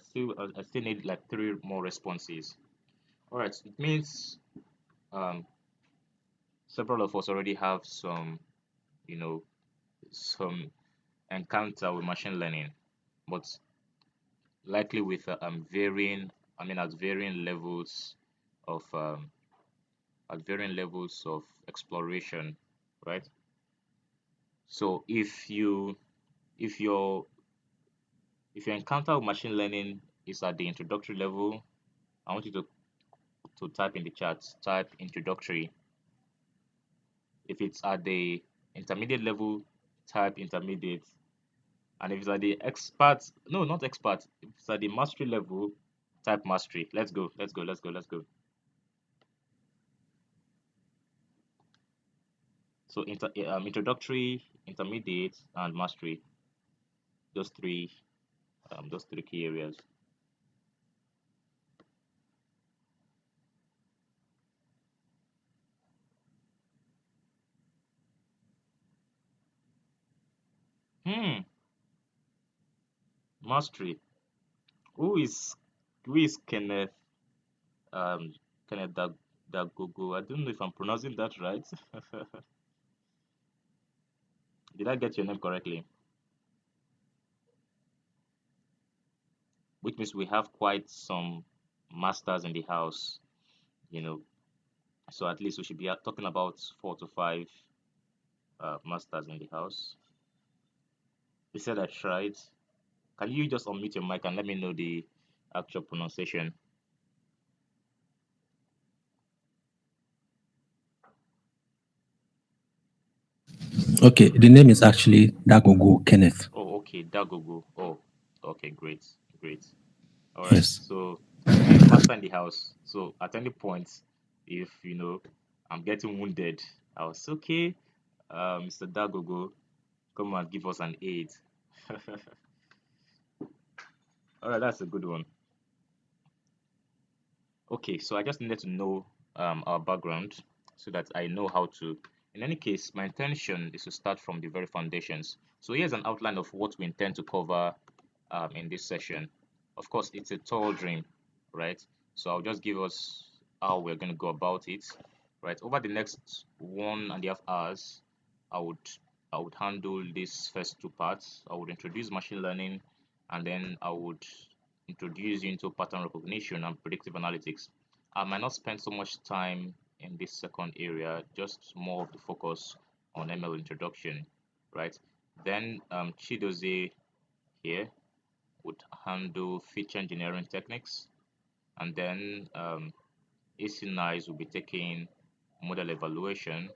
I still need like 3 more responses. All right, it means um, several of us already have you know, some encounter with machine learning, but likely with varying, I mean, of at varying levels of exploration, right? So if your if your encounter with machine learning is at the introductory level, I want you to type in the chat, type introductory. If it's at the intermediate level, type intermediate. And if it's at the expert, no, not expert, if it's at the mastery level, type mastery. Let's go, let's go, let's go, let's go. So introductory, intermediate, and mastery. Those three, those three key areas. Hmm, mastery. Who is who is Kenneth? Um, Kenneth Dagogo. I don't know if I'm pronouncing that right. Did I get your name correctly? Which means we have quite some masters in the house, you know. So at least we should be talking about 4 to 5 masters in the house. He said I tried. Can you just unmute your mic and let me know the actual pronunciation? Okay, the name is actually Dagogo Kenneth. Oh, okay, Dagogo. Oh, okay, great, great. All right. Yes. So he's master in the house. So at any point, if I'm getting wounded, I was okay. Mr. Dagogo, come and give us an aid. All right, that's a good one. Okay, so I just needed to know our background so that I know how to. In any case, my intention is to start from the very foundations. So here's an outline of what we intend to cover in this session. Of course, it's a tall dream, right? So I'll just give us how we're going to go about it, right? Over the next 1.5 hours, I would I would handle these first 2 parts. I would introduce machine learning, and then I would introduce you into pattern recognition and predictive analytics. I might not spend so much time in this second area, just more of the focus on ML introduction, right? Then Chidozie here would handle feature engineering techniques, and then AC Nice will be taking model evaluation,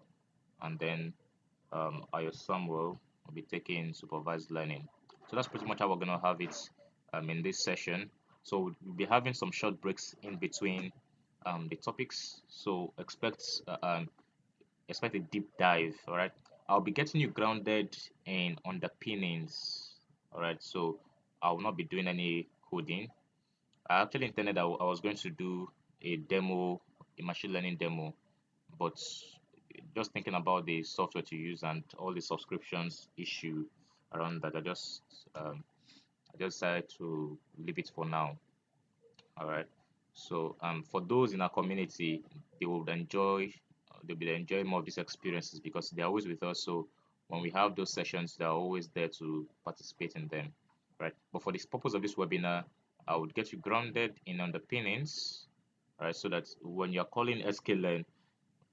and then Ayo Samuel will be taking supervised learning. So that's pretty much how we're going to have it in this session. So we'll be having some short breaks in between the topics. So expect a deep dive. All right. I'll be getting you grounded in underpinnings. All right. So I will not be doing any coding. I actually intended I was going to do a demo, a machine learning demo, but just thinking about the software to use and all the subscriptions issue around that, I just decided to leave it for now. All right. So for those in our community, they would enjoy they'll be enjoying more of these experiences because they're always with us. So when we have those sessions, they're always there to participate in them. Right. But for this purpose of this webinar, I would get you grounded in underpinnings, right? So that when you're calling sklearn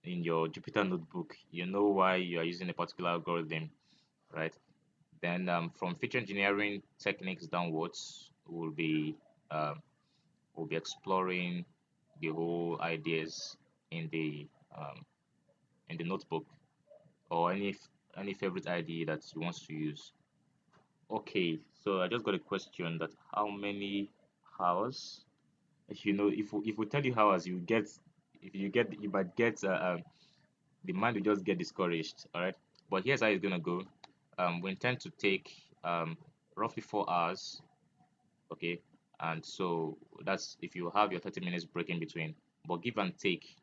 in your Jupyter notebook, you know why you are using a particular algorithm, right? Then from feature engineering techniques downwards, um, we'll be exploring the whole ideas in the um, in the notebook or any favorite idea that you want to use. Okay, so I just got a question that how many hours? If if we tell you hours, you might get the mind will just get discouraged. All right, but here's how it's gonna go. We intend to take roughly 4 hours. Okay, and so that's if you have your 30 minutes break in between. But give and take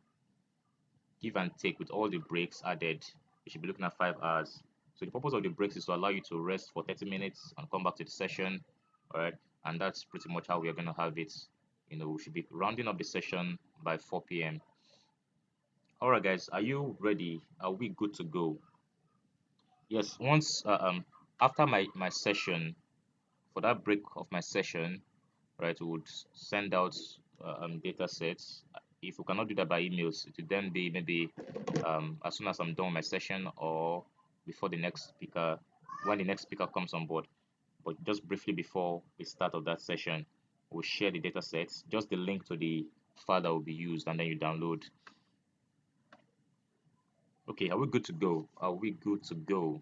with all the breaks added, you should be looking at 5 hours. So the purpose of the breaks is to allow you to rest for 30 minutes and come back to the session. All right, and that's pretty much how we are going to have it. We should be rounding up the session by 4 p.m. All right, guys, are you ready? Are we good to go? Yes. Once after my session, for that break of my session, right, we would send out data sets. If we cannot do that by emails, it would then be maybe as soon as I'm done with my session or before the next speaker, when the next speaker comes on board. But just briefly before the start of that session, we'll share the data sets, just the link to the file that will be used, and then you download. Okay, are we good to go? Are we good to go?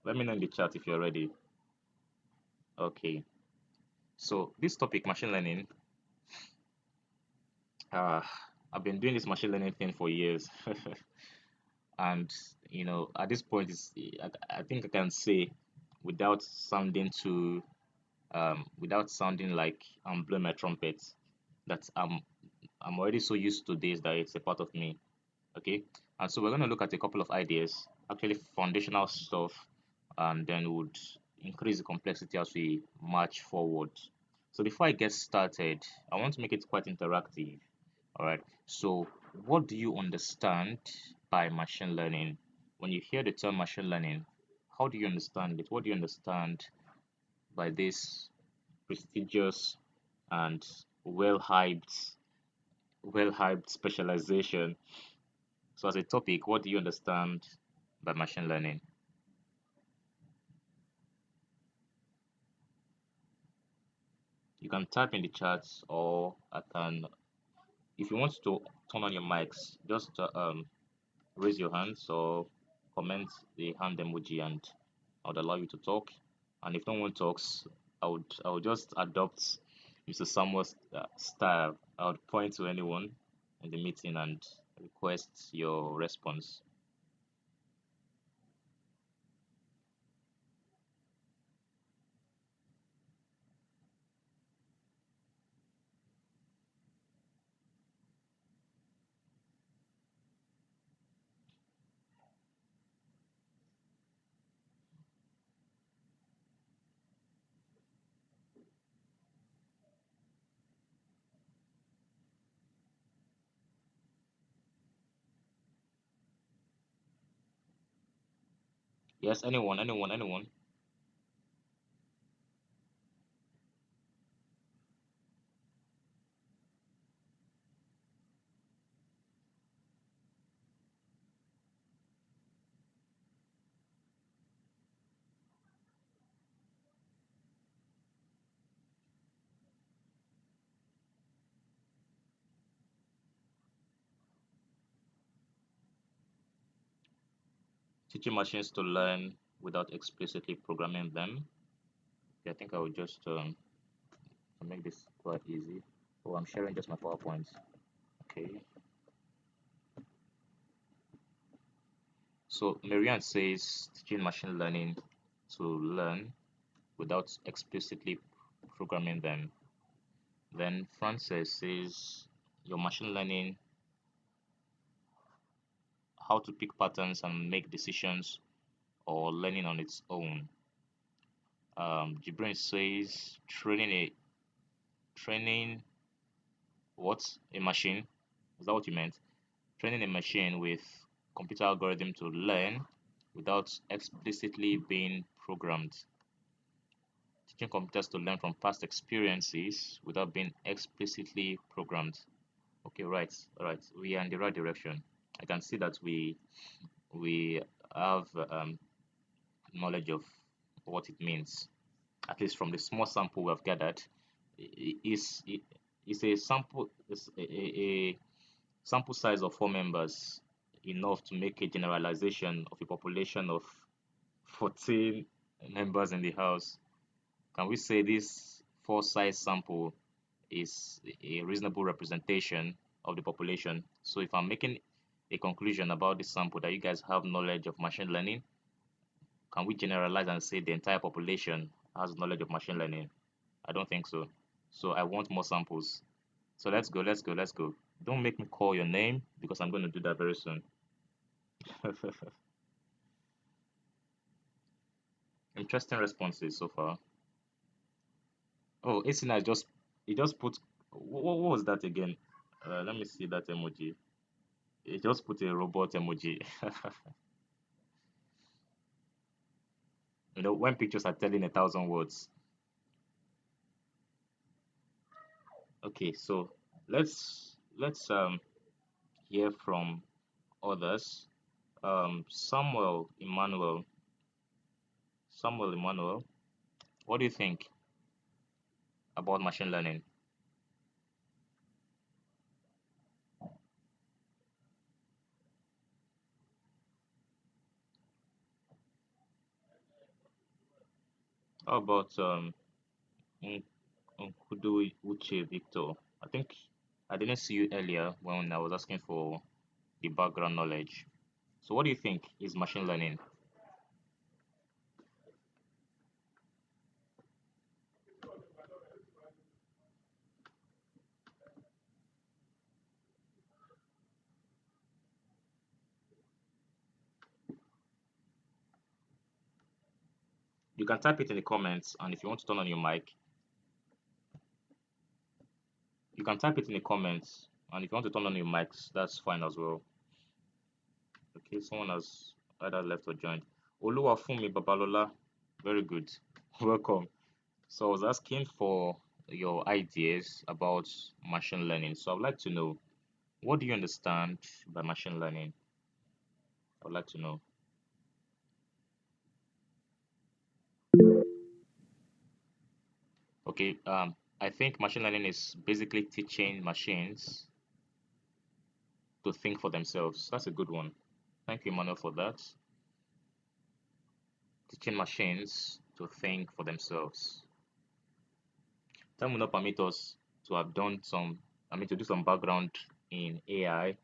Let me know in the chat if you're ready. Okay, so this topic, machine learning, uh, I've been doing this machine learning thing for years. And at this point, I think I can say without sounding too without sounding like I'm blowing my trumpet, that I'm already so used to this that it's a part of me. Okay, and so we're going to look at a couple of ideas, actually foundational stuff, and then would increase the complexity as we march forward. So before I get started, I want to make it quite interactive. All right, so what do you understand by machine learning? When you hear the term machine learning, how do you understand it? What do you understand by this prestigious and well-hyped well-hyped specialization? So as a topic, what do you understand by machine learning? You can type in the chats, or I can, if you want to turn on your mics, just raise your hands or comment the hand emoji, and I would allow you to talk. And if no one talks, I would just adopt Mr. Samuel's style. I would point to anyone in the meeting and request your response. Yes, anyone, anyone, anyone. Teaching machines to learn without explicitly programming them. Okay, I think I will just make this quite easy. Oh, I'm sharing just my PowerPoint. Okay. So Marianne says teaching machine learning to learn without explicitly programming them. Then Frances says your machine learning how to pick patterns and make decisions or learning on its own. Jibrin says training what a machine. Is that what you meant? Training a machine with computer algorithm to learn without explicitly being programmed. Teaching computers to learn from past experiences without being explicitly programmed. Okay, right, all right. We are in the right direction. I can see that we have knowledge of what it means, at least from the small sample we have gathered. Is a sample is a sample size of 4 members enough to make a generalization of a population of 14 members in the house? Can we say this four size sample is a reasonable representation of the population? So if I'm making a conclusion about this sample that you guys have knowledge of machine learning, can we generalize and say the entire population has knowledge of machine learning? I don't think so. So I want more samples. So let's go, let's go, let's go. Don't make me call your name because I'm going to do that very soon. Interesting responses so far. Oh, Asina just he just put what was that again? Let me see that emoji. He just put a robot emoji. When pictures are telling 1,000 words. Okay, so let's hear from others. Samuel Emmanuel, what do you think about machine learning? How about Un- Nkudu Uche Victor? I think I didn't see you earlier when I was asking for the background knowledge. So what do you think is machine learning? You can type it in the comments, and if you want to turn on your mic, you can type it in the comments, and if you want to turn on your mics, that's fine as well. Okay, someone has either left or joined. Oluwafumi Babalola, very good. Welcome. So I was asking for your ideas about machine learning. So I'd like to know, what do you understand by machine learning? I'd like to know. Okay, I think machine learning is basically teaching machines to think for themselves. That's a good one. Thank you, Emmanuel, for that. Teaching machines to think for themselves. Time will not permit us to have done some, to do some background in AI,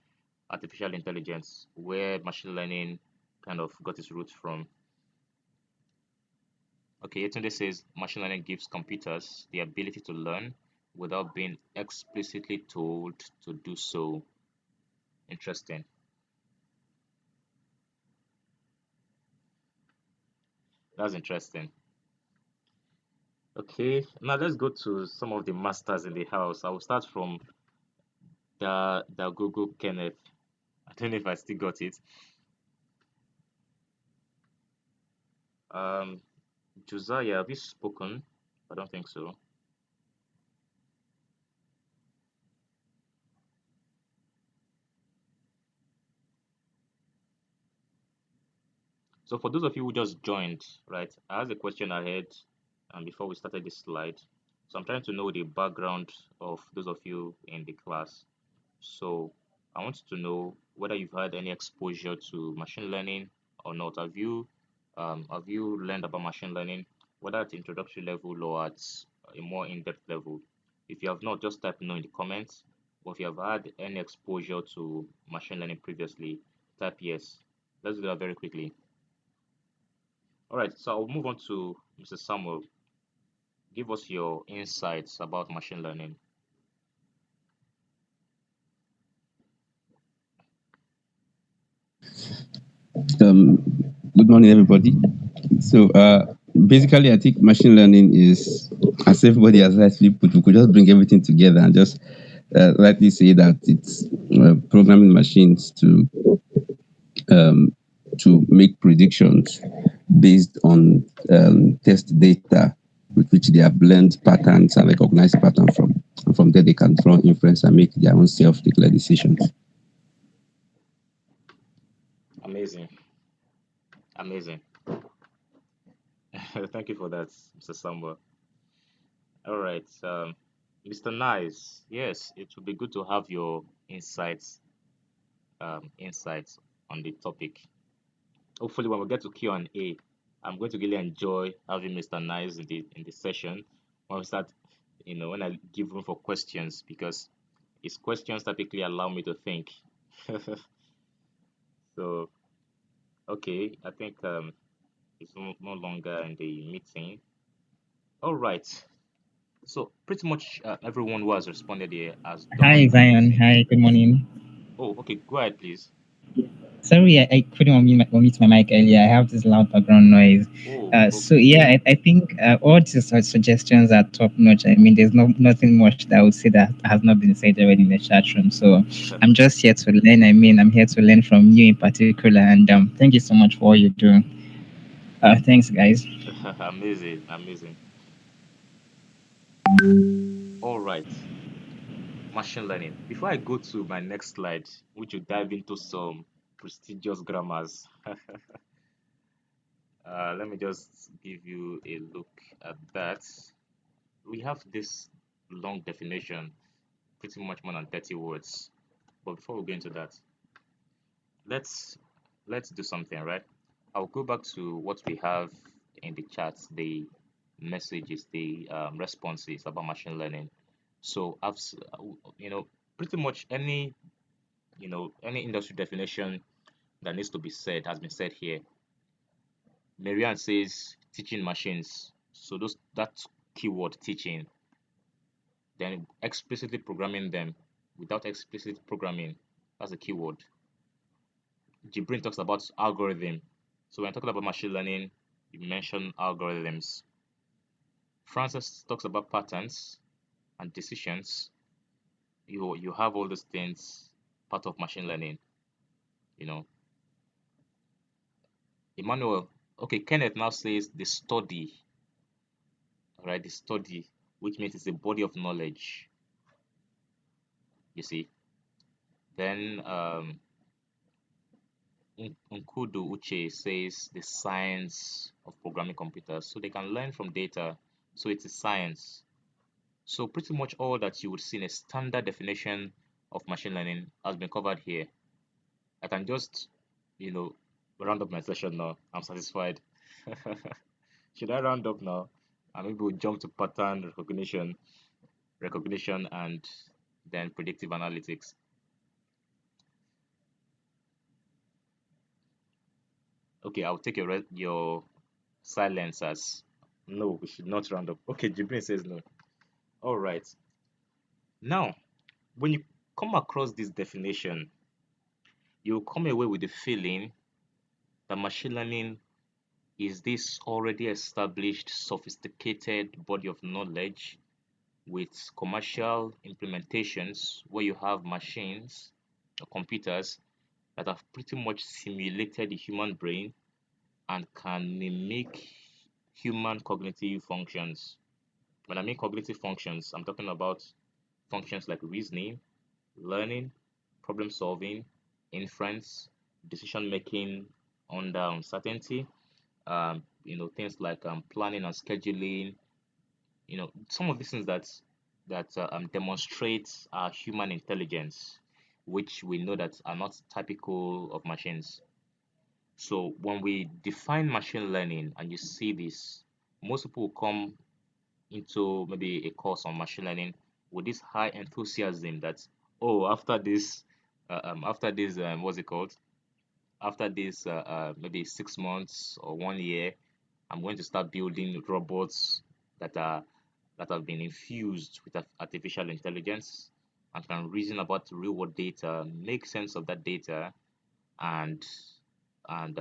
artificial intelligence, where machine learning kind of got its roots from. Okay, Yetunde says machine learning gives computers the ability to learn without being explicitly told to do so. Interesting. That's interesting. Okay, now let's go to some of the masters in the house. I will start from the Google Kenneth. I don't know if I still got it. Um, Josiah, have you spoken? I don't think so. So for those of you who just joined, right, I asked a question ahead and before we started this slide. So I'm trying to know the background of those of you in the class. So I want to know whether you've had any exposure to machine learning or not. Have you learned about machine learning, whether at introductory level or at a more in-depth level? If you have not, just type no in the comments. Or if you have had any exposure to machine learning previously, type yes. Let's do that very quickly. All right, so I'll move on to Mr. Samuel. Give us your insights about machine learning. Um, Good morning, everybody. So, basically, I think machine learning is, as everybody has rightly put, we could just bring everything together and just rightly say that it's programming machines um, to make predictions based on test data with which they have learned patterns and recognized patterns from. And from there, they can draw inference and make their own self-declared decisions. Amazing. Amazing. Thank you for that, Mr. Samuel. All right, Mr. Nice. Yes, it would be good to have your insights on the topic. Hopefully, when we get to Q&A, I'm going to really enjoy having Mr. Nice in the session when we start. When I give room for questions because his questions typically allow me to think. So, okay, I think it's no longer in the meeting. All right. So pretty much everyone who has responded here has Hi, done Zion. amazing. Hi, good morning. Oh, okay. Go ahead, please. Sorry, I couldn't unmute my mic earlier. I have this loud background noise. Oh, So okay. yeah, I think all these suggestions are top notch. I mean, there's nothing much that I would say that has not been said already in the chat room. So I'm just here to learn. I mean, I'm here to learn from you in particular. And thank you so much for all you do. Thanks, guys. Amazing, amazing. All right, machine learning. Before I go to my next slide, which will dive into some prestigious grammars, let me just give you a look at that. We have this long definition, pretty much more than 30 words. But before we go into that, let's let's do something, right? I'll go back to what we have in the chat, the messages, the responses about machine learning. So pretty much any any industry definition that needs to be said has been said here. Marianne says teaching machines. So those that keyword teaching, then explicitly programming them without explicit programming, that's a keyword. Jibrin talks about algorithm. So when talking about machine learning, you mention algorithms. Francis talks about patterns and decisions. You have all those things part of machine learning. You know, Emmanuel. Okay, Kenneth now says the study. All right, the study, which means it's a body of knowledge. You see. Then Nkudu Uche says the science of programming computers. So they can learn from data. So it's a science. So pretty much all that you would see in a standard definition of machine learning has been covered here. I can just, you know, round up my session now. I'm satisfied. Should I round up now? And maybe we'll jump to pattern recognition, and then predictive analytics. Okay, I'll take your silence as no. We should not round up. Okay, Jibrin says no. All right. Now, when you come across this definition, you'll come away with the feeling that machine learning is this already established, sophisticated body of knowledge with commercial implementations where you have machines or computers that have pretty much simulated the human brain and can mimic human cognitive functions. When I mean cognitive functions, I'm talking about functions like reasoning, learning, problem solving, inference, decision making under uncertainty, things like planning and scheduling, some of these things that demonstrate human intelligence, which we know that are not typical of machines. So when we define machine learning and you see this, most people will come into maybe a course on machine learning with this high enthusiasm that, oh, after this what's it called, after this maybe 6 months or 1 year, I'm going to start building robots that are that have been infused with artificial intelligence and can reason about real world data, make sense of that data, and and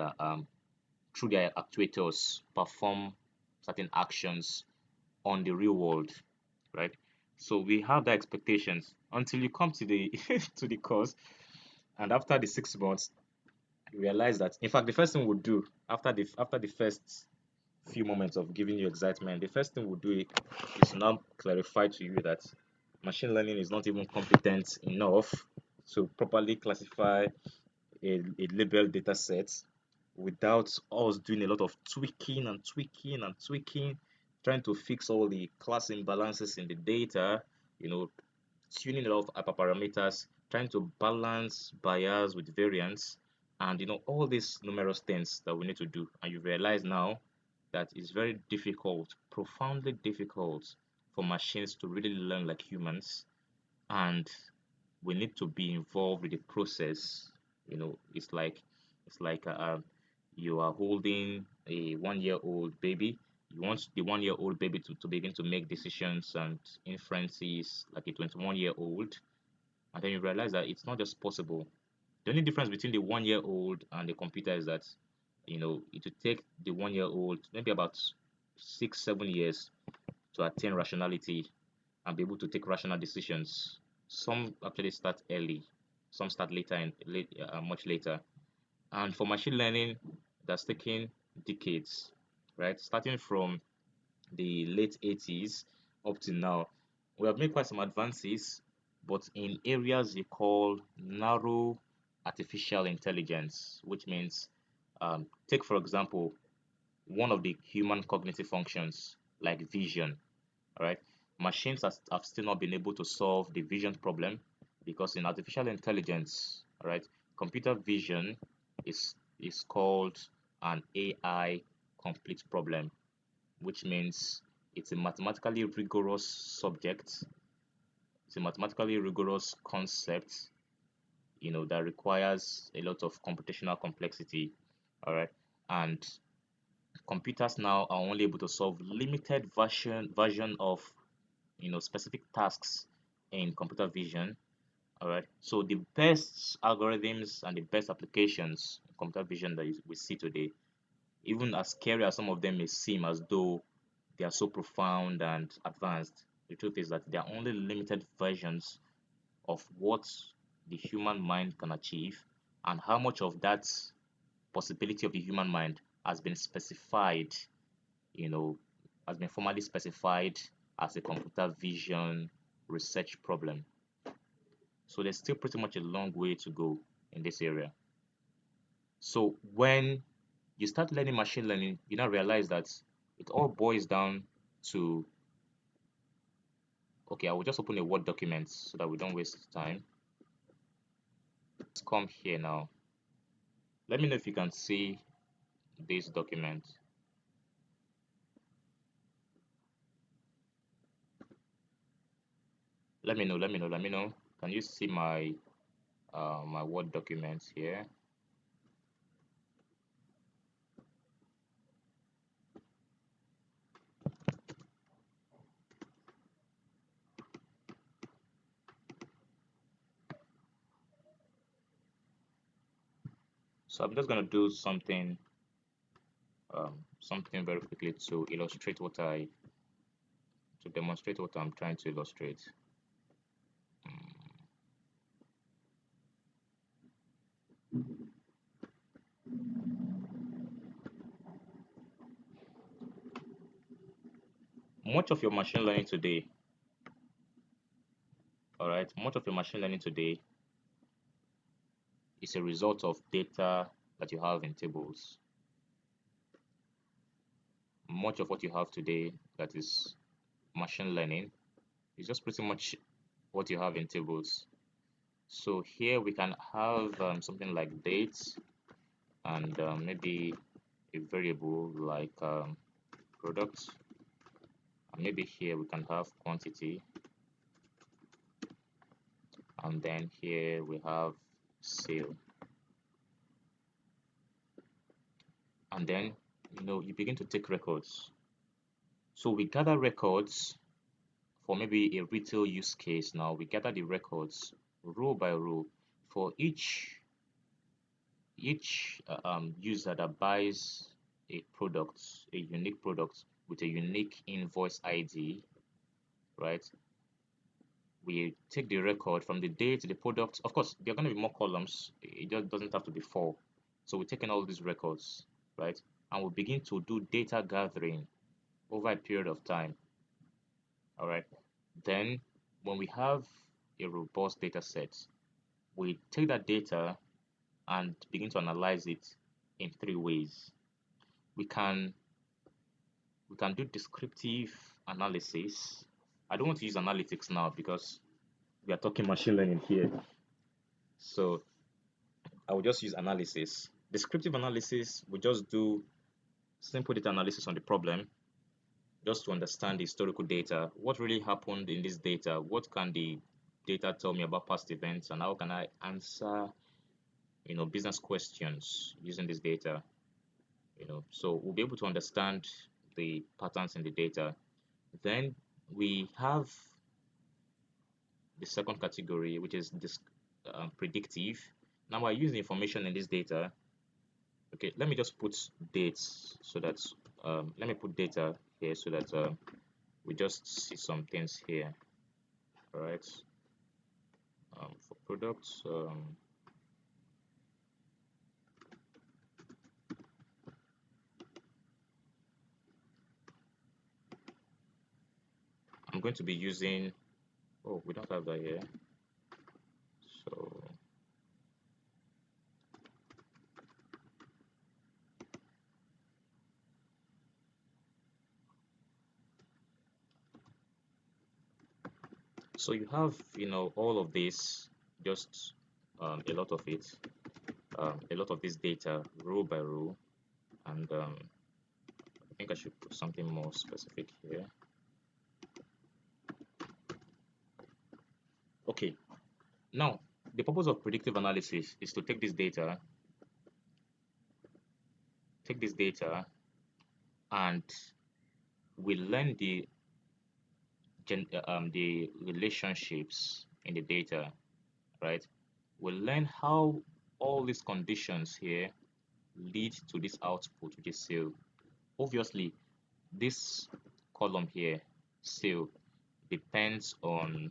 through their actuators perform certain actions on the real world, right? So we have the expectations until you come to the to the course, and after the 6 months, you realize that in fact the first thing we'll do after the first few moments of giving you excitement, the first thing we'll do is now clarify to you that machine learning is not even competent enough to properly classify a labeled data set without us doing a lot of tweaking and tweaking and tweaking, trying to fix all the class imbalances in the data, you know, tuning a lot of hyperparameters, trying to balance bias with variance, and all these numerous things that we need to do. And you realize now that it's very difficult, profoundly difficult for machines to really learn like humans, and we need to be involved with the process. It's like you are holding a 1 year old baby. You want the 1 year old baby to begin to make decisions and inferences like a 21-year old, and then you realize that it's not just possible. The only difference between the 1-year-old and the computer is that, it would take the 1-year-old maybe about 6, 7 years to attain rationality and be able to take rational decisions. Some actually start early, some start later and much later. And for machine learning, that's taking decades, right? Starting from the late 80s up to now, we have made quite some advances, but in areas they call narrow artificial intelligence, which means, take for example, one of the human cognitive functions like vision. All right, machines have still not been able to solve the vision problem because in artificial intelligence, all right, computer vision is called an AI complete problem, which means it's a mathematically rigorous subject. It's a mathematically rigorous concept, that requires a lot of computational complexity. All right, and computers now are only able to solve limited version of specific tasks in computer vision. All right, so the best algorithms and the best applications in computer vision that we see today, even as scary as some of them may seem, as though they are so profound and advanced, the truth is that they are only limited versions of what the human mind can achieve, and how much of that possibility of the human mind has been specified, you know, has been formally specified as a computer vision research problem. So there's still pretty much a long way to go in this area. So when you start learning machine learning, you now realize that it all boils down to, okay, I will just open a Word document so that we don't waste time. Let's come here now. Let me know if you can see this document. Let me know. Can you see my my Word documents here? So I'm just gonna do something very quickly to illustrate to demonstrate what I'm trying to illustrate. Much of your machine learning today, all right, much of your machine learning today is a result of data that you have in tables. Much of what you have today that is machine learning is just pretty much what you have in tables. So here we can have something like dates and maybe a variable like product, and maybe here we can have quantity, and then here we have sale, and then you begin to take records. So we gather records for maybe a retail use case. Now we gather the records row by row for each user that buys a product, a unique product with a unique invoice ID, right? We take the record from the date, the product. Of course, there are going to be more columns. It just doesn't have to be 4. So we take in all these records, right? And we begin to do data gathering over a period of time. All right. Then, when we have a robust data set, we take that data and begin to analyze it in 3 ways. We can do descriptive analysis. I don't want to use analytics now because we are talking machine learning here. So I will just use analysis. Descriptive analysis, we just do simple data analysis on the problem just to understand the historical data. What really happened in this data? What can the data tell me about past events, and how can I answer, business questions using this data? So we'll be able to understand the patterns in the data. Then we have the second category, which is this predictive. Now I use the information in this data. Okay, let me just put dates so that let me put data here so that we just see some things here. All right. For products, I'm going to be using. Oh, we don't have that here. So so you have, all of this, just a lot of it, a lot of this data, row by row, and I think I should put something more specific here. Okay, now the purpose of predictive analysis is to take this data, and we learn the relationships in the data, right? We learn how all these conditions here lead to this output, which is sale. Obviously, this column here, sale, depends on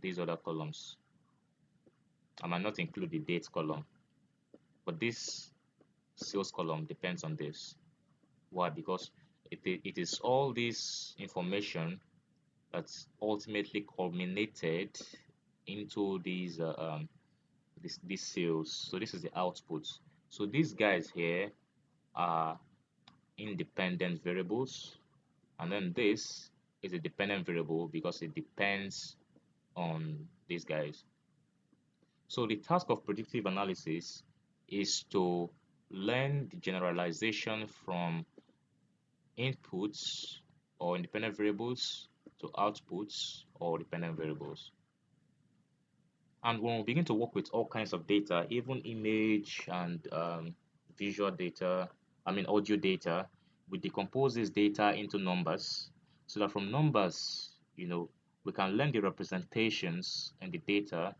these other columns. I might not include the date column, but this sales column depends on this. Why? Because it is all this information that's ultimately culminated into these sales. So this is the output. So these guys here are independent variables, and then this is a dependent variable because it depends on these guys. So the task of predictive analysis is to learn the generalization from inputs or independent variables to outputs or dependent variables. And when we begin to work with all kinds of data, even image and visual data, audio data, we decompose this data into numbers so that from numbers, we can learn the representations in the data,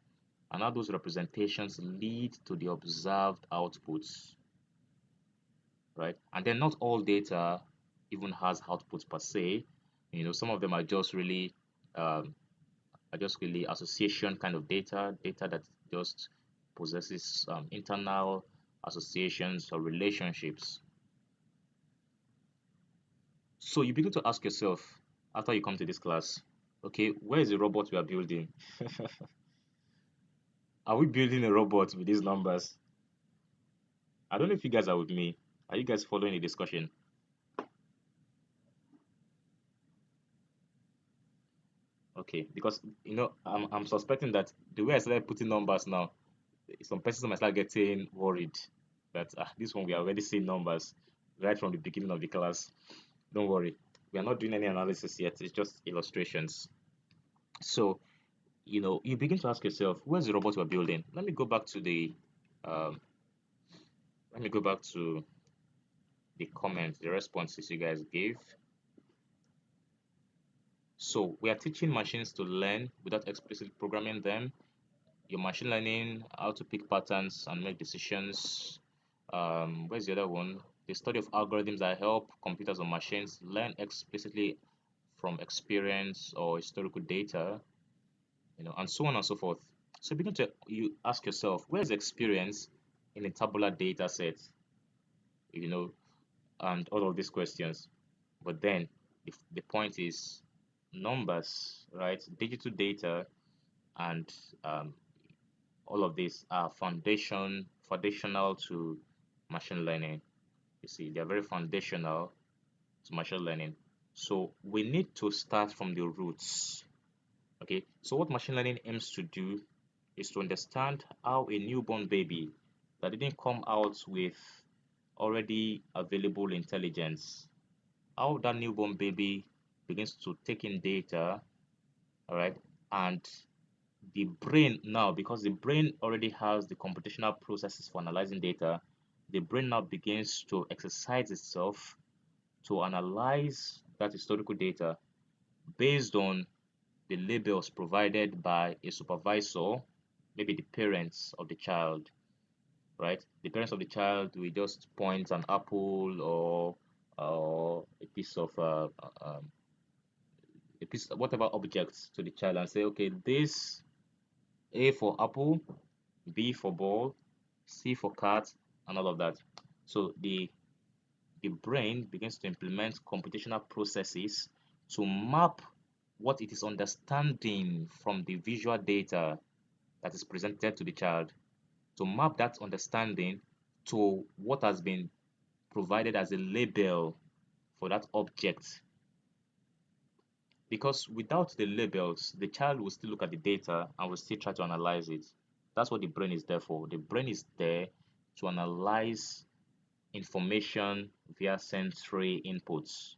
and how those representations lead to the observed outputs, right? And then not all data even has outputs per se. Some of them um, are just really association kind of data that just possesses internal associations or relationships. So you begin to ask yourself after you come to this class, okay, where is the robot we are building? Are we building a robot with these numbers? I don't know if you guys are with me. Are you guys following the discussion? Okay, because I'm suspecting that the way I started putting numbers now, some persons might start getting worried that this one we are already seeing numbers right from the beginning of the class. Don't worry, we are not doing any analysis yet. It's just illustrations. So you begin to ask yourself, where's the robot we're building? Um, let me go back to the comments, the responses you guys gave. So we are teaching machines to learn without explicitly programming them. Your machine learning, how to pick patterns and make decisions. Where's the other one? The study of algorithms that help computers or machines learn explicitly from experience or historical data, and so on and so forth. So begin to you ask yourself, where's experience in a tabular data set, you know, and all of these questions. But then if the point is numbers, right? Digital data and um, all of these are foundational to machine learning. You see, they're very foundational to machine learning. So we need to start from the roots. Okay, so what machine learning aims to do is to understand how a newborn baby that didn't come out with already available intelligence, how that newborn baby begins to take in data, all right, and the brain now, because the brain already has the computational processes for analyzing data, the brain now begins to exercise itself to analyze that historical data based on the labels provided by a supervisor, maybe the parents of the child, right? The parents of the child will just point an apple or a piece of whatever objects to the child and say, okay, this A for apple, B for ball, C for cat, and all of that. So the brain begins to implement computational processes to map what it is understanding from the visual data that is presented to the child, to map that understanding to what has been provided as a label for that object. Because without the labels, the child will still look at the data and will still try to analyze it. That's what the brain is there for. The brain is there to analyze information via sensory inputs.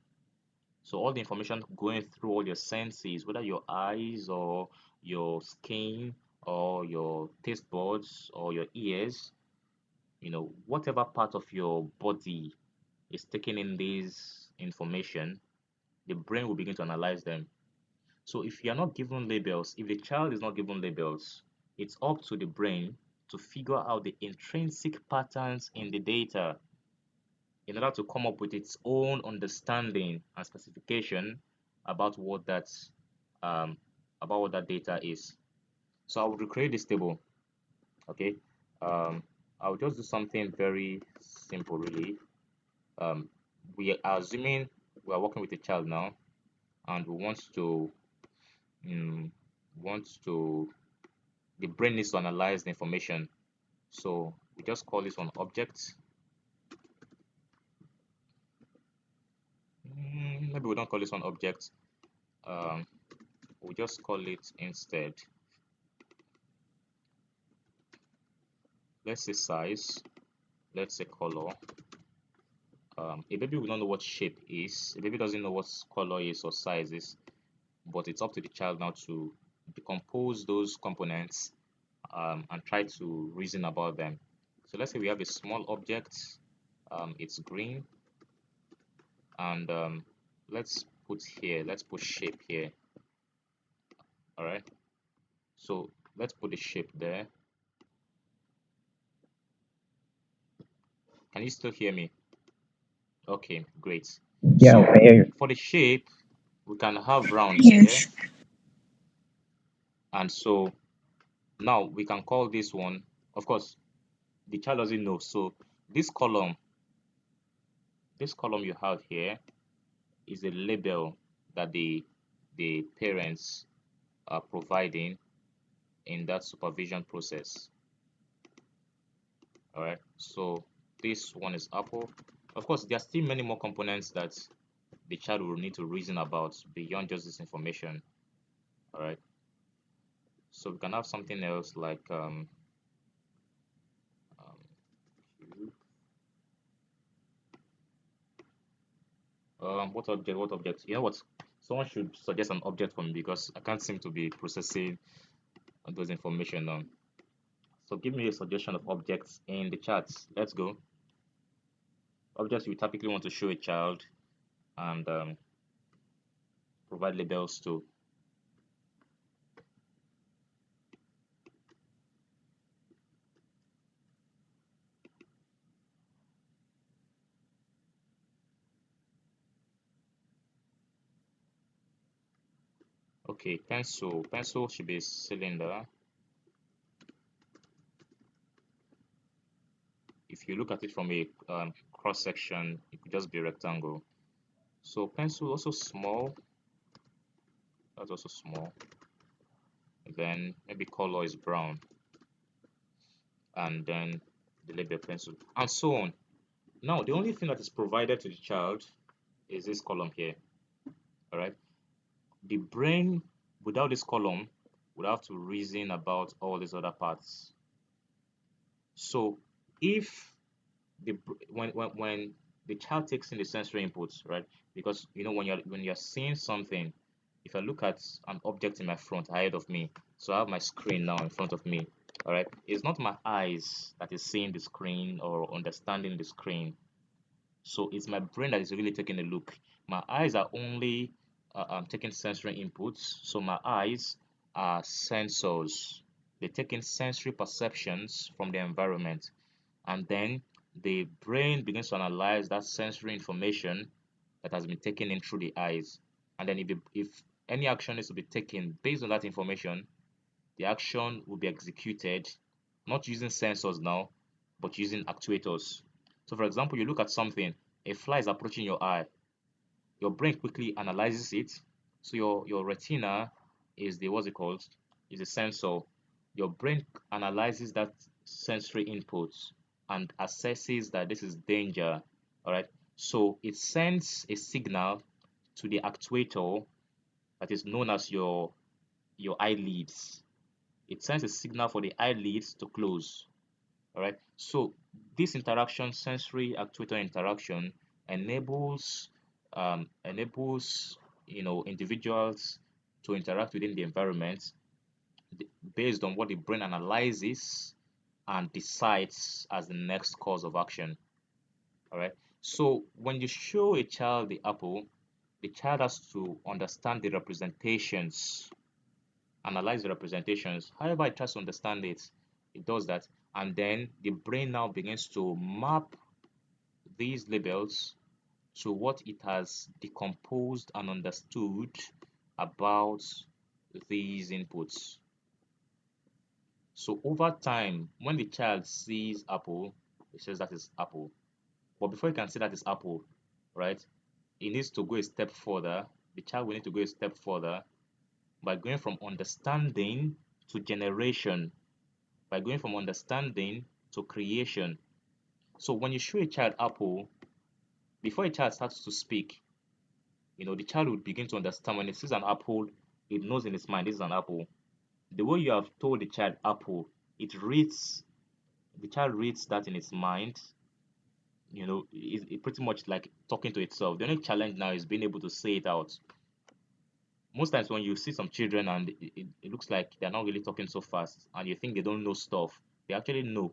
So all the information going through all your senses, whether your eyes or your skin or your taste buds or your ears, whatever part of your body is taking in this information, the brain will begin to analyze them. So if you're not given labels, if the child is not given labels, it's up to the brain to figure out the intrinsic patterns in the data in order to come up with its own understanding and specification about what that's about what that data is. So I will recreate this table. Okay. I'll just do something very simple, really. We are assuming we are working with a child now, and we um, want to the brain needs to analyze the information. So we just call this one object. Maybe we don't call this one object. Um, we just call it instead, let's say size, let's say color. A baby will not know what shape is. A baby doesn't know what color is or size is, but it's up to the child now to decompose those components and try to reason about them. So let's say we have a small object, it's green, and let's put shape here. All right. So let's put the shape there. Can you still hear me? Okay, great. Yeah, So I hear you. for the shape, we can have round here. Yes. And so now we can call this one, of course, the child doesn't know. So this column, you have here is a label that the parents are providing in that supervision process. All right. So this one is apple. Of course, there are still many more components that the child will need to reason about beyond just this information. All right. So we can have something else like cube. What object? What object? You know what? Someone should suggest an object for me because I can't seem to be processing those information now. So give me a suggestion of objects in the charts. Let's go. Objects you typically want to show a child and provide labels to. Okay, pencil. Pencil should be a cylinder. If you look at it from a cross section, it could just be a rectangle. So pencil also small. That's also small. Then maybe color is brown, and then the label pencil, and so on. Now the only thing that is provided to the child is this column here. All right. The brain without this column would have to reason about all these other parts. So if when the child takes in the sensory inputs, right? Because when you're seeing something, if I look at an object in my front ahead of me, so I have my screen now in front of me. All right, it's not my eyes that is seeing the screen or understanding the screen. So it's my brain that is really taking a look. My eyes are only taking sensory inputs. So my eyes are sensors. They take in sensory perceptions from the environment. and then the brain begins to analyze that sensory information that has been taken in through the eyes. And then if any action is to be taken based on that information, the action will be executed not using sensors now, but using actuators. So for example, you look at something, a fly is approaching your eye, your brain quickly analyzes it. So your retina is the what's it called? Is a sensor. Your brain analyzes that sensory inputs and assesses that this is danger. All right. So it sends a signal to the actuator that is known as your eyelids. It sends a signal for the eyelids to close. All right. So this interaction, sensory actuator interaction, enables enables individuals to interact within the environment based on what the brain analyzes and decides as the next course of action. All right. So when you show a child the apple, the child has to understand the representations, analyze the representations. However, it tries to understand it, it does that, and then the brain now begins to map these labels to what it has decomposed and understood about these inputs. So over time, when the child sees apple, it says that is apple. But before you can say that is apple, right, it needs to go a step further. The child will need to go a step further by going from understanding to generation, by going from understanding to creation. So when you show a child apple, before a child starts to speak, the child would begin to understand when it sees an apple, it knows in its mind this is an apple. The way you have told the child apple, the child reads that in its mind. It pretty much like talking to itself. The only challenge now is being able to say it out. Most times when you see some children and it looks like they're not really talking so fast and you think they don't know stuff, they actually know.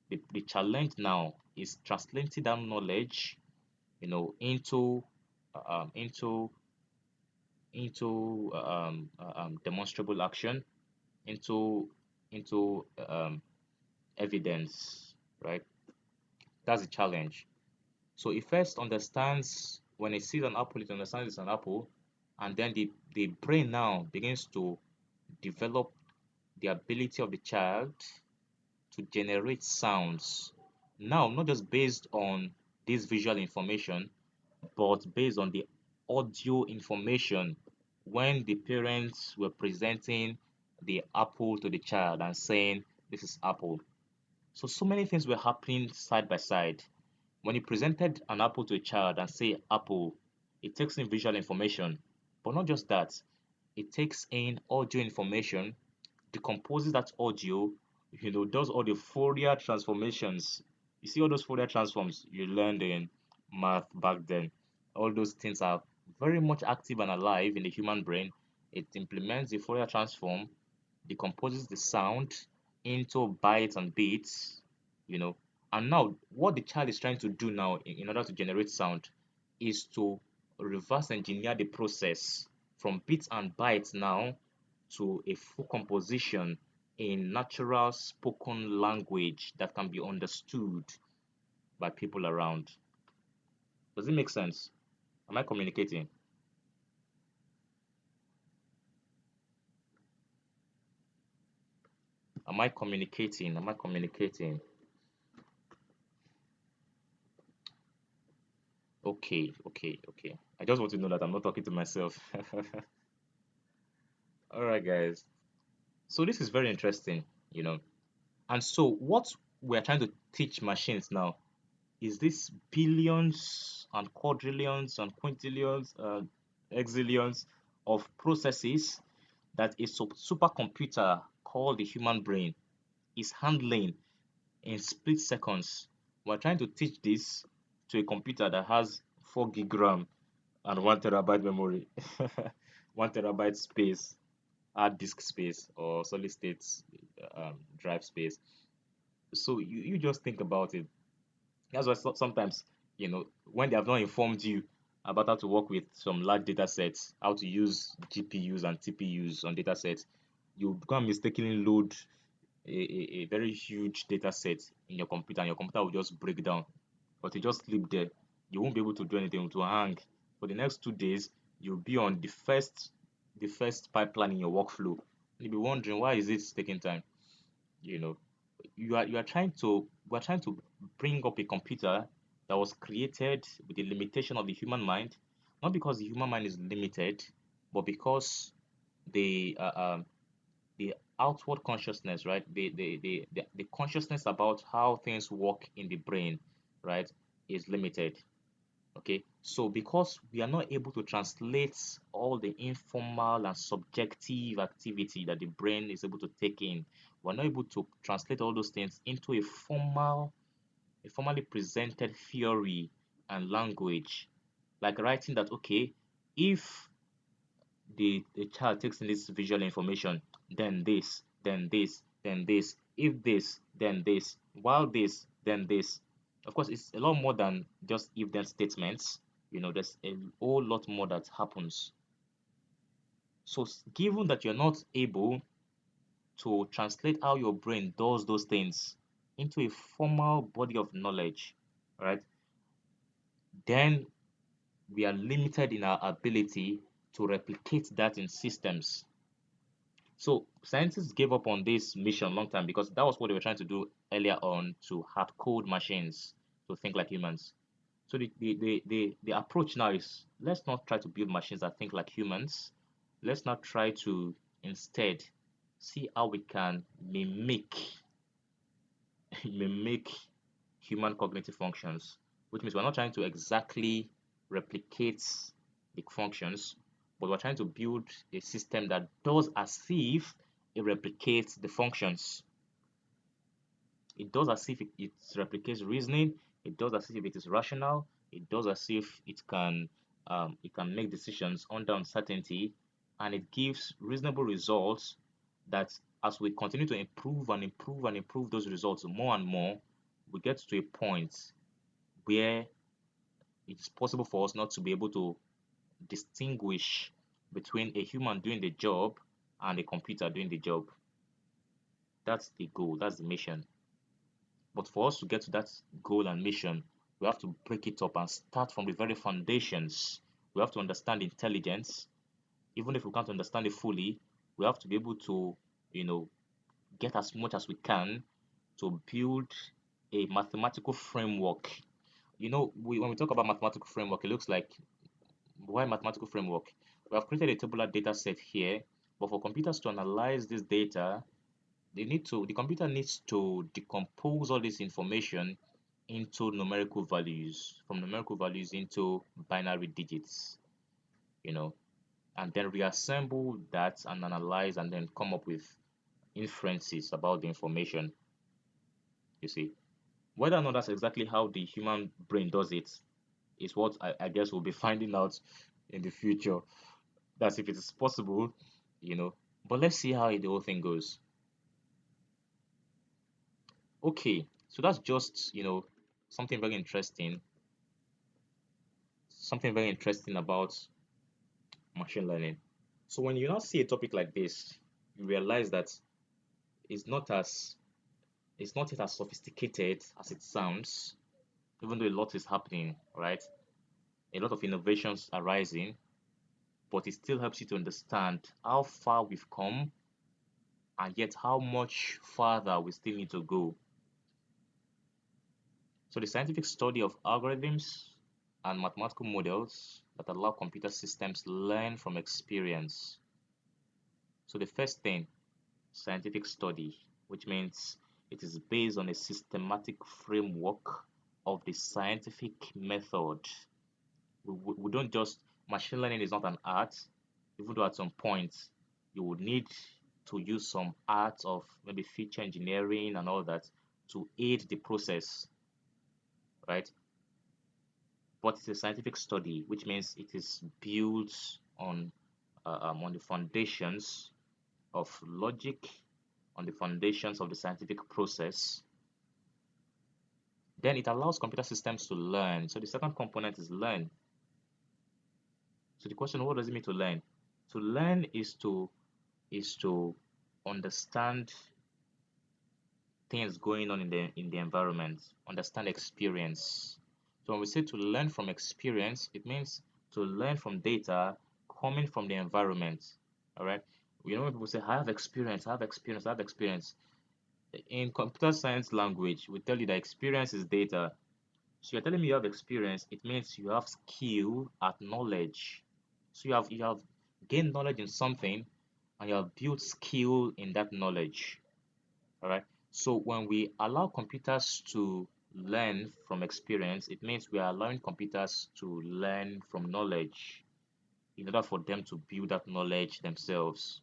The challenge now is translating that knowledge, into um, into demonstrable action, into evidence, right? That's the challenge. So it first understands when it sees an apple, it understands it's an apple, and then the brain now begins to develop the ability of the child to generate sounds. Now, not just based on this visual information, but based on the audio information when the parents were presenting the apple to the child and saying, this is apple. So many things were happening side by side. When you presented an apple to a child and say apple, it takes in visual information. But not just that, it takes in audio information, decomposes that audio, does all the Fourier transformations. You see all those Fourier transforms you learned in math back then. All those things are very much active and alive in the human brain. It implements the Fourier transform, decomposes the sound into bytes and bits, you know. And now, what the child is trying to do now in order to generate sound is to reverse engineer the process from bits and bytes now to a full composition in natural spoken language that can be understood by people around. Does it make sense? Am I communicating? Am I communicating? Am I communicating? Okay, okay, okay. I just want to know that I'm not talking to myself. All right, guys. So this is very interesting. And so what we're trying to teach machines now is this billions and quadrillions and quintillions, exillions of processes that a supercomputer called the human brain is handling in split seconds. We're trying to teach this to a computer that has 4 gig RAM and 1 terabyte memory, 1 terabyte space, hard disk space, or solid state drive space. So you just think about it. That's why sometimes, when they have not informed you about how to work with some large data sets, how to use GPUs and TPUs on data sets, you go and mistakenly load a very huge data set in your computer, and your computer will just break down, but it just sleep there. You won't be able to do anything, to hang. For the next 2 days, you'll be on the first pipeline in your workflow. You'll be wondering, why is it taking time? You know, you are trying to we're trying to bring up a computer that was created with the limitation of the human mind, not because the human mind is limited, but because the the outward consciousness, right? The consciousness about how things work in the brain, right, is limited. Okay, so because we are not able to translate all the informal and subjective activity that the brain is able to take in, we're not able to translate all those things into a formally presented theory and language, like writing that, okay, if the child takes in this visual information, then this, then this, then this, if this, then this, while this, then this. Of course, it's a lot more than just if then statements. There's a whole lot more that happens. So, given that you're not able to translate how your brain does those things into a formal body of knowledge, right, then we are limited in our ability to replicate that in systems. So scientists gave up on this mission a long time because that was what they were trying to do earlier on, to hard code machines to think like humans. So the approach now is, let's not try to build machines that think like humans. Let's not try to instead see how we can mimic mimic human cognitive functions, which means we're not trying to exactly replicate the functions, but we're trying to build a system that does as if it replicates the functions. It does as if it replicates reasoning. It does as if it is rational. It does as if it can make decisions under uncertainty, and it gives reasonable results that, as we continue to improve and improve and improve those results more and more, we get to a point where it's possible for us not to be able to distinguish between a human doing the job and a computer doing the job. That's the goal, that's the mission. But for us to get to that goal and mission, we have to break it up and start from the very foundations. We have to understand intelligence. Even if we can't understand it fully, we have to be able to, you know, get as much as we can to build a mathematical framework. When we talk about mathematical framework, it looks like, why mathematical framework? We have created a tabular data set here, but for computers to analyze this data, the computer needs to decompose all this information into numerical values, from numerical values into binary digits, you know, and then reassemble that and analyze and then come up with inferences about the information, you see. Whether or not that's exactly how the human brain does it is what I guess we'll be finding out in the future. That's if it is possible, you know. But let's see how the whole thing goes. Okay, so that's just, something very interesting, something very interesting about machine learning. So when you now see a topic like this, you realize that it's not as it's not yet as sophisticated as it sounds, even though a lot is happening, right? A lot of innovations are rising, but it still helps you to understand how far we've come and yet how much farther we still need to go. So the scientific study of algorithms and mathematical models that allow computer systems learn from experience. So the first thing, scientific study, which means it is based on a systematic framework of the scientific method. We don't just, machine learning is not an art, even though at some point you would need to use some art of maybe feature engineering and all that to aid the process, right? But it's a scientific study, which means it is built on the foundations of logic, on the foundations of the scientific process. Then it allows computer systems to learn. So the second component is learn. So the question, what does it mean to learn? To learn is to understand things going on in the environment, understand experience. So when we say to learn from experience, it means to learn from data coming from the environment. All right. When people say, I have experience, I have experience, I have experience. In computer science language, we tell you that experience is data. So you're telling me you have experience, it means you have skill at knowledge. So you have gained knowledge in something and you have built skill in that knowledge. All right. So when we allow computers to learn from experience, it means we are allowing computers to learn from knowledge in order for them to build that knowledge themselves.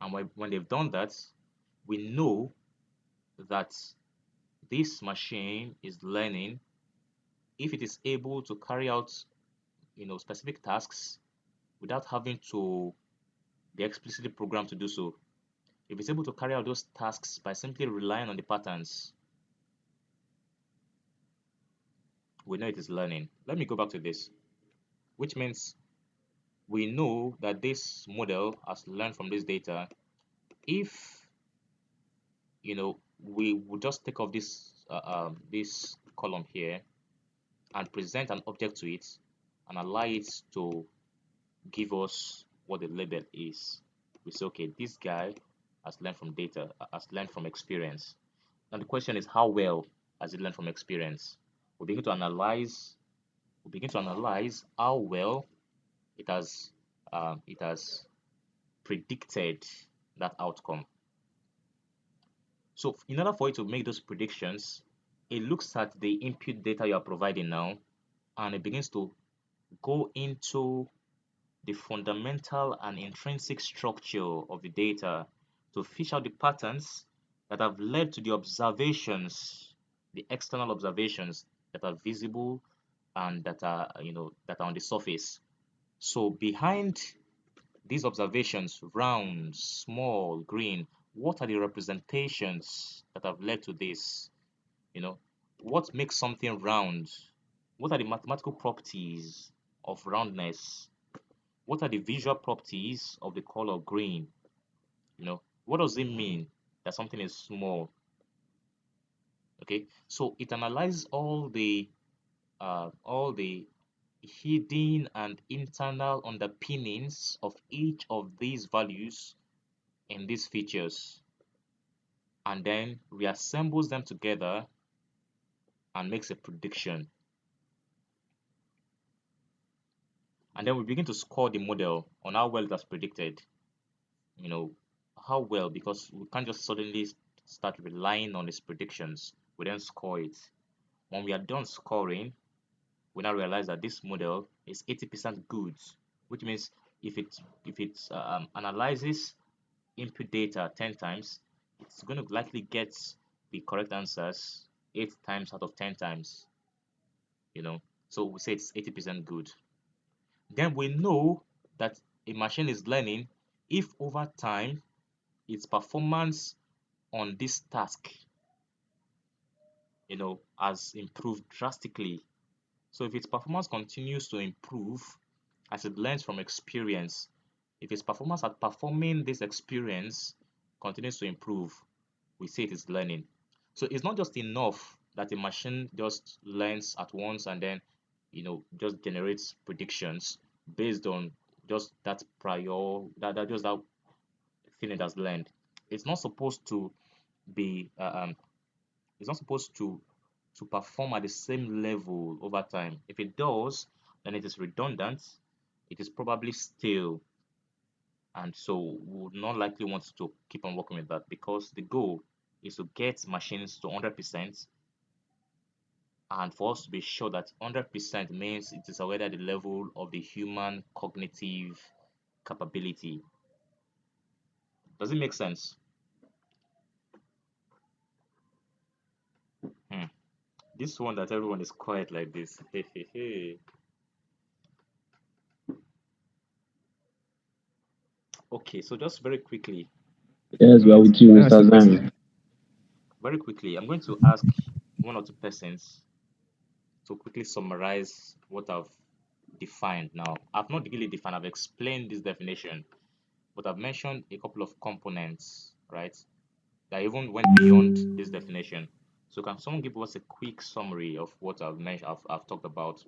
And when they've done that, we know that this machine is learning if it is able to carry out specific tasks without having to be explicitly programmed to do so. If it's able to carry out those tasks by simply relying on the patterns, we know it is learning. Let me go back to this, which means we know that this model has learned from this data if we would just take off this column here and present an object to it and allow it to give us what the label is. We say, okay, this guy has learned from data, has learned from experience. Now the question is, how well has it learned from experience? We begin to analyze. We begin to analyze how well it has predicted that outcome. So in order for it to make those predictions, it looks at the input data you are providing now, and it begins to go into the fundamental and intrinsic structure of the data to fish out the patterns that have led to the observations, the external observations that are visible and that are on the surface. So behind these observations, round, small, green, what are the representations that have led to this? You know, what makes something round? What are the mathematical properties of roundness? What are the visual properties of the color green? What does it mean that something is small? Okay, so it analyzes all the hidden and internal underpinnings of each of these values in these features, and then reassembles them together and makes a prediction. And then we begin to score the model on how well it has predicted. You know, how well, because we can't just suddenly start relying on its predictions. We then score it. When we are done scoring, we now realize that this model is 80% good, which means if it analyzes input data 10 times, it's going to likely get the correct answers 8 times out of 10 times. So we say it's 80% good. Then we know that a machine is learning if over time its performance on this task has improved drastically. So if its performance continues to improve as it learns from experience, if its performance at performing this experience continues to improve, we say it is learning. So it's not just enough that the machine just learns at once and then just generates predictions based on just that prior that thing it has learned. It's not supposed to be it's not supposed to perform at the same level over time. If it does, then it is redundant, it is probably stale, and so we would not likely want to keep on working with that, because the goal is to get machines to 100%, and for us to be sure that 100% means it is already at the level of the human cognitive capability. Does it make sense? Hmm. This one that everyone is quiet like this. Okay, so just very quickly, Yes, I'm we are going to with you, Mr. Zhang. I'm going to ask one or two persons to quickly summarize what I've defined now. I've not really defined, I've explained this definition, but I've mentioned a couple of components, right? that even went beyond this definition. So can someone give us a quick summary of what I've mentioned, I've talked about?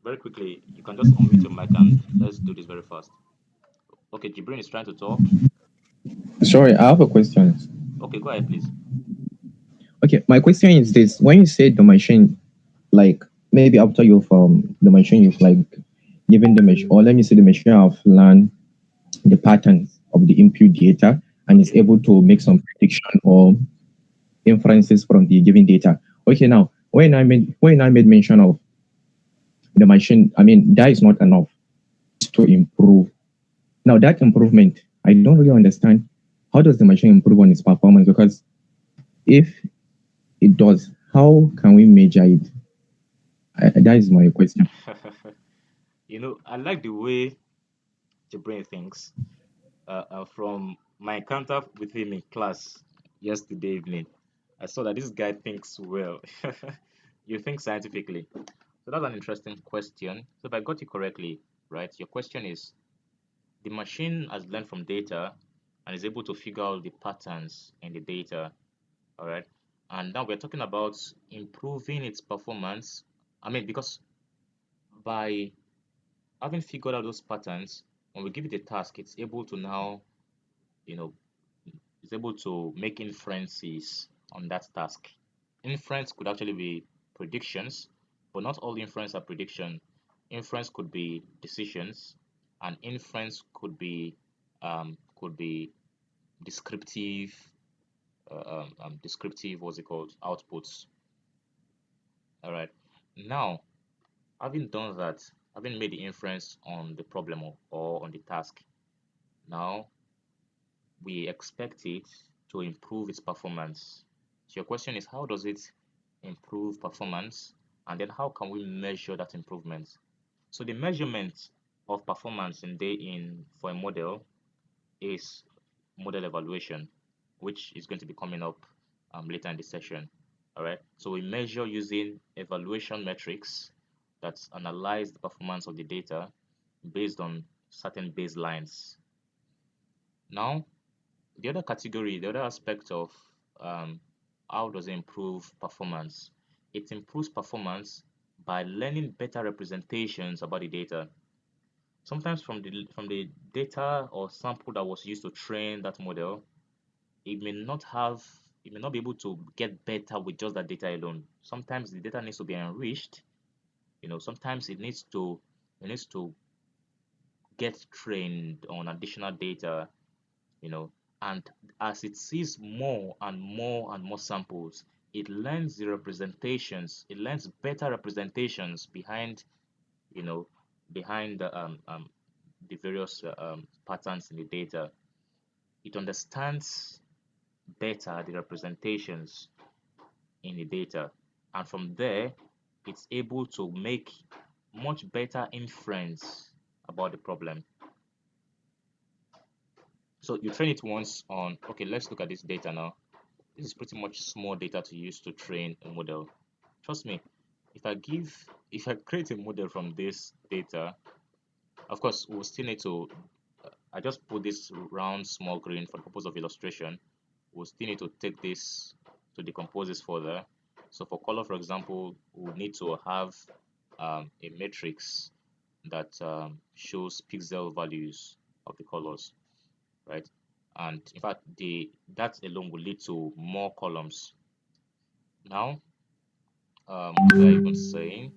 Very quickly, you can just unmute your mic and let's do this very fast. Okay, Jibrin is trying to talk. Sorry, I have a question. Okay, go ahead, please. Okay, my question is this: when you say the machine, like maybe after you've the machine you've like given the machine, or let me say the machine have learned the patterns of the input data and is Okay. able to make some prediction or inferences from the given data. Okay, now when I made mention of the machine, I mean that is not enough to improve. Now that improvement, I don't really understand how does the machine improve on its performance, because if it does, how can we measure it? That is my question. I like the way Jibrin thinks. From my encounter with him in class yesterday evening, I saw that this guy thinks well. You think scientifically. So that's an interesting question. So if I got you correctly, right, your question is the machine has learned from data and is able to figure out the patterns in the data, all right? And now we're talking about improving its performance. I mean, because by having figured out those patterns, when we give it a task, it's able to now, you know, it's able to make inferences on that task. Inference could actually be predictions, but not all inference are prediction. Inference could be decisions, and inference could be descriptive descriptive, what's it called, outputs. All right. Now, having done that, having made the inference on the problem or on the task, now we expect it to improve its performance. So your question is, how does it improve performance? And then how can we measure that improvement? So the measurement of performance in for a model is model evaluation, which is going to be coming up later in the session. All right. So we measure using evaluation metrics that analyze the performance of the data based on certain baselines. Now, the other aspect of um, how does it improve performance? It improves performance by learning better representations about the data. Sometimes from the data or sample that was used to train that model, it may not have it may not be able to get better with just that data alone. Sometimes the data needs to be enriched. Sometimes it needs to get trained on additional data, you know, and as it sees more and more and more samples, it learns it learns better representations you know, behind the various patterns in the data. It understands better the representations in the data, and from there, it's able to make much better inference about the problem. So you train it once on, okay, let's look at this data now. This is pretty much small data to use to train a model. Trust me, if I create a model from this data, of course, we'll still need to, I just put this round small green for the purpose of illustration. We'll still need to take this to decompose this further. So for color, for example, we'll need to have a matrix that shows pixel values of the colors, right? And in fact, that alone will lead to more columns. Now, what was I even saying?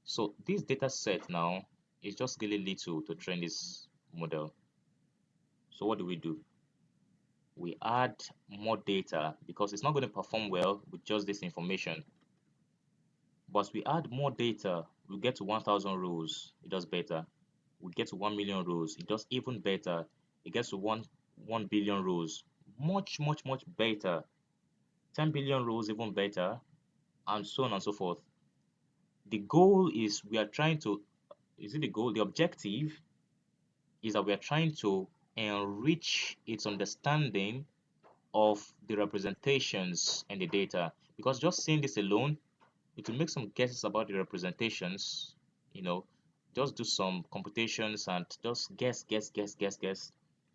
So this data set now is just really little to train this model. So what do? We add more data because it's not going to perform well with just this information. But we add more data, we get to 1,000 rows, it does better. We get to 1 million rows, it does even better. It gets to 1 billion rows, much, much, much better. 10 billion rows, even better, and so on and so forth. The goal is we are trying to, is it the goal? The objective is that we are trying to enrich its understanding of the representations and the data, because just seeing this alone, it will make some guesses about the representations, you know, just do some computations and just guess,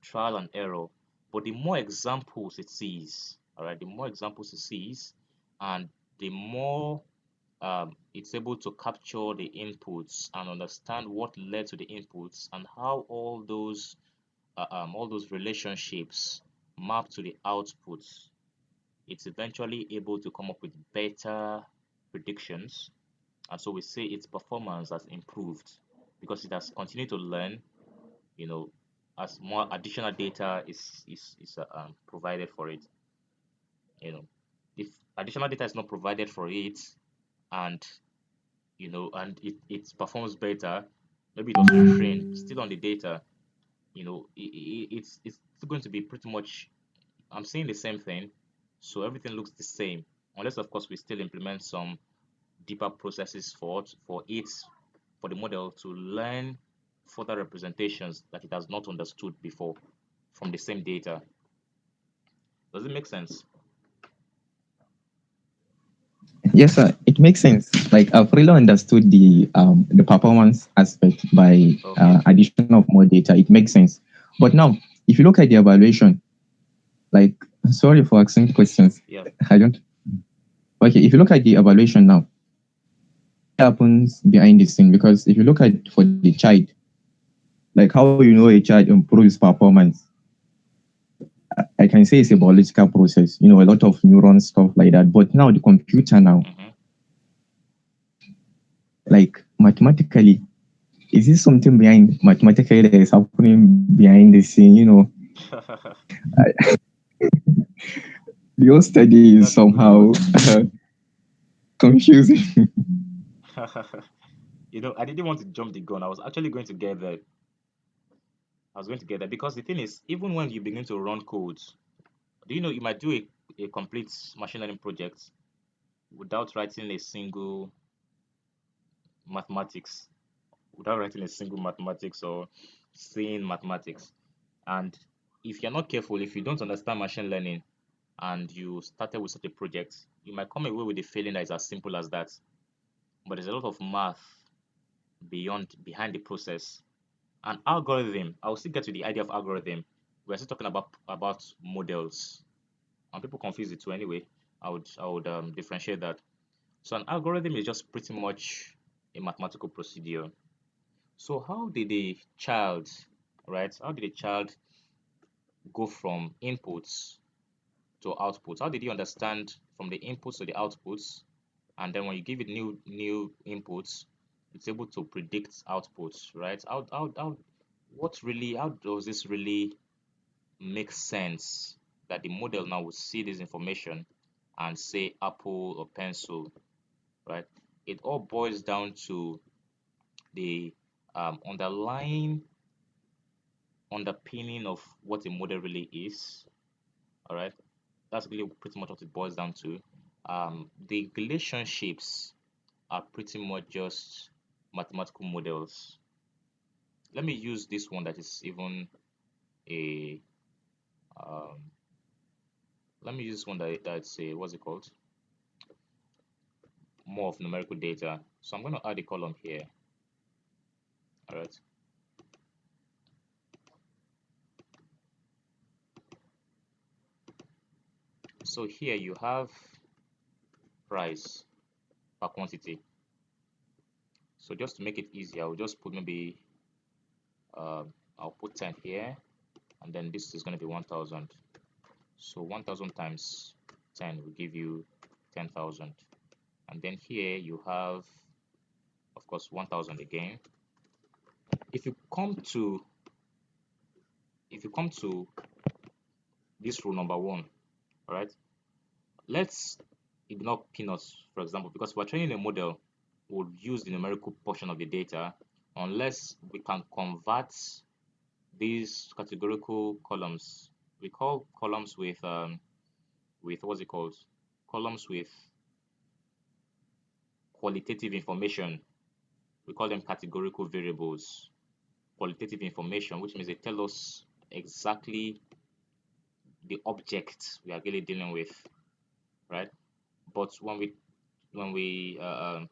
trial and error. But the more examples it sees, all right, the more examples it sees, and the more it's able to capture the inputs and understand what led to the inputs and how all those relationships map to the outputs. It's eventually able to come up with better predictions, and so we say its performance has improved because it has continued to learn, you know, as more additional data is provided for it. You know, if additional data is not provided for it, and and it performs better, maybe it was retrained still on the data, it's still going to be pretty much, I'm saying the same thing, so everything looks the same, unless of course we still implement some deeper processes for the model to learn further representations that it has not understood before from the same data. Does it make sense? Yes, sir. It makes sense. Like I've really understood the performance aspect by Okay. addition of more data. It makes sense. But now, if you look at the evaluation, like sorry for asking questions. Yeah. I don't. Okay, if you look at the evaluation now, what happens behind the scene? Because if you look at for the child, like how you know a child improves performance, I can say it's a biological process. You know, a lot of neuron stuff like that. But now the computer now, like mathematically, is this something behind mathematically that is happening behind the scene? You know, your study is That's a good somehow one. confusing. I didn't want to jump the gun. I was actually going to get there. I was going to get there because the thing is, even when you begin to run codes, do you know you might do a complete machine learning project without writing a single mathematics, without writing a single mathematics or saying mathematics. And if you're not careful, if you don't understand machine learning and you started with such a project, you might come away with the feeling that it's as simple as that. But there's a lot of math behind the process. An algorithm, I'll still get to the idea of algorithm. We're still talking about models. And people confuse it too anyway. I would differentiate that. So an algorithm is just pretty much a mathematical procedure. So how did the child, right? How did the child go from inputs to outputs? How did you understand from the inputs to the outputs? And then when you give it new inputs, it's able to predict outputs, right? How does this really make sense that the model now will see this information and say apple or pencil, right? It all boils down to the underlying underpinning of what a model really is. All right, that's really pretty much what it boils down to. The relationships are pretty much just mathematical models. Let me use this one that is even a um, let me use one that's a what's it called, more of numerical data. So I'm going to add a column here. All right. So here you have price per quantity. So just to make it easy, I'll just put maybe I'll put 10 here, and then this is going to be 1000. So 1000 times 10 will give you 10,000. And then here you have, of course, 1000 again. If you come to this rule number one, all right, let's ignore peanuts, for example, because we're training a model, we'll use the numerical portion of the data unless we can convert these categorical columns. We call columns with what's it called? Columns with qualitative information. We call them categorical variables. Qualitative information, which means they tell us exactly the object we are really dealing with, right? But when we are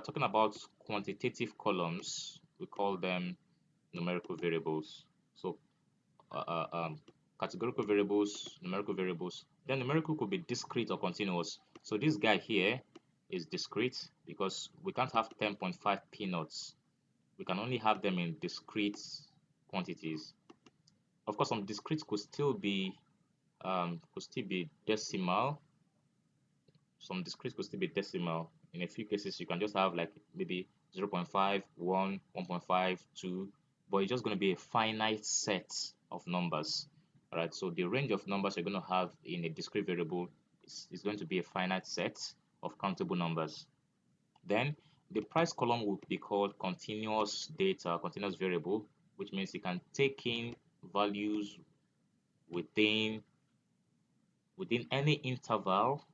talking about quantitative columns, we call them numerical variables. So categorical variables, numerical variables. Then numerical could be discrete or continuous. So this guy here is discrete because we can't have 10.5 peanuts. We can only have them in discrete quantities. Of course, some discrete could still be decimal. Some discrete could still be decimal. In a few cases, you can just have like maybe 0.5, 1, 1.5, 2, but it's just going to be a finite set of numbers. All right, so the range of numbers you're going to have in a discrete variable is going to be a finite set of countable numbers. Then the price column would be called continuous data, continuous variable, which means you can take in values within any interval,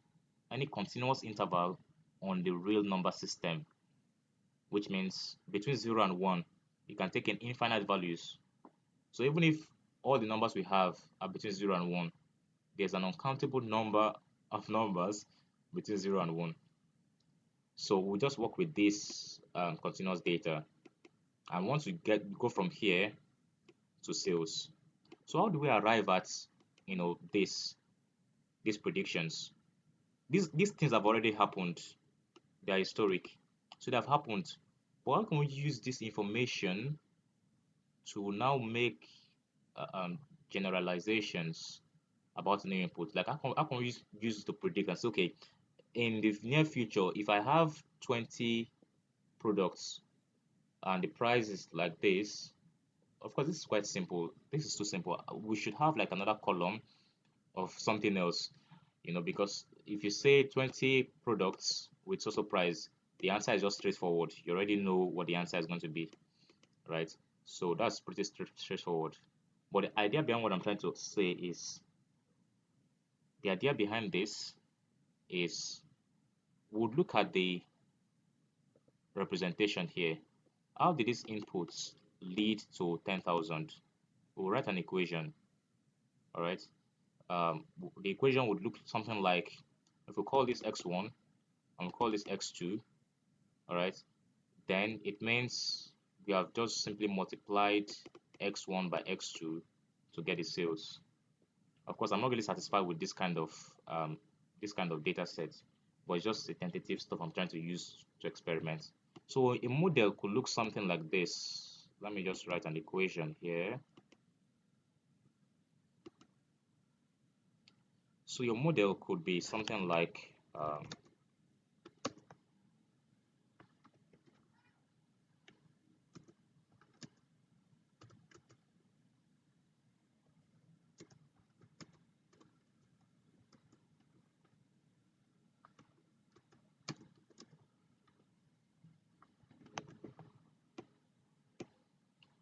any continuous interval on the real number system, which means between 0 and 1, you can take in infinite values. So even if all the numbers we have are between 0 and 1, there's an uncountable number of numbers between 0 and 1. So we'll just work with this continuous data. And once we go from here to sales. So how do we arrive at these predictions? These things have already happened. They are historic. So they have happened. But how can we use this information to now make generalizations about new input? Like how can we use it to predict and say, okay, in the near future, if I have 20 products and the price is like this, of course, this is quite simple. This is too simple. We should have like another column of something else, because if you say 20 products with so price, the answer is just straightforward. You already know what the answer is going to be, right? So that's pretty straightforward. But the idea behind what I'm trying to say is, the idea behind this is, we'll look at the representation here. How did these inputs lead to 10,000? We'll write an equation, all right? The equation would look something like, if we call this x1 and we call this x2, all right, then it means we have just simply multiplied x1 by x2 to get the sales. Of course, I'm not really satisfied with this kind of data set, but it's just the tentative stuff I'm trying to use to experiment. So a model could look something like this. Let me just write an equation here. So your model could be something like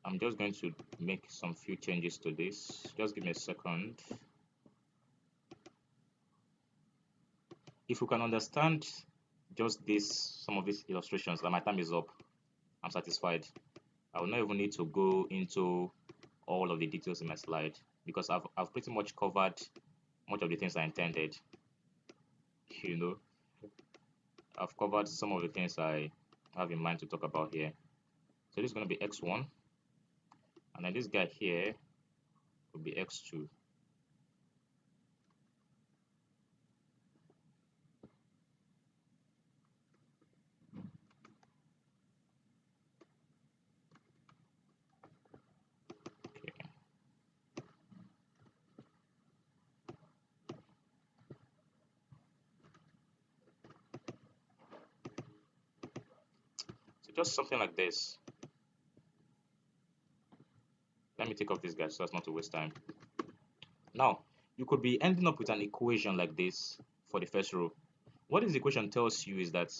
I'm just going to make some few changes to this. Just give me a second. If you can understand just some of these illustrations, like my time is up, I'm satisfied. I will not even need to go into all of the details in my slide, because I've pretty much covered much of the things I intended. I've covered some of the things I have in mind to talk about here. So this is going to be x1, and then this guy here will be x2. So just something like this. Let me take off this guy so as not to waste time. Now, you could be ending up with an equation like this for the first row. What this equation tells you is that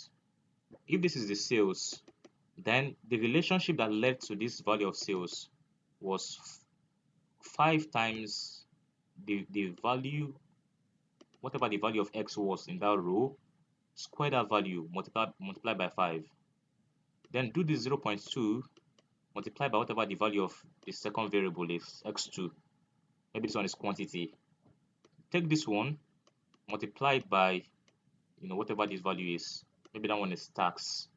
if this is the sales, then the relationship that led to this value of sales was 5 times the value, whatever the value of x was in that row, square that value, multiply by 5. Then do the 0.2 multiply by whatever the value of the second variable is, x2. Maybe this one is quantity. Take this one, multiply it by whatever this value is. Maybe that one is tax,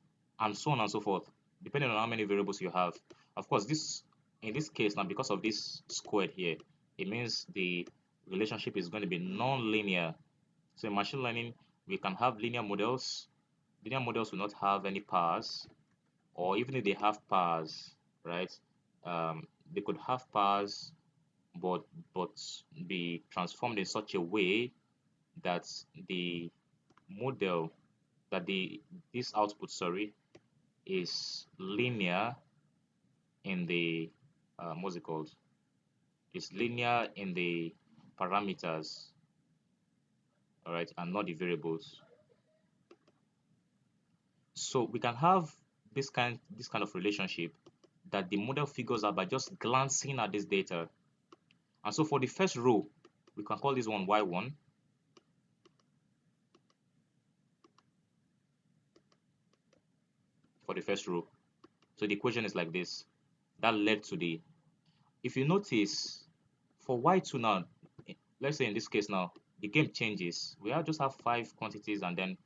and so on and so forth, depending on how many variables you have. Of course, in this case now, because of this squared here, it means the relationship is going to be non-linear. So in machine learning, we can have linear models. Linear models will not have any powers, or even if they have powers, right? They could have powers, but be transformed in such a way that the model that this output, sorry, is linear in the what's it called? It's linear in the parameters, all right, and not the variables. So we can have this kind of relationship that the model figures out by just glancing at this data. And so for the first row, we can call this one y1. For the first row. So the equation is like this. That led to the, if you notice, for y2 now, let's say in this case now, the game changes. We just have 5 quantities, and then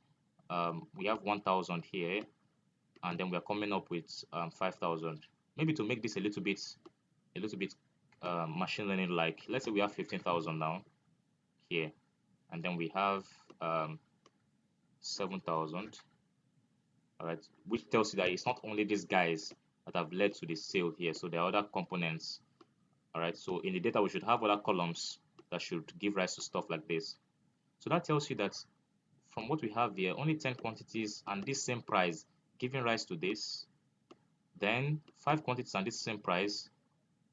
we have 1,000 here, and then we are coming up with 5,000. Maybe to make this a little bit machine learning like, let's say we have 15,000 now here, and then we have 7,000. All right, which tells you that it's not only these guys that have led to the sale here, so there are other components. All right, so in the data we should have other columns that should give rise to stuff like this. So that tells you that from what we have here, only 10 quantities and this same price giving rise to this, then 5 quantities and this same price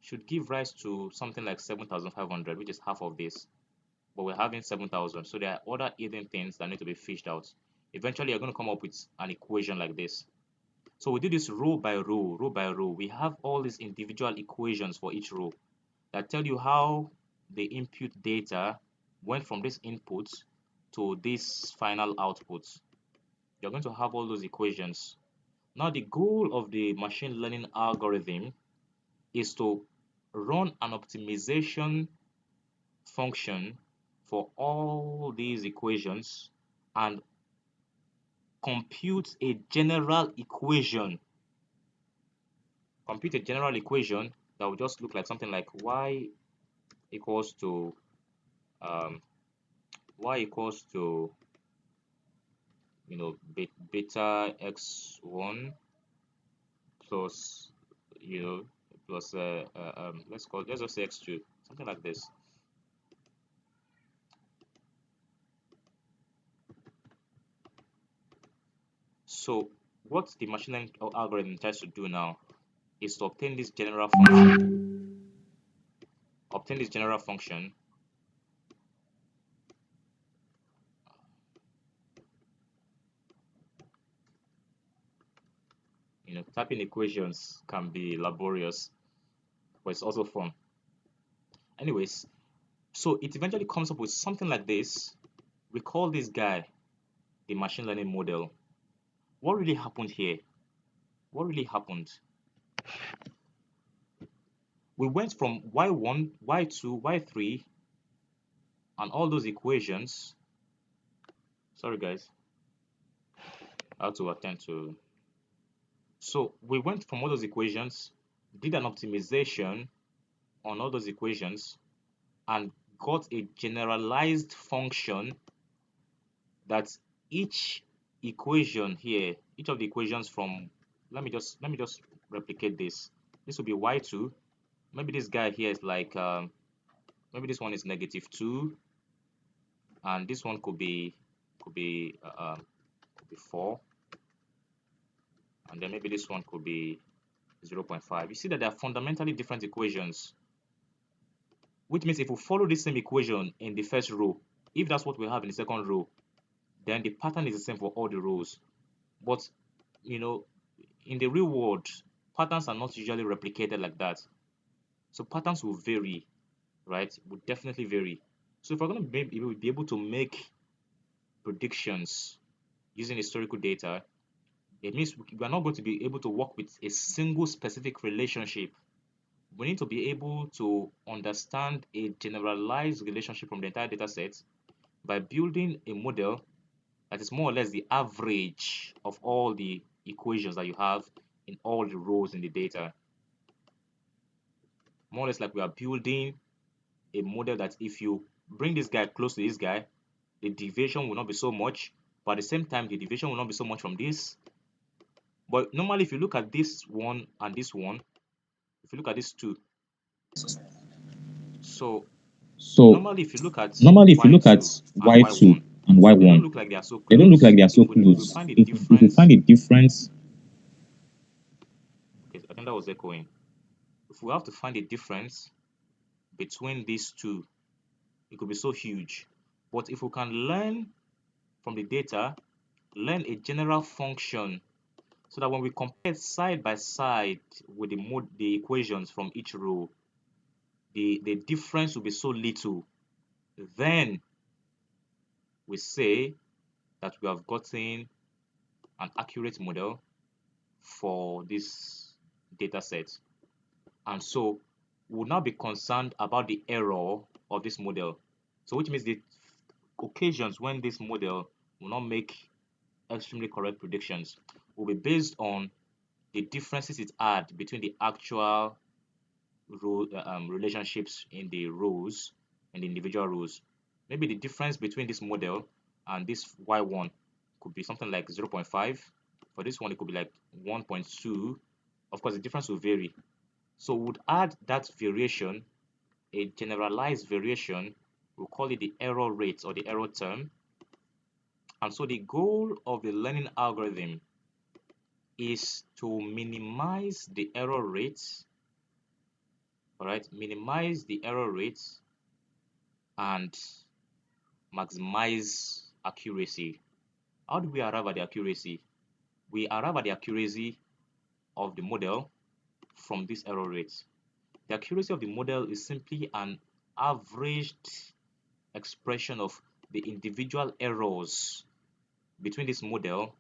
should give rise to something like 7,500, which is half of this, but we're having 7,000. So there are other hidden things that need to be fished out. Eventually you're going to come up with an equation like this. So we do this row by row, row by row. We have all these individual equations for each row that tell you how the input data went from this input to this final output. You're going to have all those equations. Now the goal of the machine learning algorithm is to run an optimization function for all these equations and compute a general equation. Compute a general equation that will just look like something like y equals to um, beta x1 plus plus let's just say x2, something like this. So what the machine learning algorithm tries to do now is to obtain this general function. Typing equations can be laborious, but it's also fun. Anyways, so it eventually comes up with something like this. We call this guy the machine learning model. What really happened here? What really happened? We went from y1, y2, y3, and all those equations. Sorry, guys. I have to attend to. So we went from all those equations, did an optimization on all those equations, and got a generalized function that each equation here, each of the equations from, let me just replicate this. This will be y2. Maybe this guy here is like maybe this one is -2, and this one could be 4, and then maybe this one could be 0.5. You see that they are fundamentally different equations, which means if we follow the same equation in the first row, if that's what we have in the second row, then the pattern is the same for all the rows. But in the real world, patterns are not usually replicated like that. So patterns will vary, right? Will definitely vary. So if we're going to be able to make predictions using historical data, it means we are not going to be able to work with a single specific relationship. We need to be able to understand a generalized relationship from the entire data set by building a model That is more or less the average of all the equations that you have in all the rows in the data. More or less like we are building a model that if you bring this guy close to this guy, the deviation will not be so much, but at the same time, the deviation will not be so much from this. But normally, if you look at this one and this one, if you look at these two, so So normally if you look at normally, if you look at y2 and y2 y1, and they don't y1, look like they are so they don't look close. like they are so If we close. find a If we difference, find a difference, okay, I think that was echoing. If we have to find a difference between these two, it could be so huge. But if we can learn from the data, learn a general function so that when we compare side by side with the equations from each row, the difference will be so little, then we say that we have gotten an accurate model for this data set. And so we'll now be concerned about the error of this model. So which means the occasions when this model will not make extremely correct predictions will be based on the differences it had between the actual relationships in the rows and the individual rows. Maybe the difference between this model and this y1 could be something like 0.5. For this one, it could be like 1.2. Of course, the difference will vary. So we would add that variation, a generalized variation. We'll call it the error rate or the error term. And so the goal of the learning algorithm is to minimize the error rates, all right, minimize the error rates and maximize accuracy. How do we arrive at the accuracy? We arrive at the accuracy of the model from this error rate. The accuracy of the model is simply an averaged expression of the individual errors between this model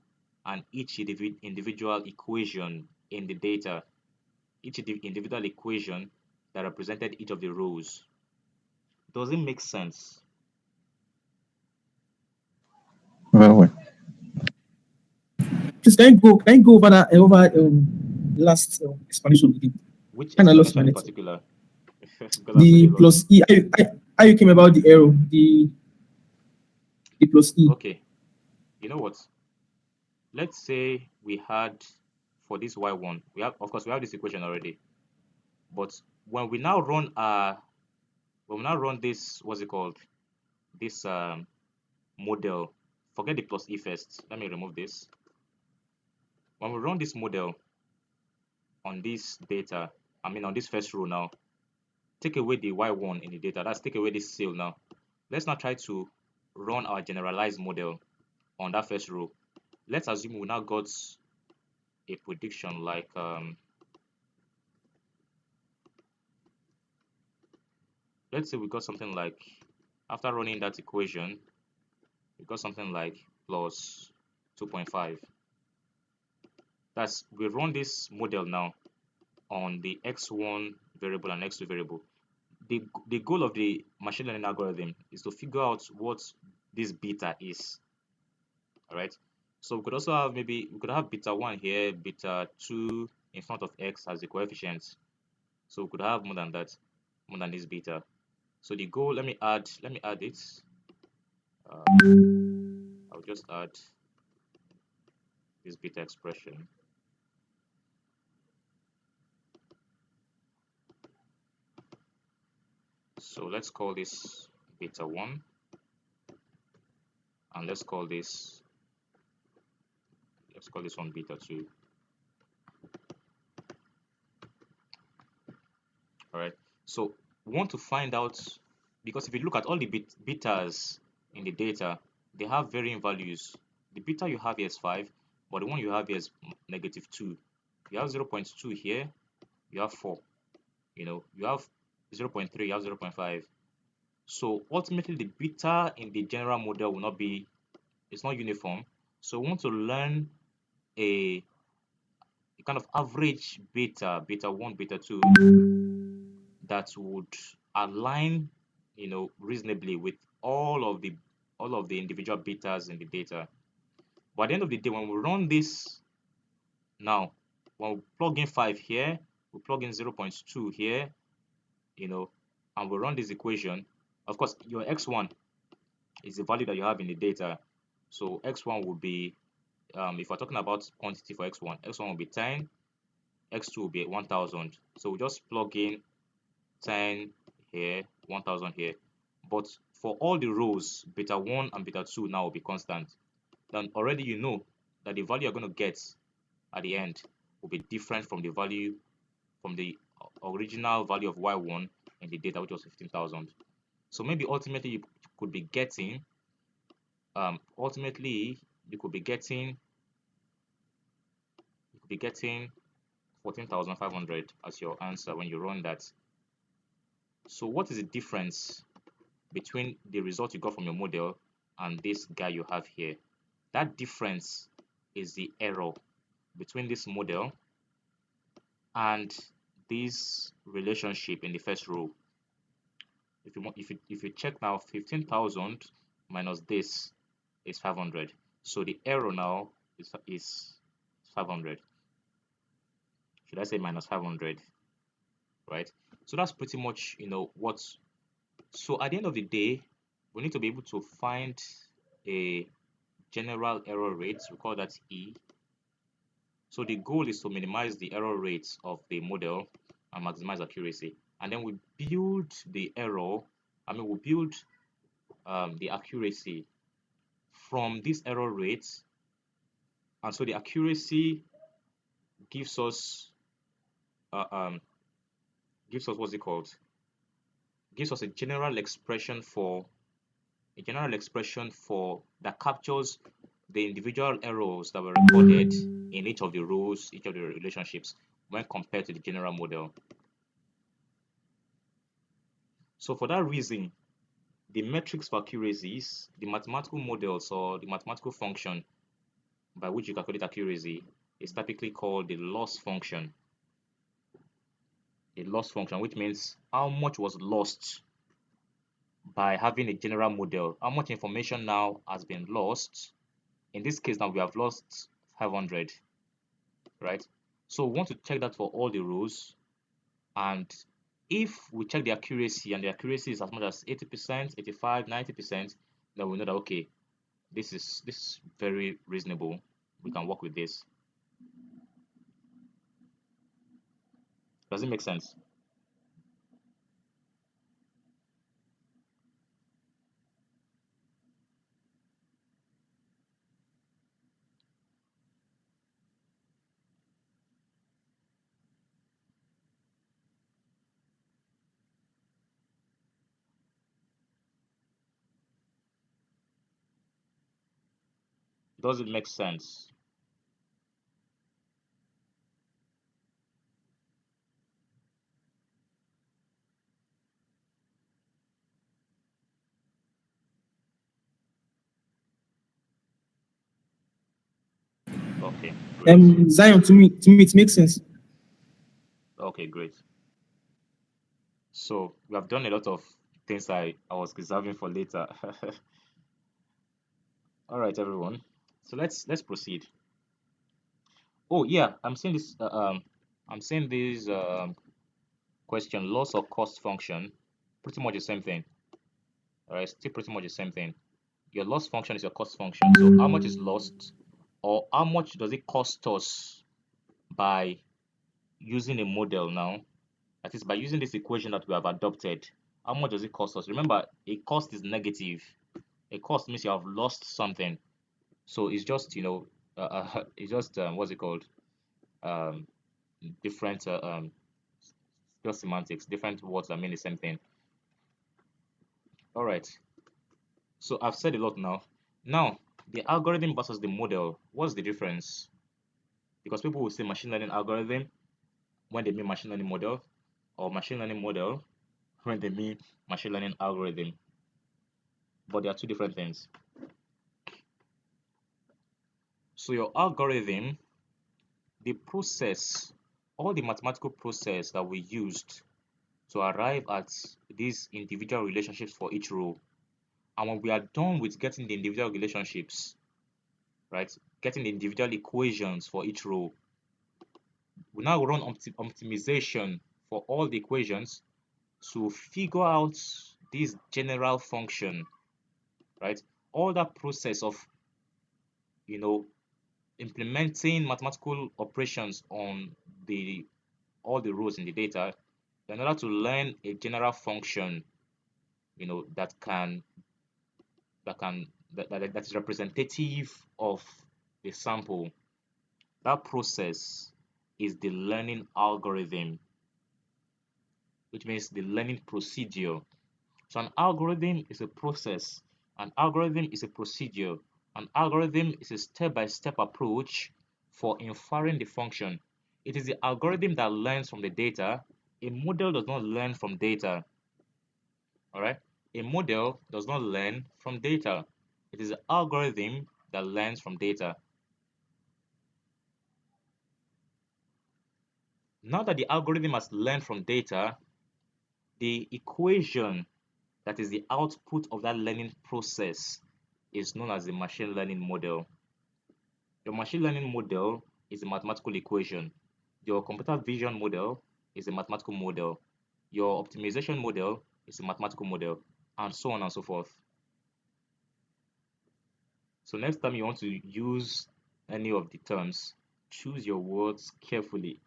and each individual equation in the data, each individual equation that represented each of the rows. Does it make sense? well. Please, can you go over that last explanation we did? Which Kind of lost my explanation in network. particular? Because I'm The pretty lost. plus E. How you came about the arrow? The plus E. Okay, you know what? Let's say we had for this y1, we have, of course, we have this equation already. But when we now run this, what's it called? This model. Forget the plus E first. Let me remove this. When we run this model on this data, I mean on this first row now, take away the y1 in the data. That's take away this cell now. Let's now try to run our generalized model on that first row. Let's assume we now got a prediction like let's say we got something like, after running that equation, we got something like plus 2.5. That's, we run this model now on the x1 variable and x2 variable. The goal of the machine learning algorithm is to figure out what this beta is. All right. So we could also have, maybe we could have beta 1 here, beta 2 in front of x as the coefficients. So we could have more than that, more than this beta. So the goal, let me add it. I'll just add this beta expression. So let's call this beta 1, and let's call this one beta 2. All right. So we want to find out, because if you look at all the betas in the data, they have varying values. The beta you have here is 5, but the one you have here is -2. You have 0.2 here, you have 4. You have 0.3, you have 0.5. So ultimately, the beta in the general model will not be, it's not uniform. So we want to learn a kind of average beta 1, beta 2, that would align, reasonably with all of the individual betas in the data. But at the end of the day, when we run this now, when we plug in 5 here, we plug in 0.2 here, and we run this equation, of course, your x1 is the value that you have in the data. So x1 will be, if we're talking about quantity for x1 will be 10, x2 will be 1000. So we just plug in 10 here, 1000 here. But for all the rows, beta 1 and beta 2 now will be constant. Then already you know that the value you're going to get at the end will be different from the original value of y1 in the data, which was 15,000. So maybe ultimately you could be getting 14,500 as your answer when you run that. So what is the difference between the result you got from your model and this guy you have here? That difference is the error between this model and this relationship in the first row. If you check now, 15,000 minus this is 500. So the error now is 500. Should I say minus 500? Right? So that's pretty much what. So at the end of the day, we need to be able to find a general error rate. We call that E. So the goal is to minimize the error rates of the model and maximize accuracy. And then we build the error. We build the accuracy from this error rate. And so the accuracy gives us what's it called? Gives us a general expression that captures the individual errors that were recorded in each of the rows, each of the relationships when compared to the general model. So for that reason, the metrics for accuracies, the mathematical models or the mathematical function by which you calculate accuracy is typically called the loss function. The loss function, which means how much was lost by having a general model, how much information now has been lost. In this case now we have lost 500, right? So we want to check that for all the rows, and if we check the accuracy and the accuracy is as much as 80%, 85, 90%, then we know that okay, this is very reasonable. We can work with this. Does it make sense? Does it make sense? Okay, great. Zion, to me it makes sense. Okay, great. So we have done a lot of things I was reserving for later. All right, everyone. So let's proceed. Oh yeah, I'm seeing this. Question: loss or cost function. Pretty much the same thing. All right, still pretty much the same thing. Your loss function is your cost function. So how much is lost, or how much does it cost us by using a model now? That is by using this equation that we have adopted. How much does it cost us? Remember, a cost is negative. A cost means you have lost something. So it's just it's just what's it called? Um, Different just semantics, different words that mean the same thing. All right. So I've said a lot now. Now, the algorithm versus the model, what's the difference? Because people will say machine learning algorithm when they mean machine learning model, or machine learning model when they mean machine learning algorithm. But they are two different things. So your algorithm, the process, all the mathematical process that we used to arrive at these individual relationships for each row. And when we are done with getting the individual relationships, right, getting individual equations for each row. We now run optimization for all the equations to figure out this general function, right? All that process of, implementing mathematical operations on all the rows in the data in order to learn a general function, that is representative of the sample. That process is the learning algorithm, which means the learning procedure. So an algorithm is a process, an algorithm is a procedure, an algorithm is a step-by-step approach for inferring the function. It is the algorithm that learns from the data. A model does not learn from data. All right? A model does not learn from data. It is the algorithm that learns from data. Now that the algorithm has learned from data, the equation that is the output of that learning process is known as the machine learning model. Your machine learning model is a mathematical equation. Your computer vision model is a mathematical model. Your optimization model is a mathematical model, and so on and so forth. So next time you want to use any of the terms, choose your words carefully.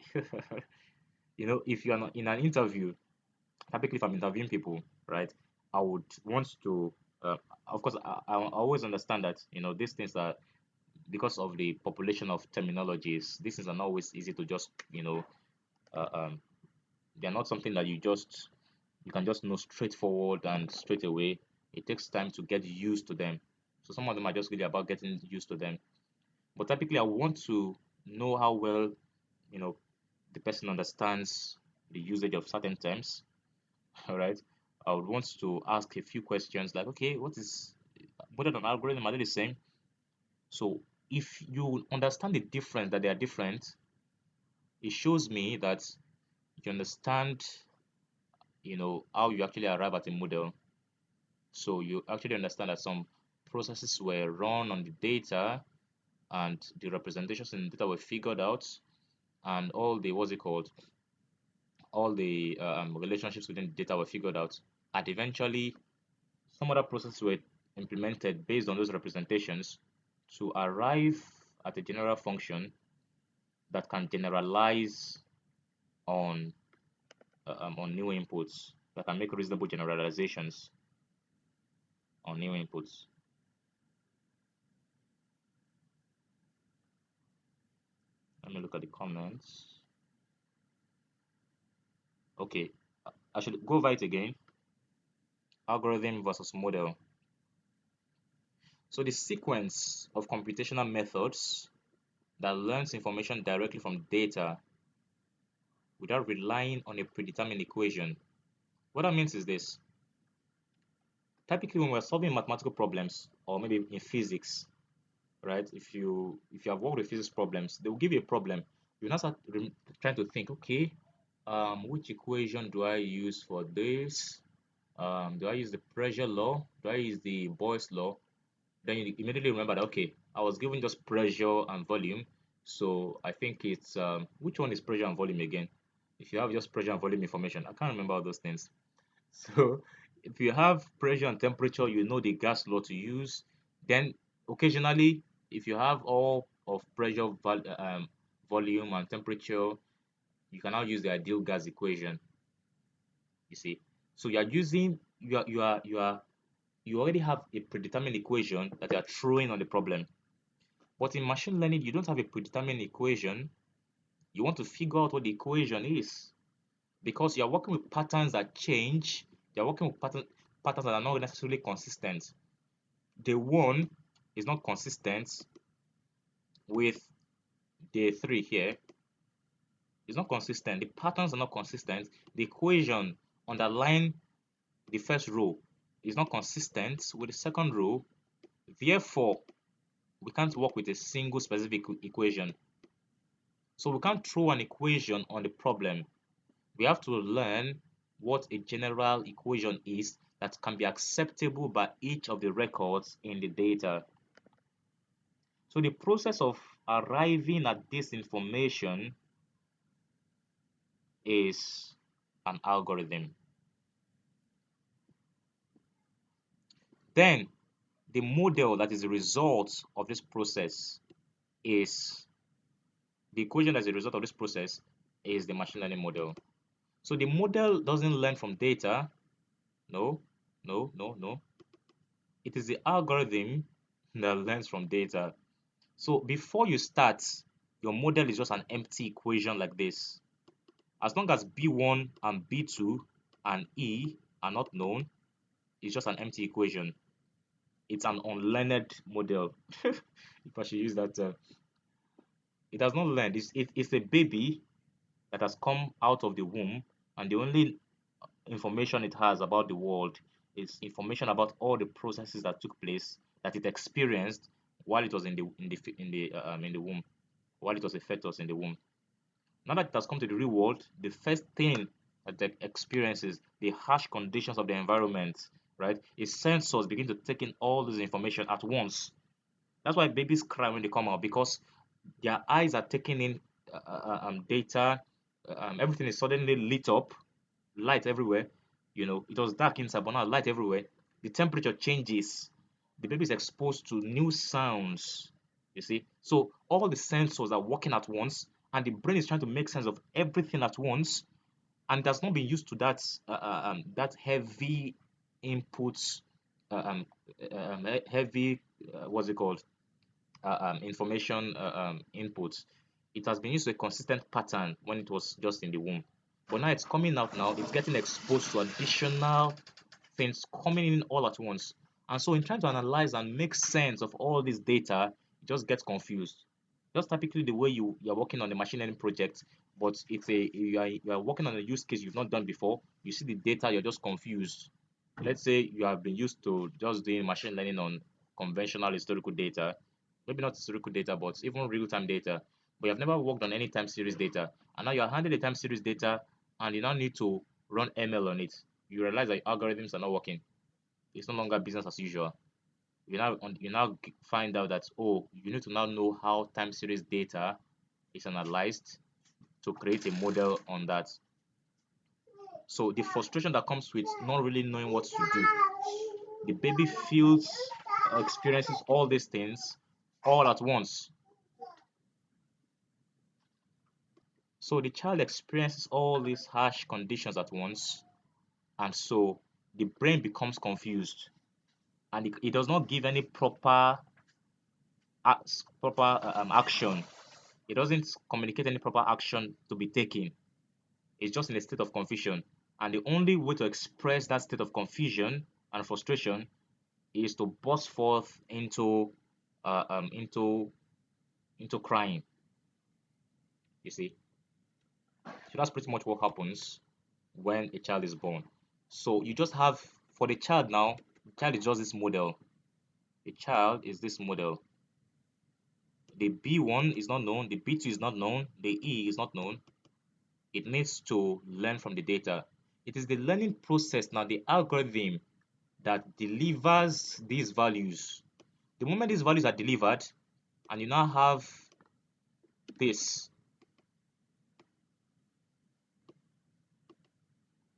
If you are not in an interview, typically if I'm interviewing people, right, I would want to, of course, I always understand that, these things are, because of the population of terminologies, these things are not always easy to just, uh, um, they're not something that you can just know straightforward and straight away. It takes time to get used to them. So some of them are just really about getting used to them. But typically, I want to know how well, the person understands the usage of certain terms. All right. I would want to ask a few questions like, okay, what is model and algorithm? Are they the same? So if you understand the difference, that they are different, it shows me that you understand, how you actually arrive at a model. So you actually understand that some processes were run on the data and the representations in the data were figured out, and all the, what's it called, all the relationships within the data were figured out. And eventually, some other processes were implemented based on those representations to arrive at a general function that can generalize on on new inputs, that can make reasonable generalizations on new inputs. Let me look at the comments. Okay, I should go over it again. Algorithm versus model. So the sequence of computational methods that learns information directly from data without relying on a predetermined equation. What that means is this. Typically, when we're solving mathematical problems, or maybe in physics, right? If you have worked with physics problems, they will give you a problem. You now start trying to think, okay, which equation do I use for this? Do I use the pressure law? Do I use the Boyle's law? Then you immediately remember that, okay, I was given just pressure and volume, so I think it's which one is pressure and volume again? If you have just pressure and volume information, I can't remember all those things. So if you have pressure and temperature, you know the gas law to use. Then occasionally, if you have all of pressure, volume, and temperature, you can now use the ideal gas equation. You see, so you already have a predetermined equation that you are throwing on the problem. But in machine learning, you don't have a predetermined equation. You want to figure out what the equation is, because you're working with patterns that change. You're working with patterns that are not necessarily consistent. The one is not consistent with the three here. It's not consistent. The patterns are not consistent. The equation underlying the first row is not consistent with the second row. Therefore, we can't work with a single specific equation. So we can't throw an equation on the problem. We have to learn what a general equation is that can be acceptable by each of the records in the data. So the process of arriving at this information is an algorithm. Then the model that is the result of this process is the equation as a result of this process is the machine learning model. So the model doesn't learn from data. No, no, no, no. It is the algorithm that learns from data. So before you start, your model is just an empty equation like this. As long as B1 and B2 and E are not known, it's just an empty equation. It's an unlearned model. If I should use that term. It has not learned. It's a baby that has come out of the womb, and the only information it has about the world is information about all the processes that took place that it experienced while it was in the womb, while it was a fetus in the womb. Now that it has come to the real world, the first thing that it experiences, the harsh conditions of the environment, right? Its sensors begin to take in all this information at once. That's why babies cry when they come out, because their eyes are taking in data. Everything is suddenly lit up, light everywhere. It was dark inside, but now light everywhere. The temperature changes. The baby is exposed to new sounds. You see, so all the sensors are working at once, and the brain is trying to make sense of everything at once, and that's not been used to that heavy inputs, heavy what's it called, information inputs. It has been used to a consistent pattern when it was just in the womb. But now it's coming out now, it's getting exposed to additional things coming in all at once. And so in trying to analyze and make sense of all this data, it just gets confused. Just typically the way you're working on a machine learning project, but you are working on a use case you've not done before. You see the data, you're just confused. Let's say you have been used to just doing machine learning on conventional historical data, maybe not historical data, but even real-time data, but you have never worked on any time series data, and now you're handling the time series data, and you now need to run ML on it. You realize that algorithms are not working. It's no longer business as usual. You now find out that, oh, you need to now know how time series data is analyzed to create a model on that. So the frustration that comes with not really knowing what to do, the baby feels, experiences all these things all at once. So the child experiences all these harsh conditions at once, and so the brain becomes confused, and it does not give any proper action. It doesn't communicate any proper action to be taken. It's just in a state of confusion, and the only way to express that state of confusion and frustration is to burst forth uh, um, into into crying. You see, so that's pretty much what happens when a child is born. So you just have, for the child now, the child is just this model. The child is this model. The B1 is not known, the B2 is not known, the E is not known. It needs to learn from the data. It is the learning process now, the algorithm that delivers these values. The moment these values are delivered, and you now have this,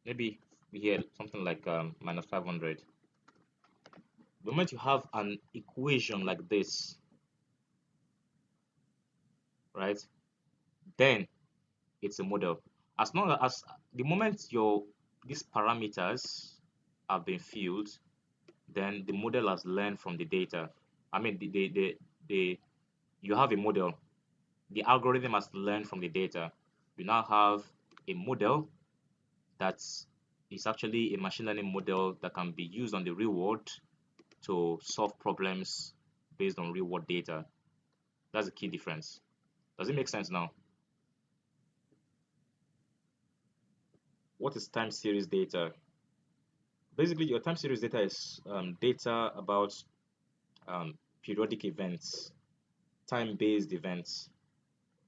maybe here something like minus 500. The moment you have an equation like this, right, then it's a model. As long as the moment your these parameters have been filled, then the model has learned from the data. I mean, the you have a model. The algorithm has learned from the data. You now have a model that is actually a machine learning model that can be used on the real world to solve problems based on real world data. That's the key difference. Does it make sense now? What is time series data? Basically, your time series data is data about periodic events, time-based events.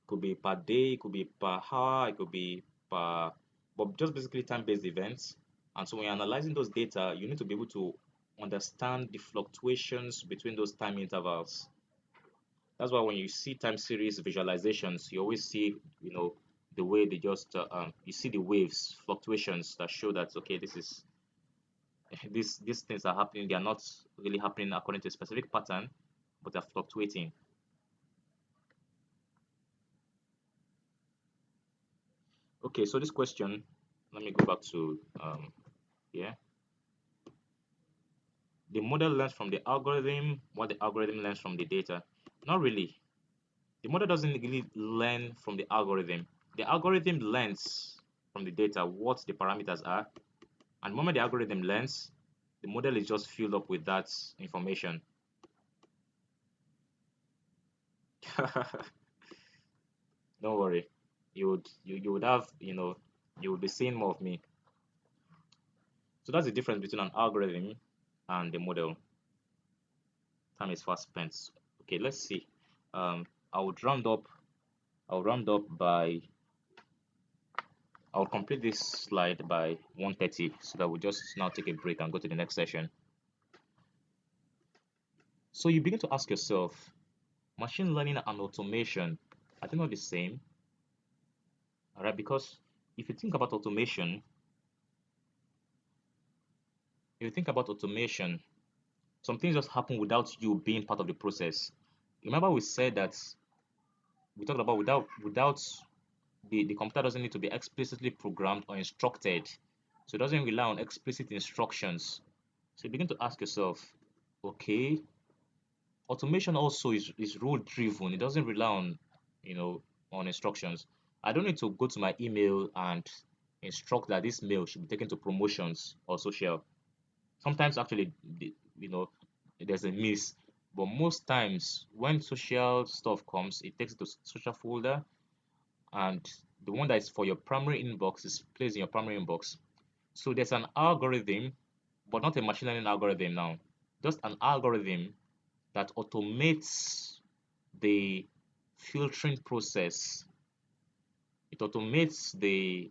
Could be per day, it could be per hour, it could be per, but just basically time-based events. And so when you're analyzing those data, you need to be able to understand the fluctuations between those time intervals. That's why when you see time series visualizations, you always see, the way they just you see the waves, fluctuations that show that okay, this is these things are happening. They are not really happening according to a specific pattern, but they're fluctuating. Okay, so this question, let me go back to here. The model learns from the algorithm, what the algorithm learns from the data. Not really. The model doesn't really learn from the algorithm. The algorithm learns from the data what the parameters are, and the moment the algorithm learns, the model is just filled up with that information. Don't worry, you would have you would be seeing more of me. So that's the difference between an algorithm and the model. Time is fast spent. Okay, let's see. Um, I would round up. I'll round up by. I'll complete this slide by 1:30, so that we'll just now take a break and go to the next session. So you begin to ask yourself, machine learning and automation, are they not the same? All right, because if you think about automation, if you think about automation, some things just happen without you being part of the process. Remember we said that we talked about without the computer doesn't need to be explicitly programmed or instructed. So it doesn't rely on explicit instructions. So you begin to ask yourself, okay, automation also is rule driven. It doesn't rely on, on instructions. I don't need to go to my email and instruct that this mail should be taken to promotions or social. Sometimes actually, there's a miss, but most times when social stuff comes, it takes it to social folder, and the one that is for your primary inbox is placed in your primary inbox. So there's an algorithm, but not a machine learning algorithm now, just an algorithm that automates the filtering process. It automates the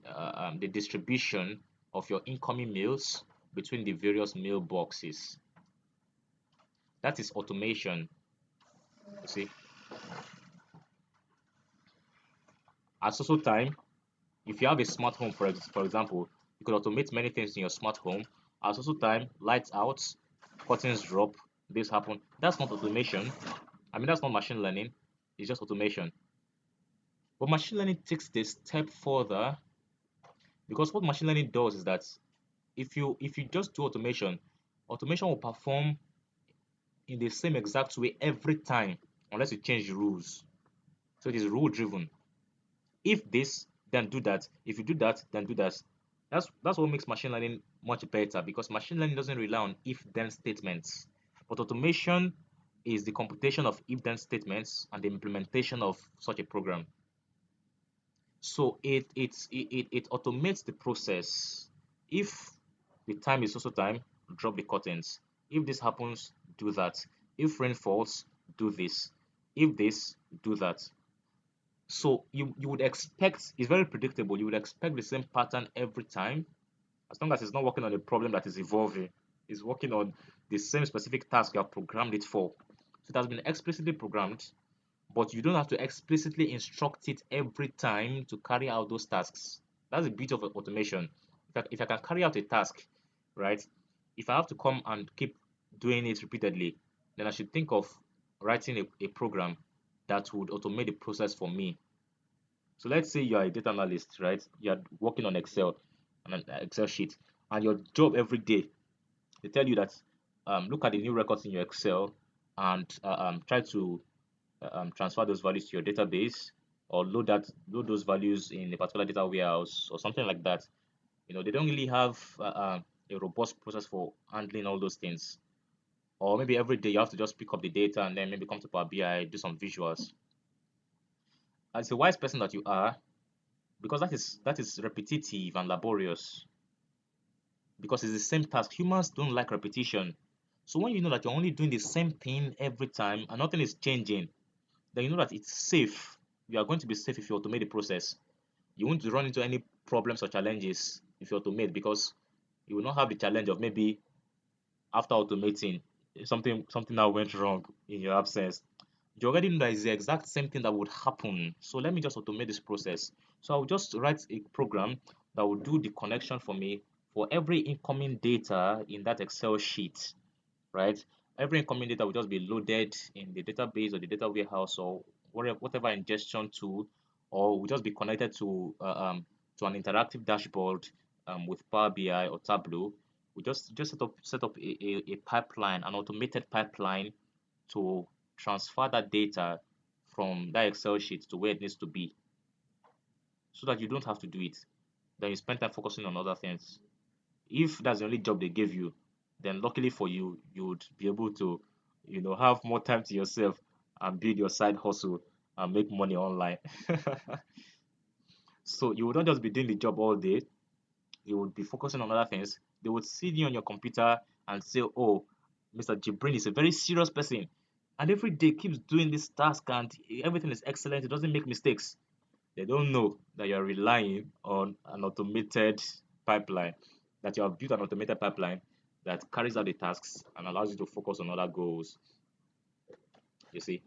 distribution of your incoming mails between the various mailboxes. That is automation. You see, at social time, if you have a smart home, for example, you could automate many things in your smart home. At social time, lights out, curtains drop, this happen. That's not automation. I mean, that's not machine learning. It's just automation. But machine learning takes this step further, because what machine learning does is that if you just do automation, automation will perform in the same exact way every time, unless you change the rules. So it is rule driven. If this, then do that. If you do that, then do that. That's what makes machine learning much better, because machine learning doesn't rely on if-then statements. But automation is the computation of if-then statements and the implementation of such a program. So it automates the process. If the time is also time, drop the curtains. If this happens, do that. If rain falls, do this. If this, do that. So you would expect, it's very predictable. You would expect the same pattern every time, as long as it's not working on a problem that is evolving. It's working on the same specific task you have programmed it for. So it has been explicitly programmed, but you don't have to explicitly instruct it every time to carry out those tasks. That's the beauty of automation. If I can carry out a task, right? If I have to come and keep doing it repeatedly, then I should think of writing a program that would automate the process for me. So let's say you are a data analyst, right? You are working on Excel, on an Excel sheet, and your job every day, they tell you that look at the new records in your Excel and try to transfer those values to your database, or load those values in a particular data warehouse or something like that. They don't really have a robust process for handling all those things. Or maybe every day you have to just pick up the data and then maybe come to Power BI, do some visuals. As a wise person that you are, because that is repetitive and laborious, because it's the same task. Humans don't like repetition. So when you know that you're only doing the same thing every time and nothing is changing, then you know that it's safe. You are going to be safe if you automate the process. You won't run into any problems or challenges if you automate, because you will not have the challenge of maybe after automating something now went wrong in your absence. you already know that it's the exact same thing that would happen. So let me just automate this process. So I'll just write a program that will do the connection for me for every incoming data in that Excel sheet, right? Every incoming data will just be loaded in the database or the data warehouse or whatever ingestion tool, or will just be connected to an interactive dashboard with Power BI or Tableau. We just set up a pipeline, an automated pipeline to transfer that data from that Excel sheet to where it needs to be, so that you don't have to do it. Then you spend time focusing on other things. If that's the only job they gave you, then luckily for you, you would be able to, have more time to yourself and build your side hustle and make money online. So you would not just be doing the job all day, you would be focusing on other things. They would see you on your computer and say, oh, Mr. Jibrin is a very serious person. And every day keeps doing this task and everything is excellent. It doesn't make mistakes. They don't know that you're relying on an automated pipeline, that you have built an automated pipeline that carries out the tasks and allows you to focus on other goals. You see.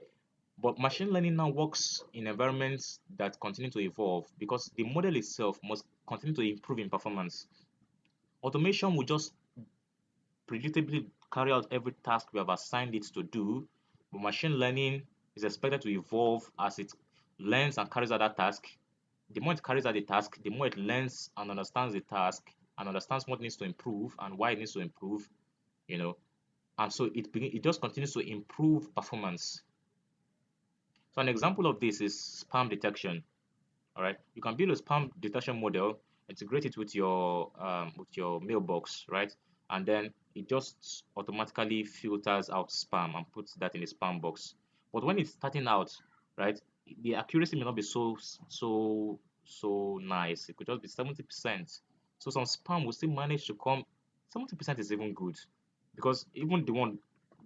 But machine learning now works in environments that continue to evolve because the model itself must continue to improve in performance. Automation will just predictably carry out every task we have assigned it to do, but machine learning is expected to evolve as it learns and carries out that task. The more it carries out the task, the more it learns and understands the task and understands what needs to improve and why it needs to improve, you know. And so it just continues to improve performance. So an example of this is spam detection. All right, you can build a spam detection model, integrate it with your mailbox, right? And then it just automatically filters out spam and puts that in the spam box. But when it's starting out, right, the accuracy may not be so nice. It could just be 70%. So some spam will still manage to come. 70% is even good because even the one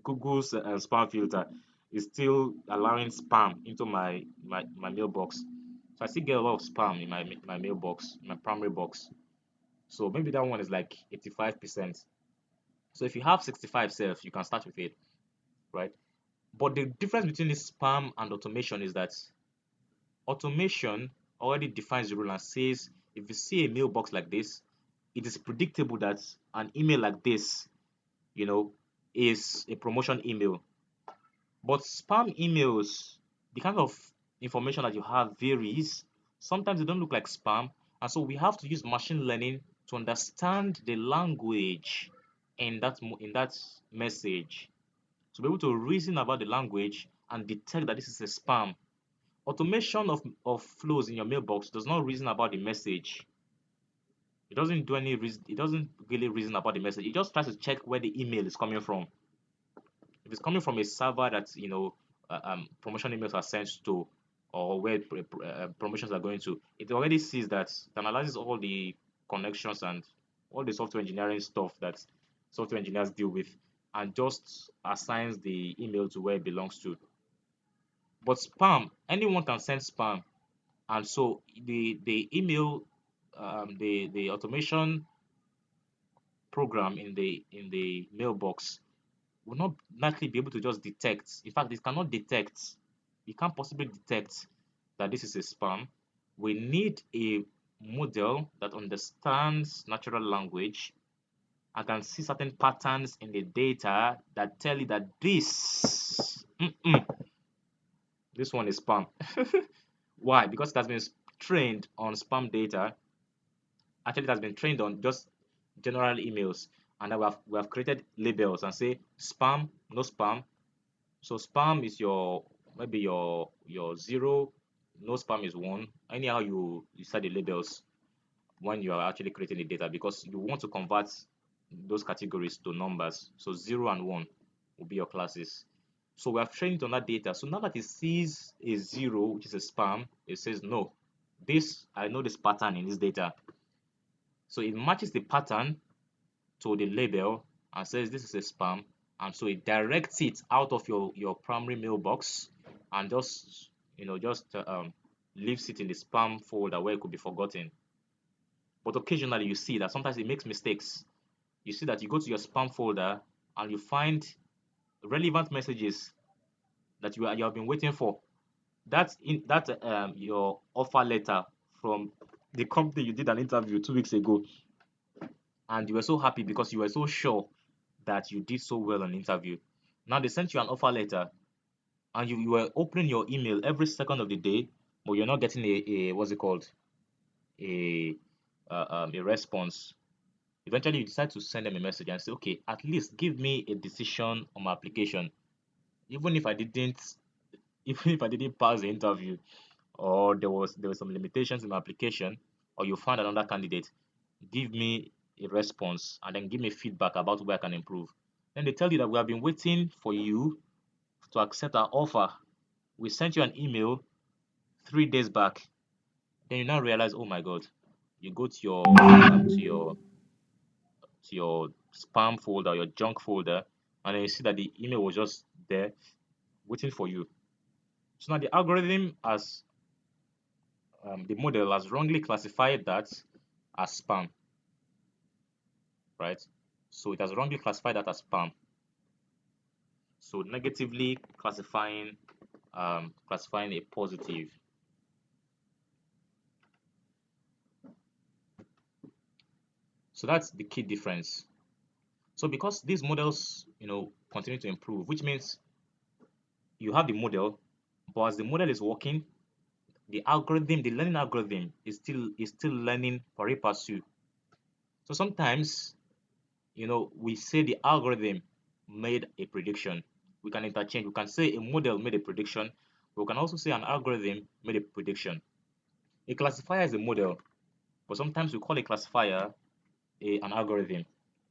Google's spam filter is still allowing spam into my mailbox. So I still get a lot of spam in my mailbox, my primary box. So maybe that one is like 85%. So if you have 65 self, you can start with it, right? But the difference between this spam and automation is that automation already defines the rule and says if you see a mailbox like this, it is predictable that an email like this, you know, is a promotion email. But spam emails, the kind of information that you have varies. Sometimes they don't look like spam, and so we have to use machine learning to understand the language in that message, to be able to reason about the language and detect that this is a spam. Automation of flows in your mailbox does not reason about the message. It doesn't do any reason. It doesn't really reason about the message. It just tries to check where the email is coming from. If it's coming from a server that promotion emails are sent to, or where promotions are going to, it already sees that, it analyzes all the connections and all the software engineering stuff that software engineers deal with, and just assigns the email to where it belongs to. But spam, anyone can send spam, and so the email, the automation program in the mailbox will not likely be able to just detect. In fact, it cannot detect. It can't possibly detect that this is a spam. We need a model that understands natural language and can see certain patterns in the data that tell you that this one is spam. Why? Because it has been trained on spam data. Actually, it has been trained on just general emails, and then we have created labels and say spam, no spam. So spam is maybe your 0, no spam is 1. Anyhow, you set the labels when you are actually creating the data, because you want to convert those categories to numbers. So 0 and 1 will be your classes. So we have trained on that data. So now that it sees a 0, which is a spam, it says no. I know this pattern in this data. So it matches the pattern to the label and says this is a spam, and so it directs it out of your primary mailbox and just leaves it in the spam folder where it could be forgotten. But occasionally you see that sometimes it makes mistakes. You see that you go to your spam folder and you find relevant messages that you have been waiting for. That's your offer letter from the company you did an interview 2 weeks ago, and you were so happy because you were so sure that you did so well on the interview. Now they sent you an offer letter, and you were opening your email every second of the day, but you're not getting a what's it called, a a response. Eventually, you decide to send them a message and say, okay, at least give me a decision on my application, even if I didn't, even if I didn't pass the interview, or there were some limitations in my application, or you found another candidate, give me a response and then give me feedback about where I can improve. Then they tell you that we have been waiting for you to accept our offer. We sent you an email 3 days back. Then you now realize, oh my God, you go to your spam folder, your junk folder, and then you see that the email was just there waiting for you. So now the algorithm has the model has wrongly classified that as spam, right? So it has wrongly classified that as spam. So negatively classifying a positive. So that's the key difference. So because these models, continue to improve, which means you have the model, but as the model is working, the learning algorithm is still learning pari passu. So sometimes, we say the algorithm made a prediction. We can interchange. We can say a model made a prediction. We can also say an algorithm made a prediction. A classifier is a model, but sometimes we call a classifier an algorithm.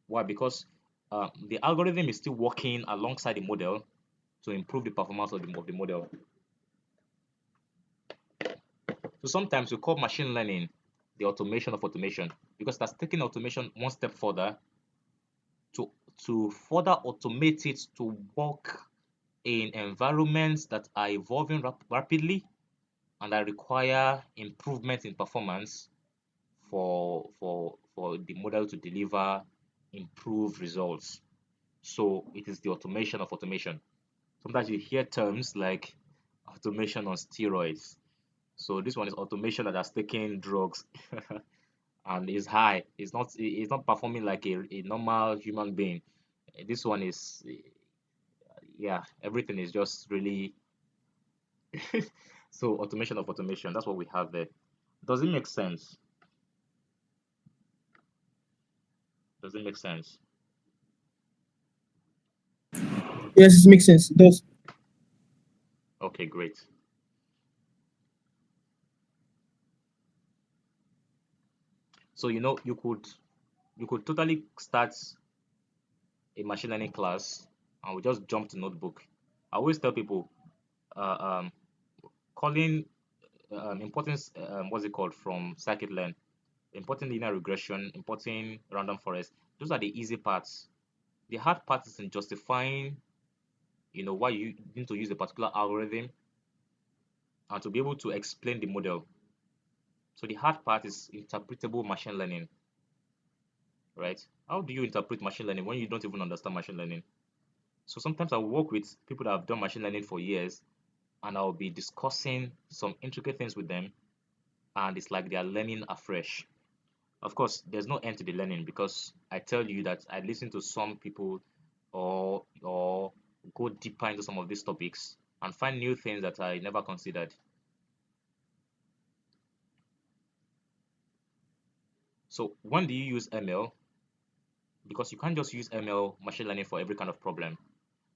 Why? Because the algorithm is still working alongside the model to improve the performance of the model. So sometimes we call machine learning the automation of automation, because that's taking automation one step further to further automate it to work in environments that are evolving rapidly and that require improvement in performance for the model to deliver improved results. So it is the automation of automation. Sometimes you hear terms like automation on steroids. So this one is automation that has taken drugs and is high. It's not performing like a normal human being. This one is, yeah, everything is just really so automation of automation. That's what we have there. Does it make sense? Does it make sense? Yes, it makes sense. It does. Okay, great. So you could totally start a machine learning class and we just jump to notebook. I always tell people, uh, um, calling importing what's it called from scikit-learn, importing linear regression, importing random forest. Those are the easy parts. The hard part is in justifying, why you need to use a particular algorithm and to be able to explain the model. So the hard part is interpretable machine learning, right? How do you interpret machine learning when you don't even understand machine learning? So sometimes I work with people that have done machine learning for years, and I'll be discussing some intricate things with them, and it's like they are learning afresh. Of course, there's no end to the learning because I tell you that I listen to some people or go deeper into some of these topics and find new things that I never considered. So when do you use ML? Because you can't just use ML machine learning for every kind of problem.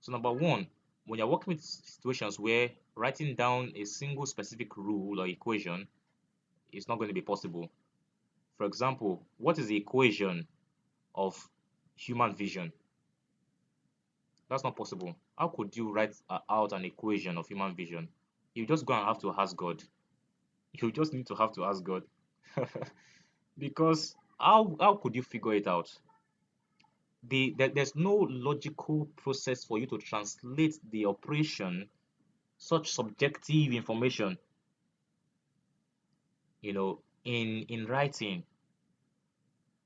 So number one, when you're working with situations where writing down a single specific rule or equation is not going to be possible. For example, what is the equation of human vision? That's not possible. How could you write out an equation of human vision? You just go and have to ask God. You just need to have to ask God. Because how could you figure it out? There's no logical process for you to translate the operation, such subjective information, in writing.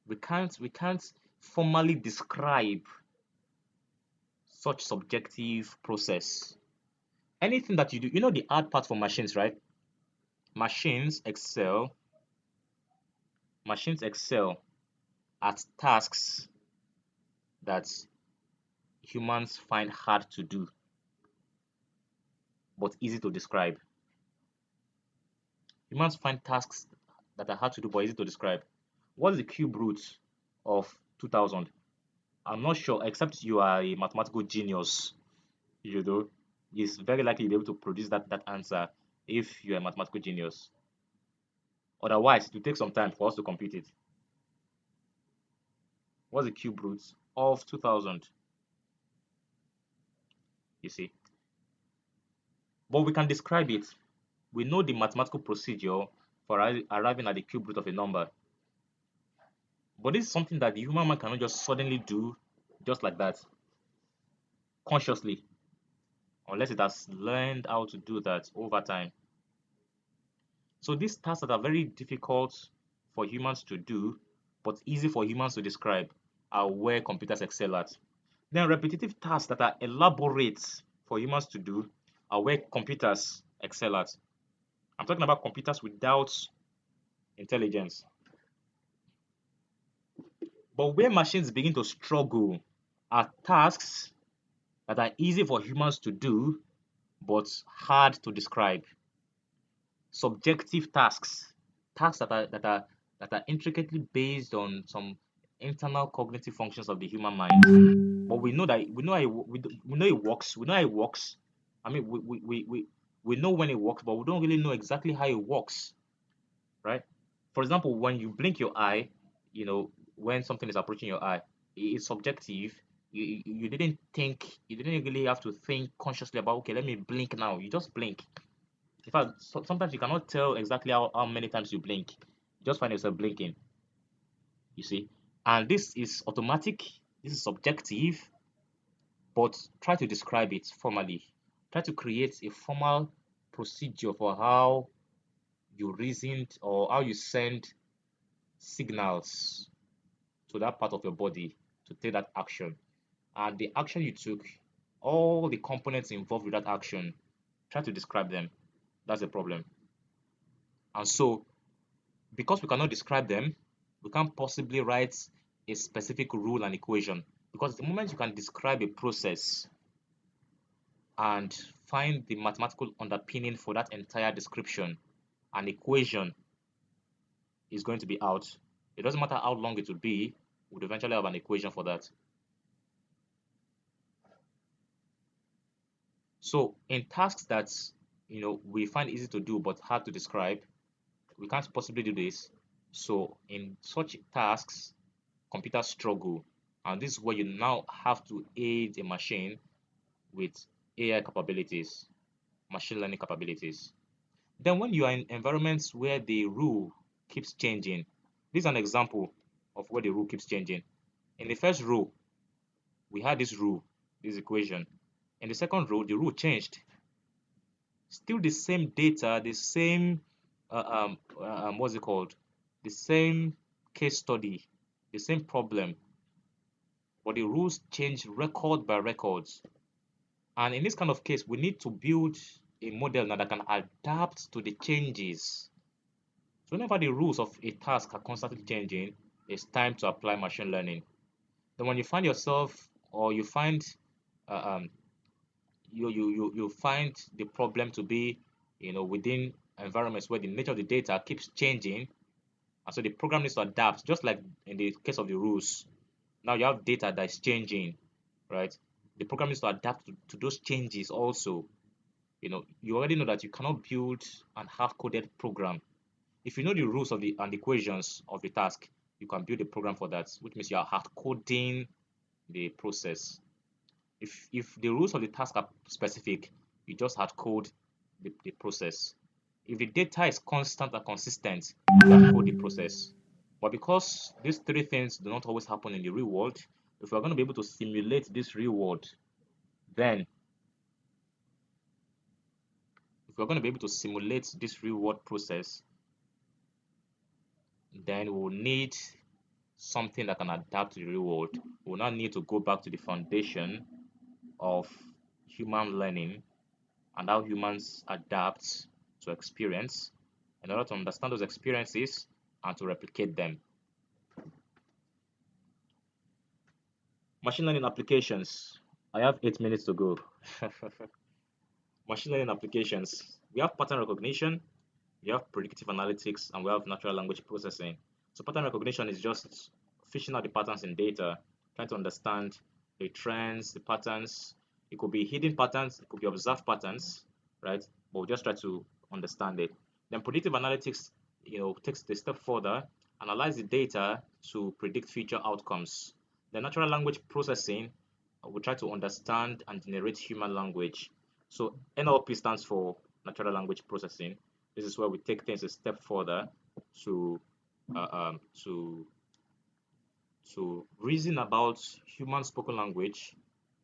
We can't formally describe such subjective process. Anything that you do, you know the hard part for machines, right? Machines excel, machines excel at tasks that humans find hard to do, but easy to describe. Humans find tasks that are hard to do, but easy to describe. What is the cube root of 2000? I'm not sure, except you are a mathematical genius, you know. It's very likely you'll be able to produce that answer if you're a mathematical genius. Otherwise, it will take some time for us to compute it. What's the cube root of 2000? You see, but we can describe it. We know the mathematical procedure for arriving at the cube root of a number. But this is something that the human mind cannot just suddenly do just like that, consciously, unless it has learned how to do that over time. So these tasks that are very difficult for humans to do, but easy for humans to describe, are where computers excel at. Then repetitive tasks that are elaborate for humans to do are where computers excel at. I'm talking about computers without intelligence. But where machines begin to struggle are tasks that are easy for humans to do, but hard to describe. Subjective tasks, tasks that are intricately based on some internal cognitive functions of the human mind. But we know it works. We know how it works. I mean, we know when it works, but we don't really know exactly how it works, right? For example, when you blink your eye, when something is approaching your eye, it's subjective. You didn't think, you didn't really have to think consciously about, okay, let me blink now. You just blink. In fact, sometimes you cannot tell exactly how many times you blink. You just find yourself blinking, you see. And this is automatic, this is subjective, but try to describe it formally. Try to create a formal procedure for how you reasoned or how you send signals to that part of your body to take that action. And the action you took, all the components involved with that action, try to describe them. That's the problem. And so, because we cannot describe them, we can't possibly write a specific rule and equation. Because the moment you can describe a process and find the mathematical underpinning for that entire description, an equation is going to be out. It doesn't matter how long it will be, we'll eventually have an equation for that. So in tasks that we find easy to do but hard to describe, we can't possibly do this. So in such tasks, computers struggle. And this is where you now have to aid a machine with AI capabilities, machine learning capabilities. Then when you are in environments where the rule keeps changing, this is an example of where the rule keeps changing. In the first row, we had this rule, this equation. In the second row, the rule changed. Still the same data, the same, what's it called? The same case study, the same problem, but the rules change record by records. And in this kind of case, we need to build a model now that can adapt to the changes. So whenever the rules of a task are constantly changing, it's time to apply machine learning. Then when you find yourself, or you find uh, you find the problem to be within environments where the nature of the data keeps changing, and so the program needs to adapt, just like in the case of the rules. Now you have data that is changing, right? The program needs to adapt to those changes also. You already know that you cannot build an hard-coded program. If you know the rules of the and equations of the task, you can build a program for that, which means you are hard coding the process. If the rules of the task are specific, you just hard code the process. If the data is constant and consistent, you hard code the process. But because these three things do not always happen in the real world, if we're going to be able to simulate this real world, then if we're going to be able to simulate this real world process, then we'll need something that can adapt to the real world. We'll not need to go back to the foundation of human learning and how humans adapt to experience in order to understand those experiences and to replicate them. Machine learning applications. I have 8 minutes to go. Machine learning applications. We have pattern recognition, we have predictive analytics, and we have natural language processing. So pattern recognition is just fishing out the patterns in data, trying to understand the trends, the patterns. It could be hidden patterns, it could be observed patterns, right? But we just try to understand it. Then predictive analytics, takes it a step further, analyze the data to predict future outcomes. The natural language processing, we try to understand and generate human language. So NLP stands for natural language processing. This is where we take things a step further to uh, um, to to reason about human spoken language,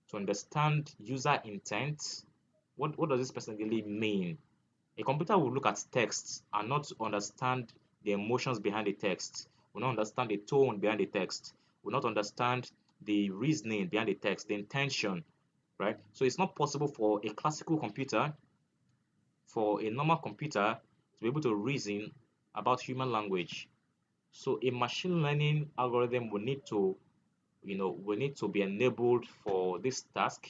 to understand user intent. What does this person really mean? A computer will look at text and not understand the emotions behind the text, will not understand the tone behind the text, will not understand the reasoning behind the text, the intention, right? So it's not possible for a classical computer, for a normal computer, to be able to reason about human language. So a machine learning algorithm will need to, will need to be enabled for this task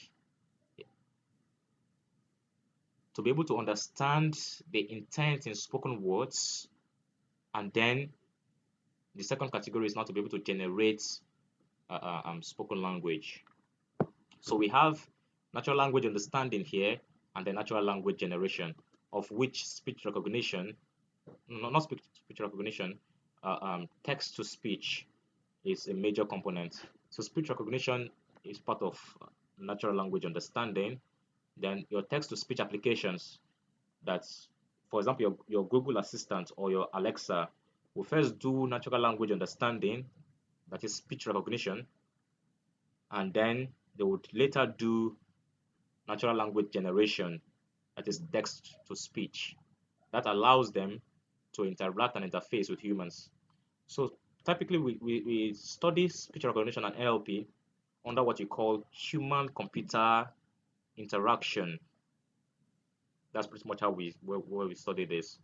to be able to understand the intent in spoken words, and then the second category is now to be able to generate spoken language. So we have natural language understanding here and the natural language generation, of which speech recognition, no, not speech recognition, text to speech is a major component. So speech recognition is part of natural language understanding. Then your text to speech applications, that's, for example, your Google Assistant or your Alexa, will first do natural language understanding, that is speech recognition, and then they would later do natural language generation, that is text to speech. That allows them to interact and interface with humans. So typically we study speech recognition and NLP under what you call human computer interaction. That's pretty much how where we study this.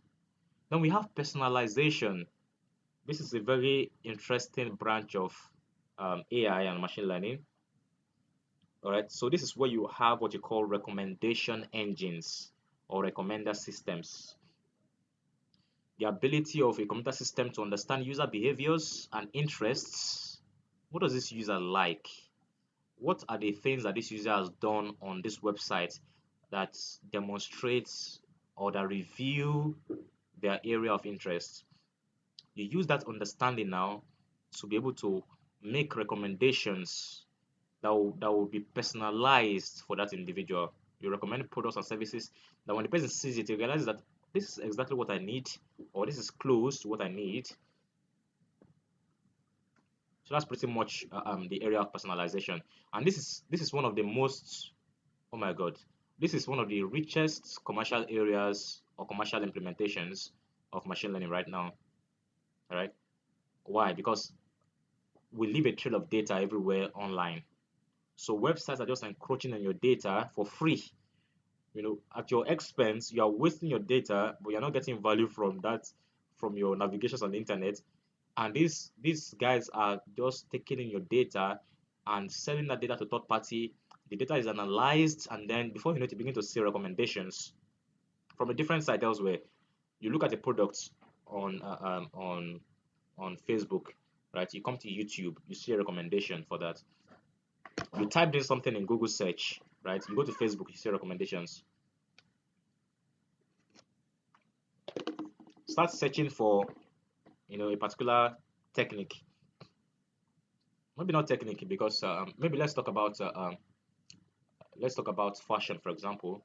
Then we have personalization. This is a very interesting branch of AI and machine learning. All right, so this is where you have what you call recommendation engines or recommender systems. The ability of a computer system to understand user behaviors and interests. What does this user like? What are the things that this user has done on this website that demonstrates or that reveal their area of interest? You use that understanding now to be able to make recommendations that will be personalized for that individual. You recommend products and services that when the person sees it, he realizes that this is exactly what I need, or this is close to what I need. So that's pretty much the area of personalization, and this is one of the most, oh my god, this is one of the richest commercial areas or commercial implementations of machine learning right now. All right, why? Because we leave a trail of data everywhere online. So websites are just encroaching on your data for free. At your expense, you are wasting your data, but you're not getting value from that, from your navigations on the internet. And these guys are just taking in your data and selling that data to third party. The data is analyzed, and then before you know it, you begin to see recommendations from a different site elsewhere. You look at a product on on Facebook, right? You come to YouTube, you see a recommendation for that. You typed in something in Google search, right? You go to Facebook, you see recommendations. Start searching for a particular technique. Maybe not technique, because maybe let's talk about fashion, for example.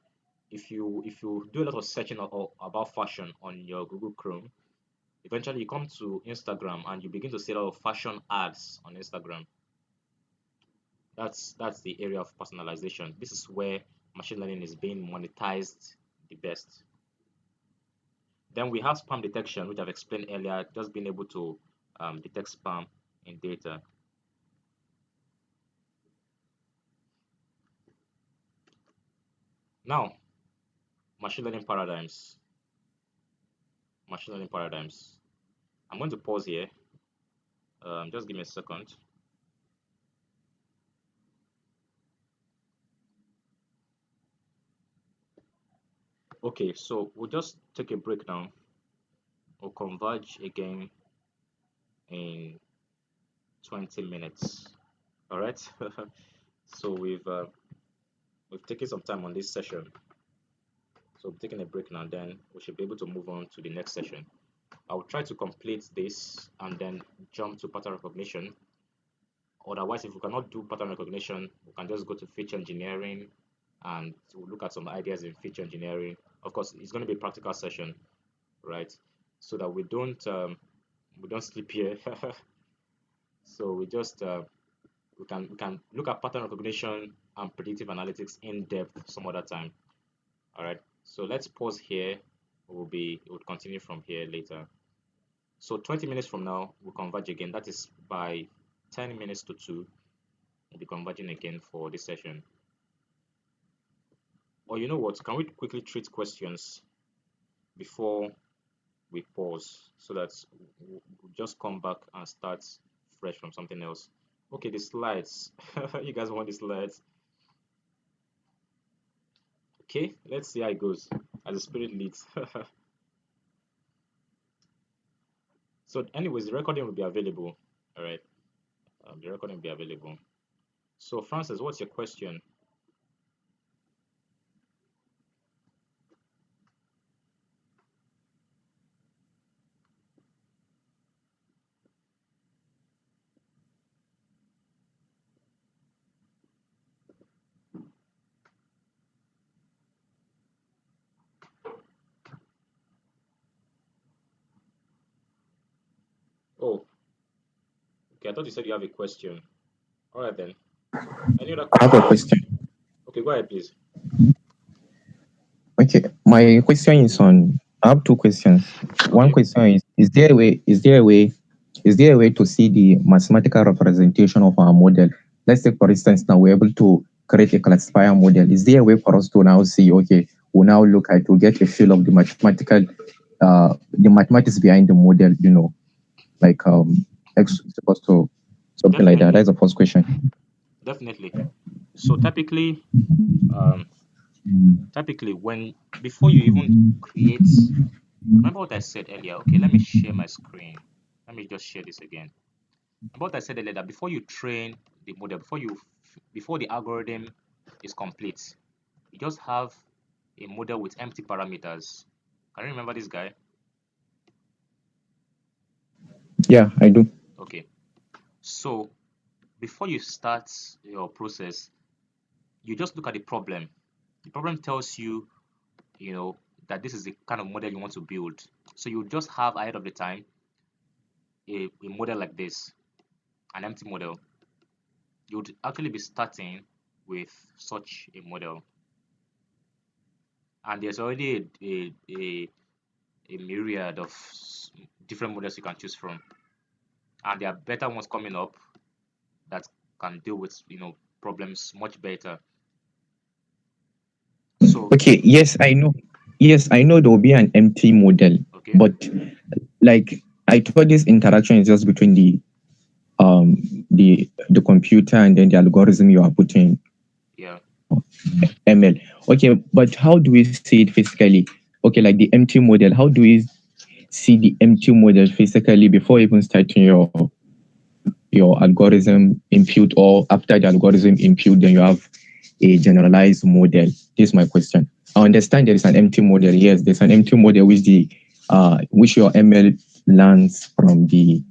If you do a lot of searching about fashion on your Google Chrome, eventually you come to Instagram and you begin to see a lot of fashion ads on Instagram. That's the area of personalization. This is where machine learning is being monetized the best. Then we have spam detection, which I've explained earlier, just being able to detect spam in data. Now, Machine learning paradigms. Machine learning paradigms. I'm going to pause here. Just give me a second. Okay, so we'll just take a break now. We'll converge again in 20 minutes. All right. So we've taken some time on this session. So I'm taking a break now. Then we should be able to move on to the next session. I'll try to complete this and then jump to pattern recognition. Otherwise, if we cannot do pattern recognition, we can just go to feature engineering and we'll look at some ideas in feature engineering. Of course, it's going to be a practical session, right? So that we don't sleep here. So we can look at pattern recognition and predictive analytics in depth some other time. All right. So let's pause here. We'll continue from here later. So 20 minutes from now, we'll converge again. That is by 10 minutes to 2. We'll be converging again for this session. Or you know what? Can we quickly treat questions before we pause so that we'll just come back and start fresh from something else? Okay, the slides. You guys want the slides? Okay, let's see how it goes as the spirit leads. So anyways, the recording will be available. All right, the recording will be available. So Francis, what's your question? Oh, okay, I thought you said you have a question. All right then. Any other I have a questions? question. Okay, go ahead, please. Okay, my question is on. I have two questions. One Okay. question is: is there a way to see the mathematical representation of our model? Let's say, for instance, now we're able to create a classifier model. Is there a way for us to now see? Okay, we now look at to get a feel of the mathematics behind the model. You know, like X is supposed to something like that. Definitely. That's the first question. Definitely. So um, typically when before you even create, remember what I said earlier. Okay, let me share my screen. Let me just share this again. Remember what I said earlier that before you train the model, before the algorithm is complete, you just have a model with empty parameters. Can you remember this guy? Yeah, I do. Okay. So before you start your process, you just look at the problem. The problem tells you, you know, that this is the kind of model you want to build. So you just have ahead of the time a model like this, an empty model. You would actually be starting with such a model. And there's already a myriad of different models you can choose from. And there are better ones coming up that can deal with, problems much better. So, Okay, yes, I know. Yes, I know there will be an empty model, okay, but like I thought this interaction is just between the computer and then the algorithm you are putting yeah. ML. Okay, but how do we see it physically? Okay, like the empty model, how do we see the empty model physically before even starting your algorithm impute, or after the algorithm impute, then you have a generalized model? This is my question. I understand there is an empty model. Yes, there's an empty model which your ML learns from the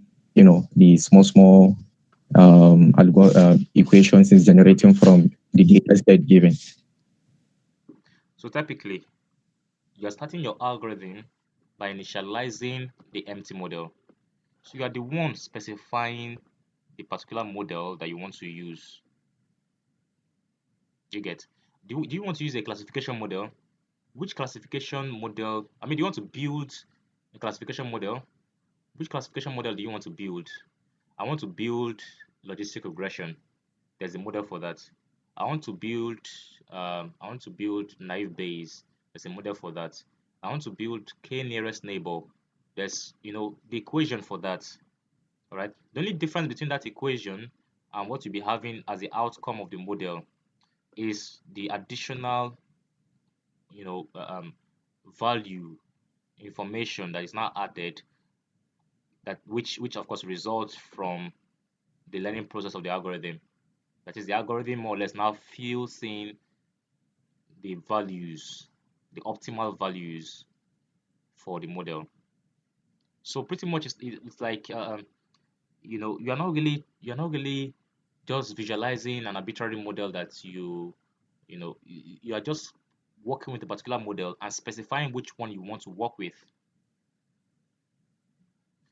small equations is generating from the data set given. So typically, you're starting your algorithm by initializing the empty model. So you are the one specifying the particular model that you want to use. You get? Do you want to use a classification model? Which classification model? I mean, do you want to build a classification model? Which classification model do you want to build? I want to build logistic regression. There's a model for that. I want to build naive Bayes. There's a model for that. I want to build k nearest neighbor. There's, the equation for that. All right. The only difference between that equation and what you'll be having as the outcome of the model is the additional, value information that is now added, that which of course results from the learning process of the algorithm. That is, the algorithm more or less now fills in the values, the optimal values for the model. So pretty much it's like you're not really just visualizing an arbitrary model that you are just working with a particular model and specifying which one you want to work with.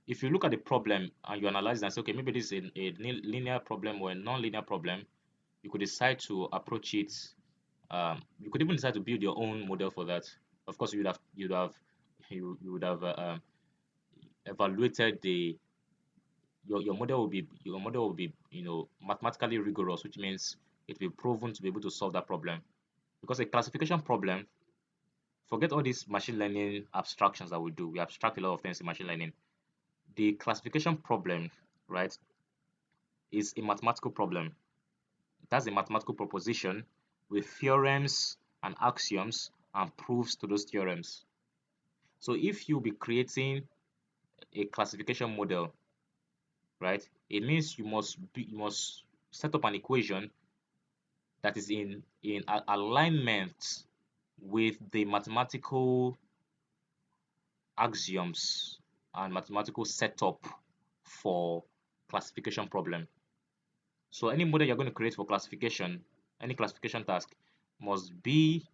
If you look at the problem and you analyze it and say, okay, maybe this is a linear problem or a non-linear problem, you could decide to approach it. You could even decide to build your own model for that. Of course, you would have evaluated your model will be mathematically rigorous, which means it will be proven to be able to solve that problem. Because a classification problem, forget all these machine learning abstractions that we do. We abstract a lot of things in machine learning. The classification problem, right, is a mathematical problem. That's a mathematical proposition with theorems and axioms and proofs to those theorems. So if you be creating a classification model, right, it means you must set up an equation that is in alignment with the mathematical axioms and mathematical setup for classification problem. So any model you're going to create for classification, any classification task, must be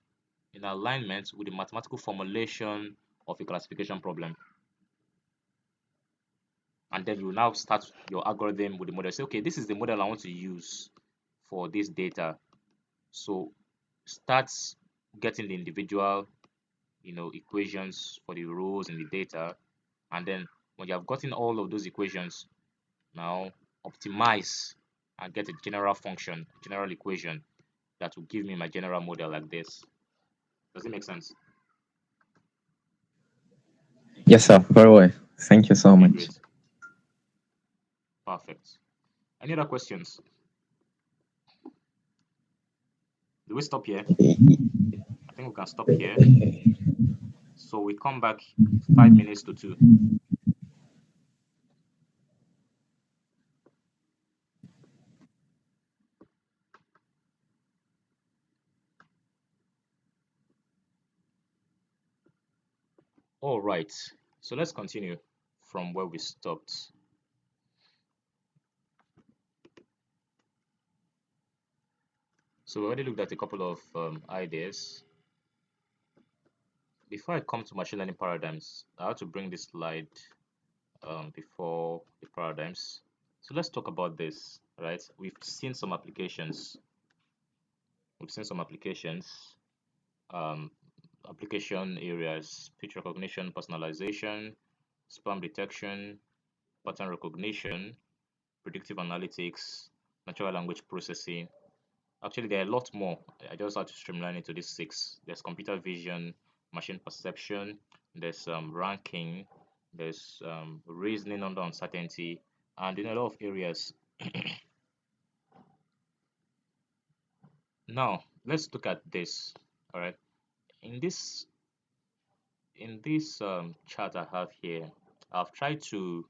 in alignment with the mathematical formulation of a classification problem. And then you now start your algorithm with the model. Say, okay, this is the model I want to use for this data. So start getting the individual, equations for the rows in the data. And then when you have gotten all of those equations, now optimize and get a general function, general equation that will give me my general model like this. Does it make sense? Yes, sir. Very well. Thank you so Okay, much. great. Perfect. Any other questions? Do we stop here? I think we can stop here. So we come back 5 minutes to 2. All right. So let's continue from where we stopped. So we already looked at a couple of ideas. Before I come to machine learning paradigms, I have to bring this slide before the paradigms. So let's talk about this, right? We've seen some applications. Um, application areas: speech recognition, personalization, spam detection, pattern recognition, predictive analytics, natural language processing. Actually, there are a lot more. I just had to streamline it to these 6. There's computer vision, machine perception, there's ranking, there's reasoning under uncertainty, and in a lot of areas. Now, let's look at this. All right. In this chart I have here, I've tried to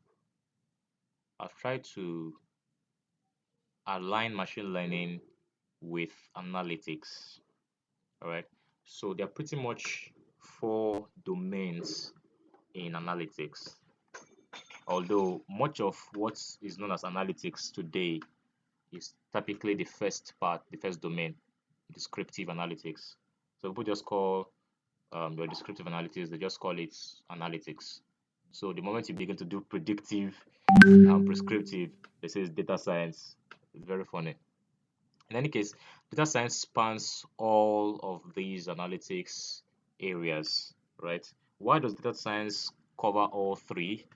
align machine learning with analytics. All right. So there are pretty much 4 domains in analytics. Although much of what is known as analytics today is typically the first part, the first domain, descriptive analytics. So people just call your descriptive analytics, they just call it analytics. So the moment you begin to do predictive and prescriptive, they say it's data science. It's very funny. In any case, data science spans all of these analytics areas, right? Why does data science cover all 3?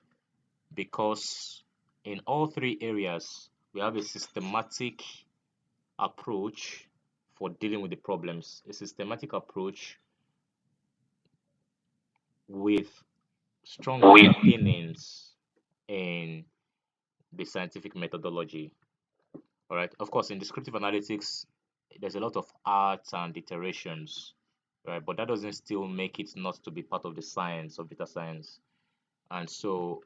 Because in all 3 areas, we have a systematic approach for dealing with the problems, a systematic approach with strong underpinnings in the scientific methodology. All right. Of course, in descriptive analytics, there's a lot of art and iterations, right? But that doesn't still make it not to be part of the science of data science. And so,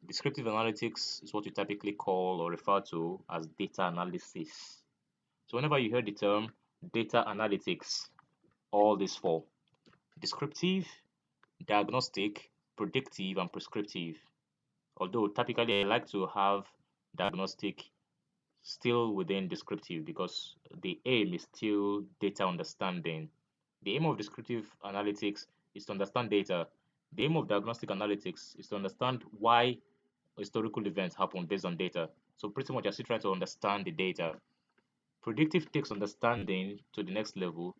descriptive analytics is what you typically call or refer to as data analysis. So, whenever you hear the term data analytics, all these four: descriptive, diagnostic, predictive, and prescriptive. Although typically I like to have diagnostic still within descriptive because the aim is still data understanding. The aim of descriptive analytics is to understand data. The aim of diagnostic analytics is to understand why historical events happen based on data. So pretty much I still try to understand the data. Predictive takes understanding to the next level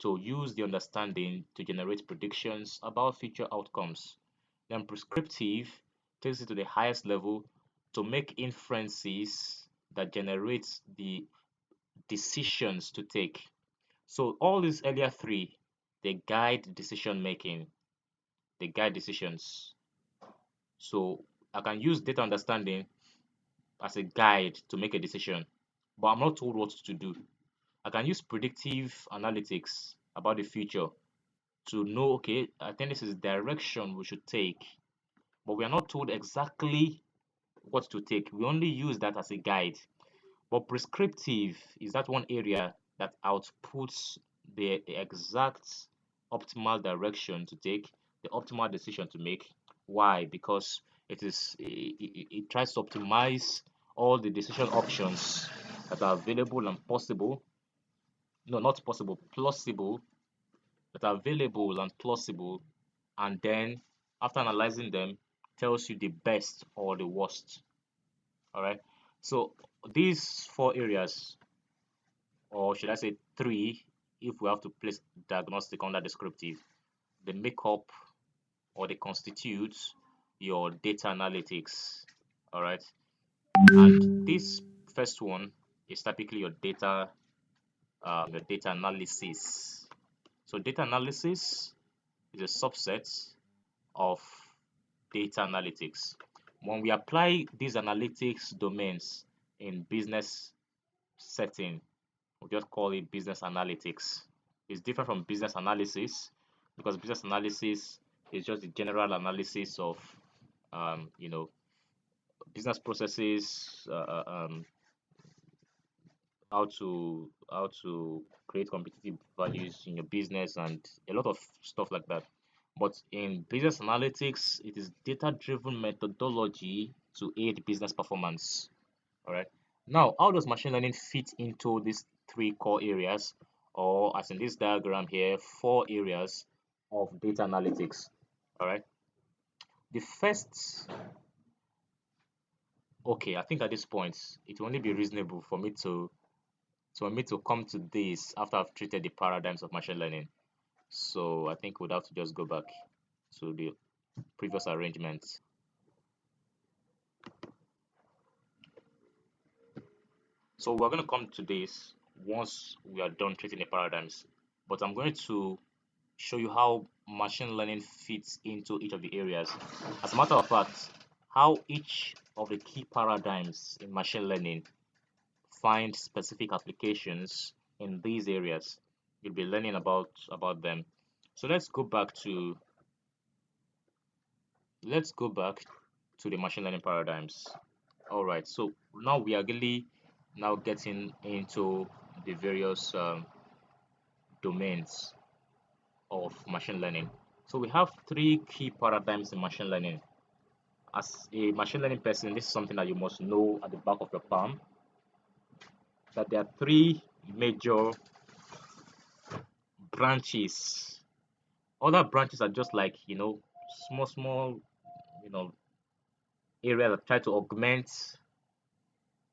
to use the understanding to generate predictions about future outcomes. Then prescriptive takes it to the highest level to make inferences that generates the decisions to take. So all these earlier three, they guide decision making, they guide decisions. So I can use data understanding as a guide to make a decision, but I'm not told what to do. I can use predictive analytics about the future to know, okay, I think this is the direction we should take, but we are not told exactly what to take. We only use that as a guide. But prescriptive is that one area that outputs the exact optimal direction to take, the optimal decision to make. Why? Because it tries to optimize all the decision options that are available and possible. No, not possible, plausible, that are available and plausible, and then after analyzing them, tells you the best or the worst. All right. So these four areas, or should I say three, if we have to place diagnostic under descriptive, they make up or they constitute your data analytics. All right. And this first one is typically your data analysis. So data analysis is a subset of data analytics. When we apply these analytics domains in business setting, we just call it business analytics. It's different from business analysis because business analysis is just the general analysis of, you know, business processes, how to create competitive values in your business and a lot of stuff like that. But in business analytics, it is data-driven methodology to aid business performance. All right. Now, how does machine learning fit into these three core areas, or as in this diagram here, four areas of data analytics? All right. The first, okay, I think at this point, it will only be reasonable for me to come to this after I've treated the paradigms of machine learning. So I think we'd have to just go back to the previous arrangement. So we're going to come to this once we are done treating the paradigms. But I'm going to show you how machine learning fits into each of the areas. As a matter of fact, how each of the key paradigms in machine learning find specific applications in these areas. You'll be learning about them. So let's go back to the machine learning paradigms. All right. So now we are really now getting into the various domains of machine learning. So we have three key paradigms in machine learning. As a machine learning person, this is something that you must know at the back of your palm, that there are three major branches. Other branches are just like, small, you know, areas that try to augment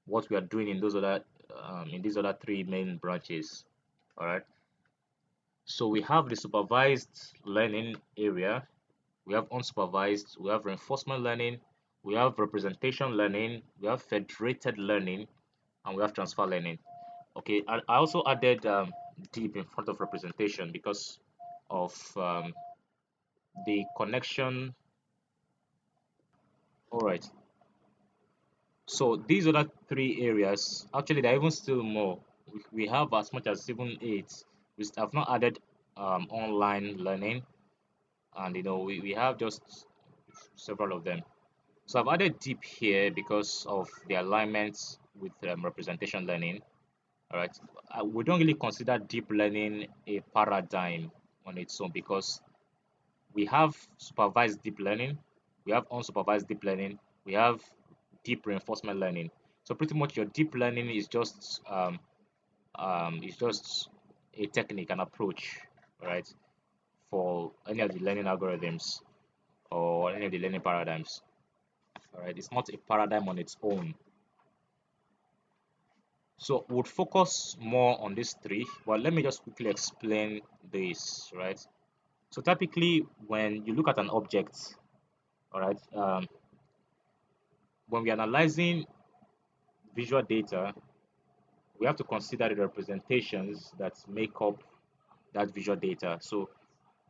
what we are doing in these other three main branches. All right. So we have the supervised learning area, we have unsupervised, we have reinforcement learning, we have representation learning, we have federated learning, and we have transfer learning. Okay, I also added deep in front of representation because of the connection. All right. So these other three areas, actually, there are even still more. We have as much as 7, 8. I've not added online learning, and we have just several of them. So I've added deep here because of the alignments with representation learning. All right, we don't really consider deep learning a paradigm on its own because we have supervised deep learning, we have unsupervised deep learning, we have deep reinforcement learning. So pretty much your deep learning is just a technique, an approach, right, for any of the learning algorithms or any of the learning paradigms. All right, it's not a paradigm on its own. So we'll focus more on these three, but let me just quickly explain this, right? So typically, when you look at an object, all right, when we're analyzing visual data, we have to consider the representations that make up that visual data. So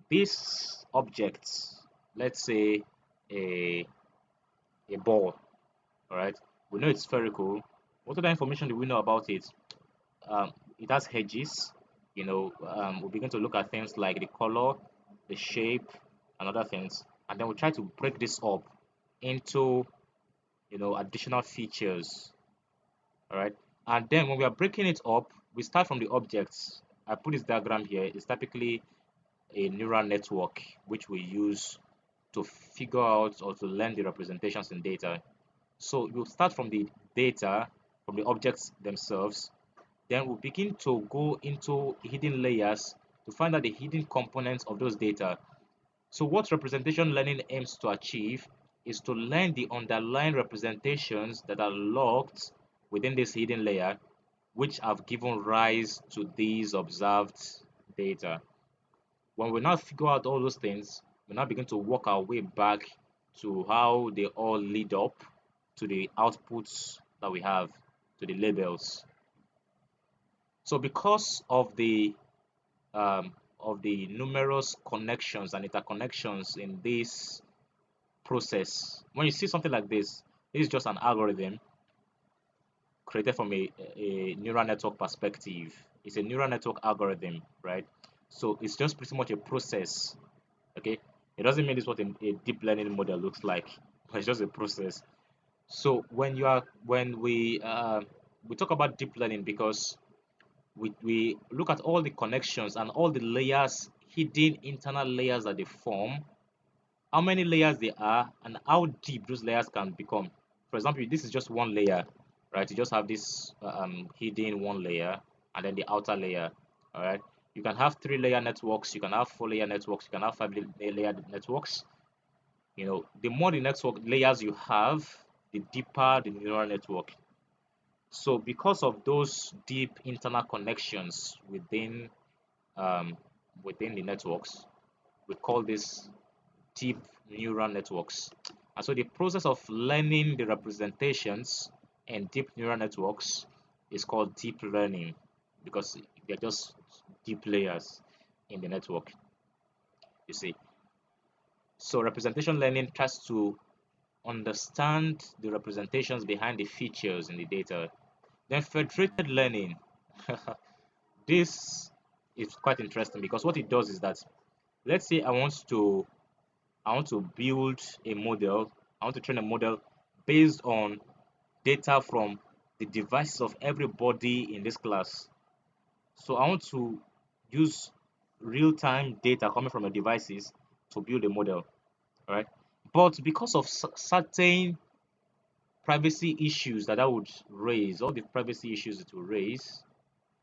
these objects, let's say a ball, all right, we know it's spherical. What other information do we know about it? It has edges. We begin to look at things like the color, the shape, and other things, and then we try to break this up into additional features. All right, and then when we are breaking it up, we start from the objects. I put this diagram here. It's typically a neural network which we use to figure out or to learn the representations in data. So we'll start from the data, from the objects themselves. Then we'll begin to go into hidden layers to find out the hidden components of those data. So what representation learning aims to achieve is to learn the underlying representations that are locked within this hidden layer, which have given rise to these observed data. When we now figure out all those things, we now begin to work our way back to how they all lead up to the outputs that we have, to the labels. So because of the numerous connections and interconnections in this process, when you see something like this is just an algorithm created from a neural network perspective. It's a neural network algorithm, right? So it's just pretty much a process. Okay, it doesn't mean this what a deep learning model looks like, but it's just a process. So when we talk about deep learning because we look at all the connections and all the layers, hidden internal layers that they form, how many layers they are, and how deep those layers can become. For example, this is just one layer, right? You just have this hidden one layer and then the outer layer, all right? You can have 3-layer networks, you can have 4-layer networks, you can have 5-layer networks. The more the network layers you have, the deeper the neural network. So because of those deep internal connections um, within the networks, we call this deep neural networks. And so the process of learning the representations in deep neural networks is called deep learning because they're just deep layers in the network, you see. So representation learning tries to understand the representations behind the features in the data. Then federated learning, this is quite interesting because what it does is that, let's say I want to build a model, I want to train a model based on data from the devices of everybody in this class. So I want to use real-time data coming from the devices to build a model, right? But because of certain privacy issues that would raise, all the privacy issues it will raise,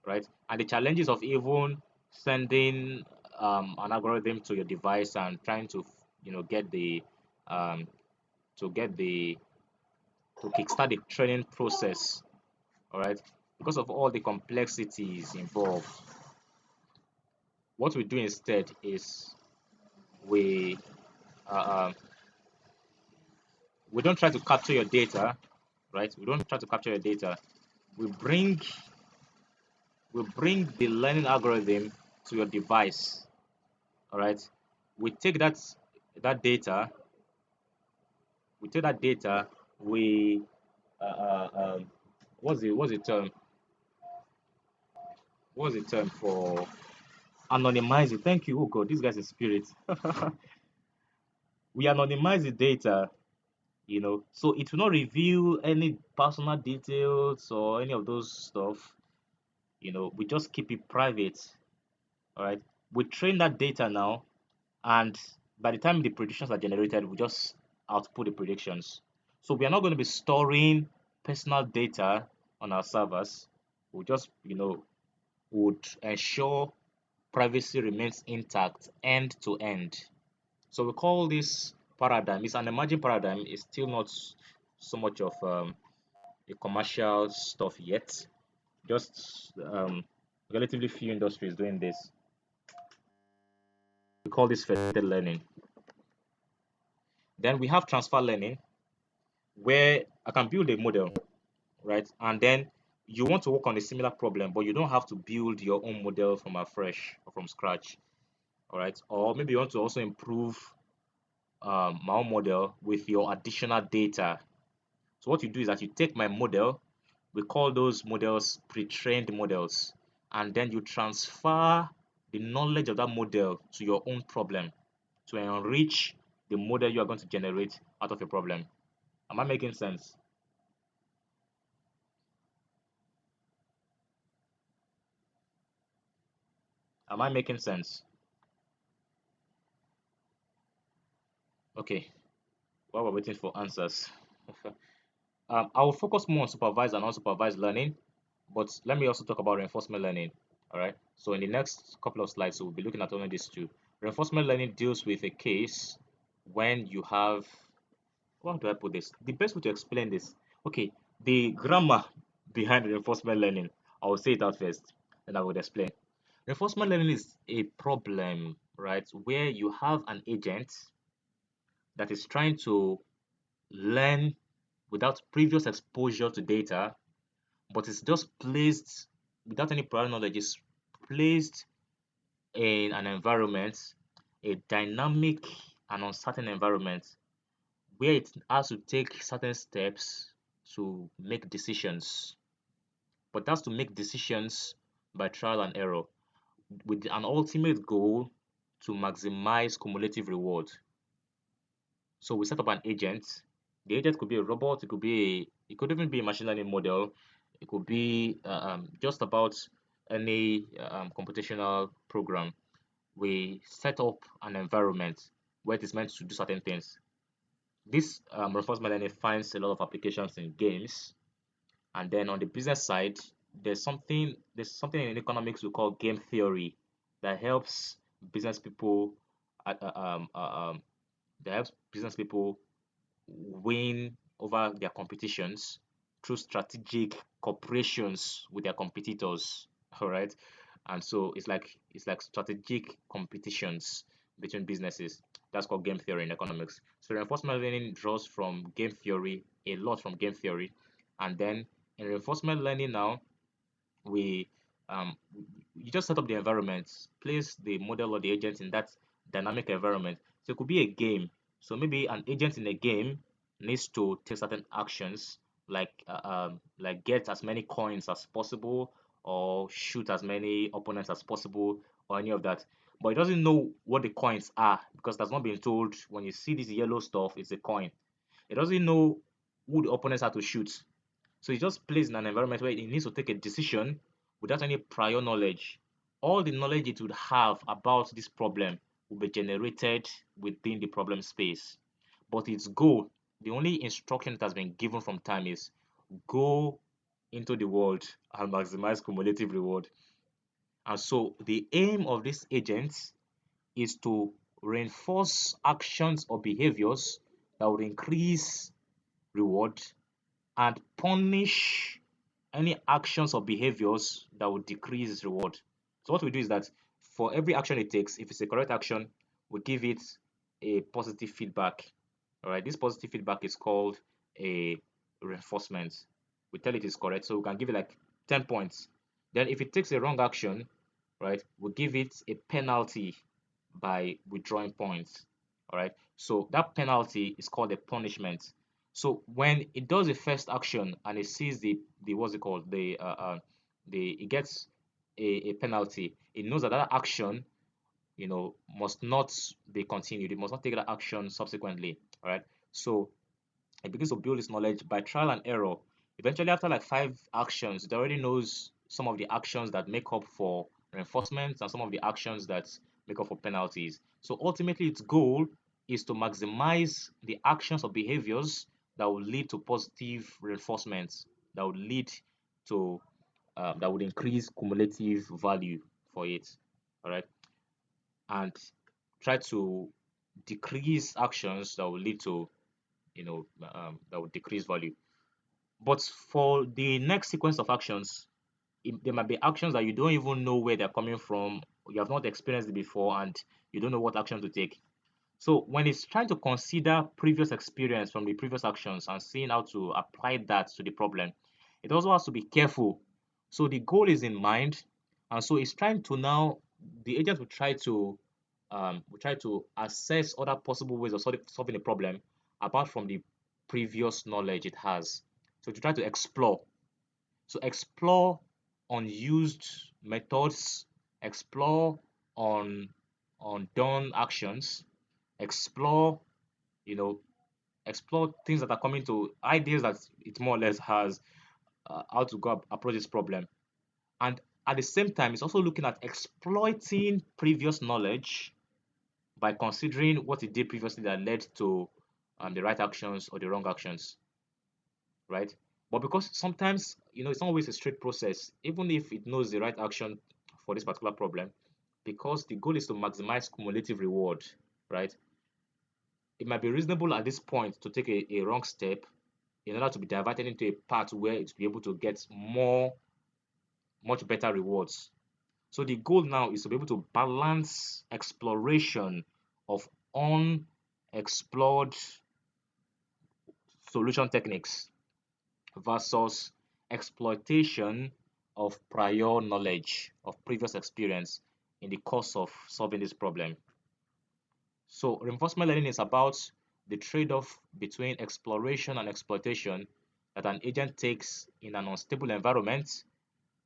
right? And the challenges of even sending an algorithm to your device and trying to, get the um, to get the to kickstart the training process. All right, because of all the complexities involved, what we do instead is we uh, um, we don't try to capture your data, right? We don't try to capture your data. We bring the learning algorithm to your device. All right, we take that that data, we take that data, we what's the term? What's the term for anonymize it? Thank you. Oh God, this guy's a spirit. We anonymize the data, so it will not reveal any personal details or any of those stuff. We just keep it private. All right. We train that data now, and by the time the predictions are generated, we just output the predictions. So we are not going to be storing personal data on our servers. We just, would ensure privacy remains intact end to end. So we call this paradigm. It's an emerging paradigm. It's still not so much of a commercial stuff yet. Just relatively few industries doing this. We call this federated learning. Then we have transfer learning, where I can build a model, right? And then you want to work on a similar problem, but you don't have to build your own model from afresh or from scratch, all right? Or maybe you want to also improve my own model with your additional data. So what you do is that you take my model, we call those models pre-trained models, and then you transfer the knowledge of that model to your own problem to enrich the model you are going to generate out of a problem. Am I making sense? Am I making sense? Okay, while we're waiting for answers, I will focus more on supervised and unsupervised learning, but let me also talk about reinforcement learning. All right. So in the next couple of slides, we'll be looking at only these two. Reinforcement learning deals with a case when you have, how do I put this? The best way to explain this, okay, the grammar behind reinforcement learning, I will say it out first, and I will explain. Reinforcement learning is a problem, right, where you have an agent that is trying to learn without previous exposure to data, but it's just placed without any prior knowledge, it's placed in an environment, a dynamic and uncertain environment, where it has to take certain steps to make decisions. But that's to make decisions by trial and error with an ultimate goal to maximize cumulative reward. So we set up an agent. The agent could be a robot, it could even be a machine learning model, it could be just about any computational program. We set up an environment where it is meant to do certain things. This reinforcement learning finds a lot of applications in games, and then on the business side, there's something in economics we call game theory that helps business people uh, uh, um, uh, um, that helps business people win over their competitions through strategic cooperations with their competitors. All right. And so it's like strategic competitions between businesses. That's called game theory in economics. So reinforcement learning draws from game theory, a lot from game theory. And then in reinforcement learning now, we um you just set up the environment, place the model or the agent in that dynamic environment. So it could be a game. So maybe an agent in a game needs to take certain actions, like get as many coins as possible, or shoot as many opponents as possible, or any of that. But it doesn't know what the coins are because that's not been told. When you see this yellow stuff, it's a coin. It doesn't know who the opponents are to shoot. So it's just placed in an environment where it needs to take a decision without any prior knowledge. All the knowledge it would have about this problem will be generated within the problem space. But its goal, the only instruction that has been given from time is go into the world and maximize cumulative reward. And so the aim of this agent is to reinforce actions or behaviors that would increase reward and punish any actions or behaviors that would decrease reward. So what we do is that for every action it takes, if it's a correct action, we give it a positive feedback. All right, this positive feedback is called a reinforcement. We tell it is correct, so we can give it like 10 points. Then if it takes a wrong action, right, we give it a penalty by withdrawing points. All right. So that penalty is called a punishment. So when it does the first action and it sees the what's it called the it gets a penalty, it knows that that action must not be continued. It must not take that action subsequently. All right. So it begins to build its knowledge by trial and error. Eventually, after like 5 actions, it already knows some of the actions that make up for reinforcements and some of the actions that make up for penalties. So ultimately, its goal is to maximize the actions or behaviors that will lead to positive reinforcements, that would lead to that would increase cumulative value for it. All right, and try to decrease actions that will lead to that would decrease value. But for the next sequence of actions, there might be actions that you don't even know where they're coming from. You have not experienced it before, and you don't know what action to take. So when it's trying to consider previous experience from the previous actions and seeing how to apply that to the problem, it also has to be careful. So the goal is in mind, and so it's trying to now the agent will try to assess other possible ways of solving a problem apart from the previous knowledge it has. So to try to explore. So explore unused methods, explore on done actions, explore, you know, explore things that are coming to ideas that it more or less has how to approach this problem. And at the same time, it's also looking at exploiting previous knowledge by considering what it did previously that led to the right actions or the wrong actions, right? But because sometimes, it's not always a straight process, even if it knows the right action for this particular problem, because the goal is to maximize cumulative reward, right? It might be reasonable at this point to take a wrong step in order to be diverted into a path where it's be able to get much better rewards. So the goal now is to be able to balance exploration of unexplored solution techniques versus exploitation of prior knowledge of previous experience in the course of solving this problem. So reinforcement learning is about the trade-off between exploration and exploitation that an agent takes in an unstable environment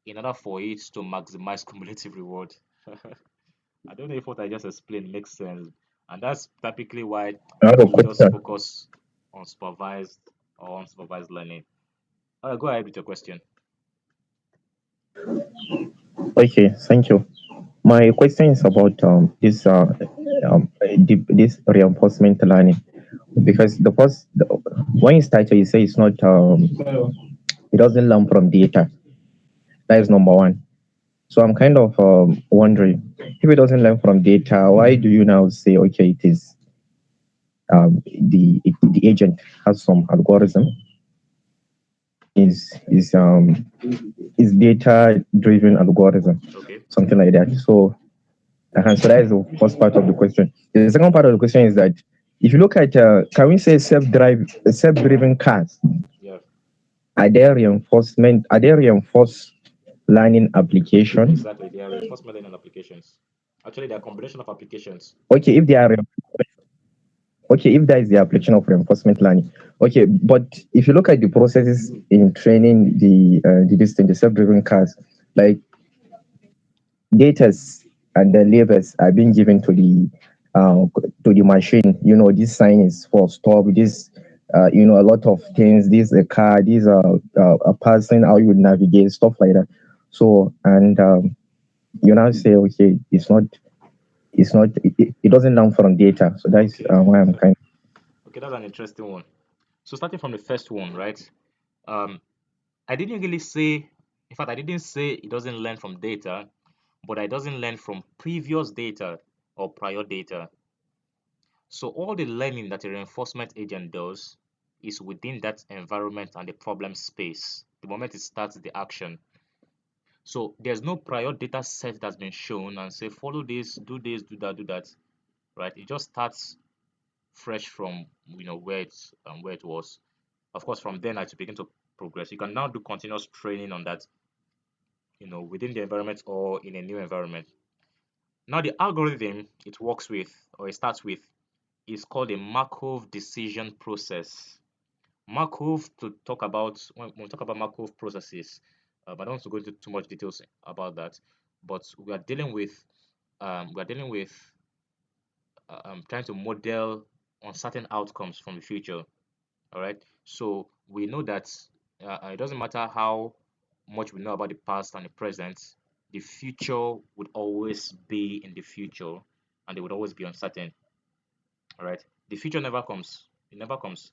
in order for it to maximize cumulative reward. I don't know if what I just explained makes sense. And that's typically why I have a people just question. focus on supervised or unsupervised learning. All right, go ahead with your question. Okay, thank you. My question is about this reinforcement learning, because when you start, you say it's not it doesn't learn from data. That is number one. So I'm kind of wondering, if it doesn't learn from data, why do you now say, okay, it is the agent has some algorithm, is data driven algorithm, Okay. something like that. So that is the first part of the question. The second part of the question is that if you look at, can we say self-driven cars, Yeah. are they reinforced learning applications? Exactly. They are reinforcement learning applications. Actually, they are a combination of applications. Okay, if that is the application of reinforcement learning. Okay, but if you look at the processes in training the self-driven cars, like data and the labels are being given to the machine. This sign is for stop. This, a lot of things. This a car. These are a person. How you navigate, stuff like that. So, and you now say, okay, it doesn't learn from data. So that's Okay. why I'm kind. Okay, that's an interesting one. So starting from the first one, right? Um, I didn't really say, in fact, I didn't say it doesn't learn from data, but it doesn't learn from previous data or prior data. So all the learning that a reinforcement agent does is within that environment and the problem space. The moment it starts the action. So there's no prior data set that's been shown and say follow this, do that, right? It just starts fresh from where it was. Of course, from then as you begin to progress, you can now do continuous training on that, within the environment or in a new environment. Now the algorithm it works with or it starts with is called a Markov decision process. Markov, to talk about, when we talk about Markov processes, I don't want to go into too much details about that, but we are dealing with trying to model uncertain outcomes from the future. All right. So we know that it doesn't matter how much we know about the past and the present, the future would always be in the future, and it would always be uncertain. All right. The future never comes. It never comes.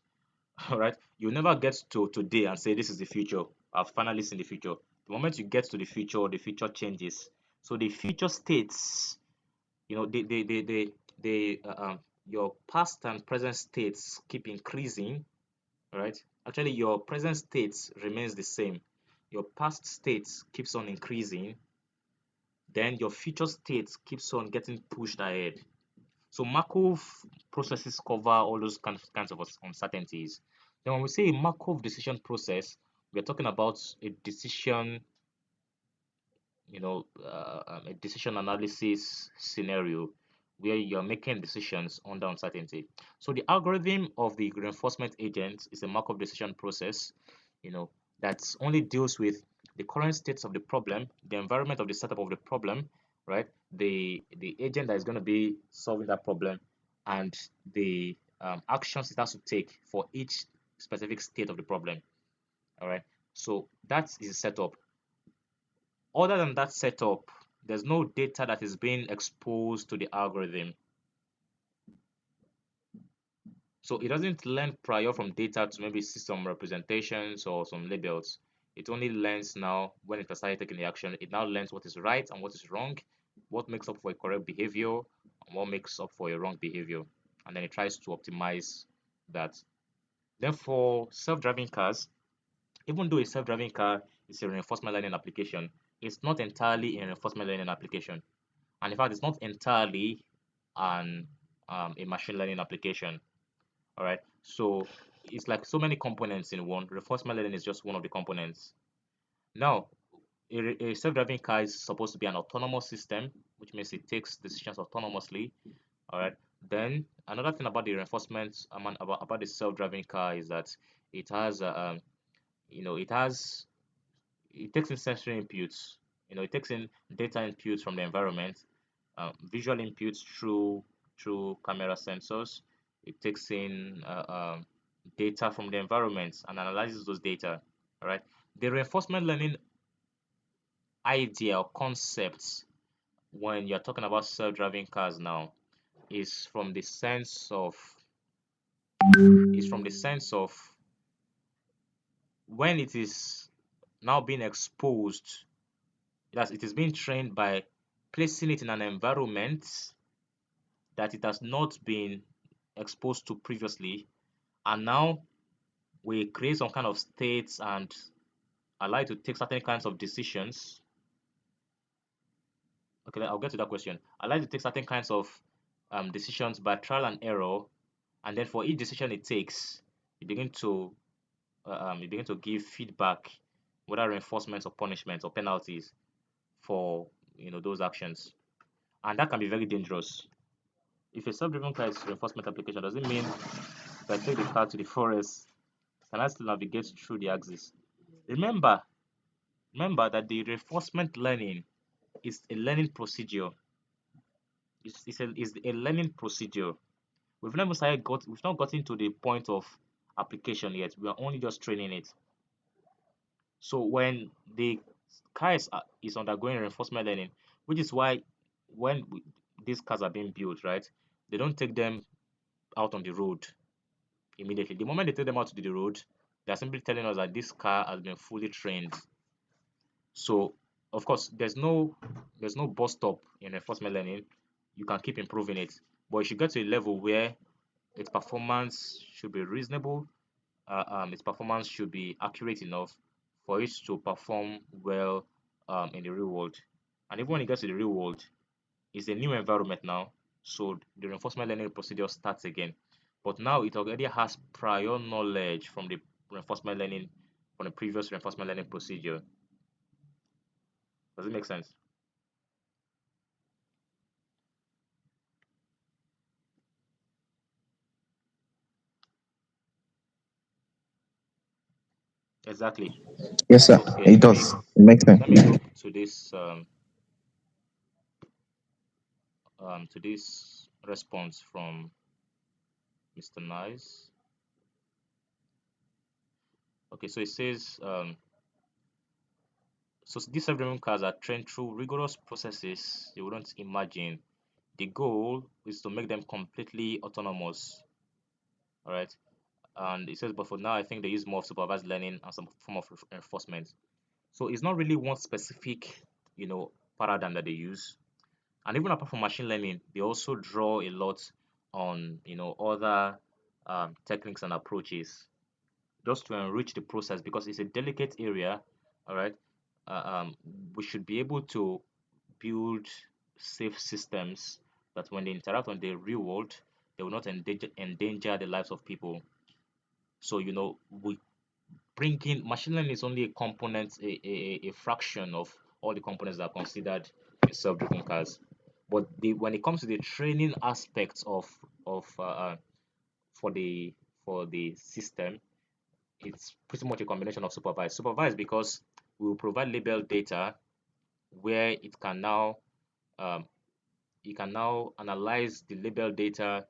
All right. You never get to today and say this is the future. I've finally seen the future. The moment you get to the future changes. So the future states, your past and present states keep increasing. All right. Actually, your present state remains the same. Your past state keeps on increasing. Then your future state keeps on getting pushed ahead. So Markov processes cover all those kinds of uncertainties. Then when we say a Markov decision process, we're talking about a decision, a decision analysis scenario where you're making decisions under uncertainty. So the algorithm of the reinforcement agent is a Markov decision process, that only deals with the current states of the problem, the environment of the setup of the problem, right? The agent that is going to be solving that problem, and the actions it has to take for each specific state of the problem. All right. So that is the setup. Other than that setup, there's no data that is being exposed to the algorithm. So it doesn't learn prior from data to maybe see some representations or some labels. It only learns now when it has started taking the action. It now learns what is right and what is wrong, what makes up for a correct behavior and what makes up for a wrong behavior. And then it tries to optimize that. Then for self-driving cars, even though a self-driving car is a reinforcement learning application, it's not entirely a reinforcement learning application. And in fact, it's not entirely an a machine learning application. All right. So it's like so many components in one. Reinforcement learning is just one of the components. Now, a self-driving car is supposed to be an autonomous system, which means it takes decisions autonomously. All right. Then another thing about the reinforcement about the self-driving car is that it has you know it has it takes in sensory inputs. It takes in data inputs from the environment, visual inputs through camera sensors. It takes in data from the environment and analyzes those data. All right. The reinforcement learning idea or concepts when you're talking about self-driving cars now is from the sense of when it is now being exposed, that it is being trained by placing it in an environment that it has not been exposed to previously, and now we create some kind of states and allow it to take certain kinds of decisions. Okay, I'll get to that question. Allow it to take certain kinds of decisions by trial and error, and then for each decision it takes, you begin to give feedback, whether reinforcements or punishments or penalties for those actions, and that can be very dangerous. If a self-driven car is reinforcement application, does it mean if I take the car to the forest, can I still navigate through the axis? Remember, remember that the reinforcement learning is a learning procedure. It's a learning procedure. We've not gotten to the point of application yet. We are only just training it. So when the car is undergoing reinforcement learning, which is why these cars are being built, right? They don't take them out on the road immediately. The moment they take them out to the road, they're simply telling us that this car has been fully trained. So of course, there's no bus stop in reinforcement learning. You can keep improving it, but you should get to a level where its performance should be reasonable. Its performance should be accurate enough for it to perform well in the real world. And even when it gets to the real world, it's a new environment now, so the reinforcement learning procedure starts again. But now it already has prior knowledge from the reinforcement learning, from the previous reinforcement learning procedure. Does it make sense? Exactly. Yes, sir. Okay, It does. It makes sense. let me go to this response from Mr. Nice. Okay, so it says so these self-driving cars are trained through rigorous processes you wouldn't imagine. The goal is to make them completely autonomous. All right. And it says, but for now, I think they use more of supervised learning and some form of enforcement. So it's not really one specific, paradigm that they use. And even apart from machine learning, they also draw a lot on, other techniques and approaches just to enrich the process because it's a delicate area. All right. Uh, um, we should be able to build safe systems that when they interact on the real world, they will not endanger the lives of people. So, we bring in machine learning is only a component, a fraction of all the components that are considered in self-driven cars. But when it comes to the training aspects of for the for the system, it's pretty much a combination of supervised. Supervised because we will provide labeled data where um, it can now analyze the labeled data,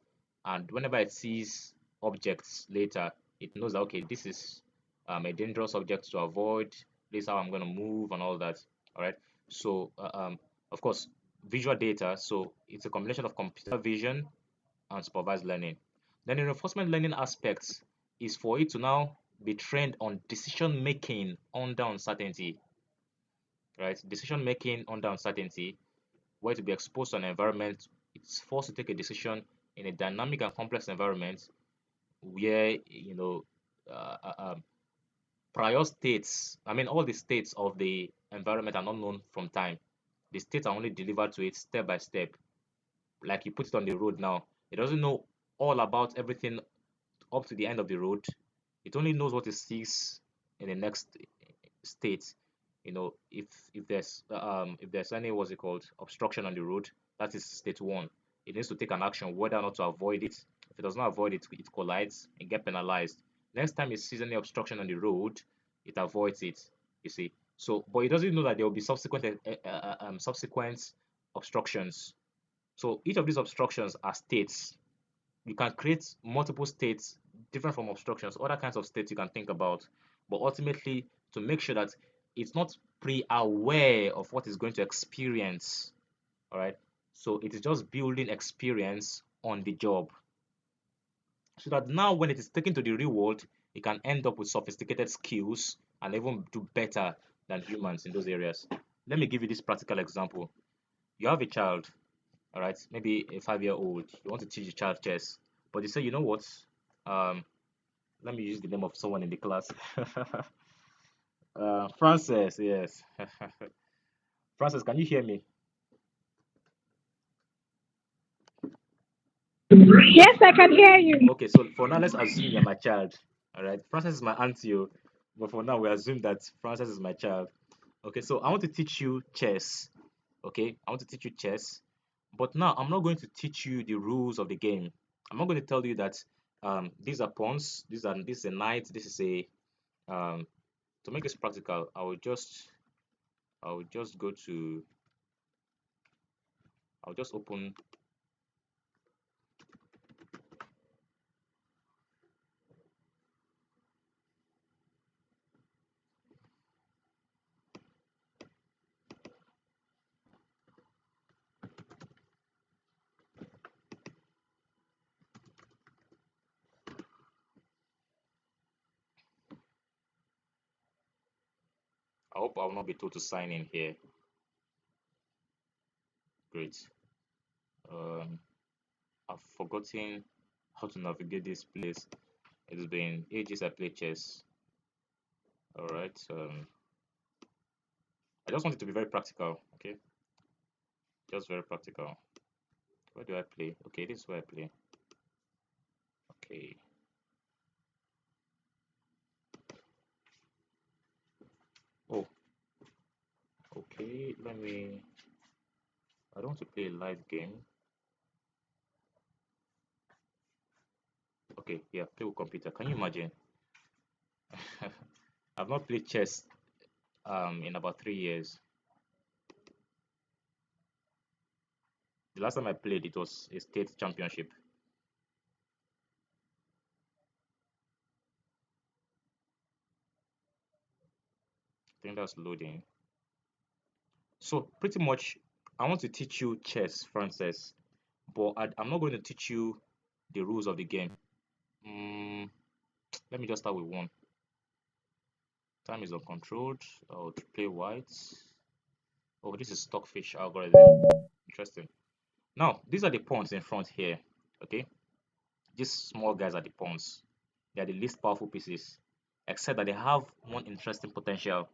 and whenever it sees objects later, it knows that okay, this is a dangerous object to avoid. This is how I'm going to move and all that. All right. So of course, visual data. So it's a combination of computer vision and supervised learning. Then the reinforcement learning aspects is for it to now be trained on decision making under uncertainty. Right. Decision making under uncertainty where to be exposed to an environment, it's forced to take a decision in a dynamic and complex environment where uh, uh, um, prior states, I mean, all the states of the environment are not known from time. The states are only delivered to it step by step. Like you put it on the road now, it doesn't know all about everything up to the end of the road. It only knows what it sees in the next state. If there's any what's it called obstruction on the road, that is state one. It needs to take an action whether or not to avoid it. If it does not avoid it, it collides and get penalized. Next time it sees any obstruction on the road, it avoids it. You see. So, but it doesn't know that there will be subsequent obstructions. So each of these obstructions are states. You can create multiple states different from obstructions, other kinds of states you can think about, but ultimately to make sure that it's not pre-aware of what it's going to experience. All right. So it is just building experience on the job so that now when it is taken to the real world, it can end up with sophisticated skills and even do better than humans in those areas. Let me give you this practical example. You have a child, all right, maybe a 5-year old. You want to teach the child chess, but you say, you know what? Um, Let me use the name of someone in the class. Frances, yes. Frances, can you hear me? Yes, I can hear you. Okay, so for now, let's assume you're my child. All right, Frances is my auntie, but for now, we assume that Frances is my child. Okay, so I want to teach you chess. Okay, I want to teach you chess, but now I'm not going to teach you the rules of the game. I'm not going to tell you that these are pawns, this is a knight, this is a to make this practical. I will just go to I'll just open. I hope I will not be told to sign in here. Great. Um, I've forgotten how to navigate this place. It's been ages I play chess. All right. I just want it to be very practical. Okay. Just very practical. Where do I play? Okay, this is where I play. Okay. Oh, okay. Let me. I don't want to play a live game. Okay, yeah, play with computer. Can you imagine? I've not played chess in about 3 years. The last time I played, it was a state championship. I think that's loading. So pretty much, I want to teach you chess, Francis, but I'm not going to teach you the rules of the game. Mm, let me just start with one. Time is uncontrolled. I'll play white. Oh, this is stockfish algorithm. Interesting. Now, these are the pawns in front here. Okay, these small guys are the pawns. They are the least powerful pieces, except that they have one interesting potential.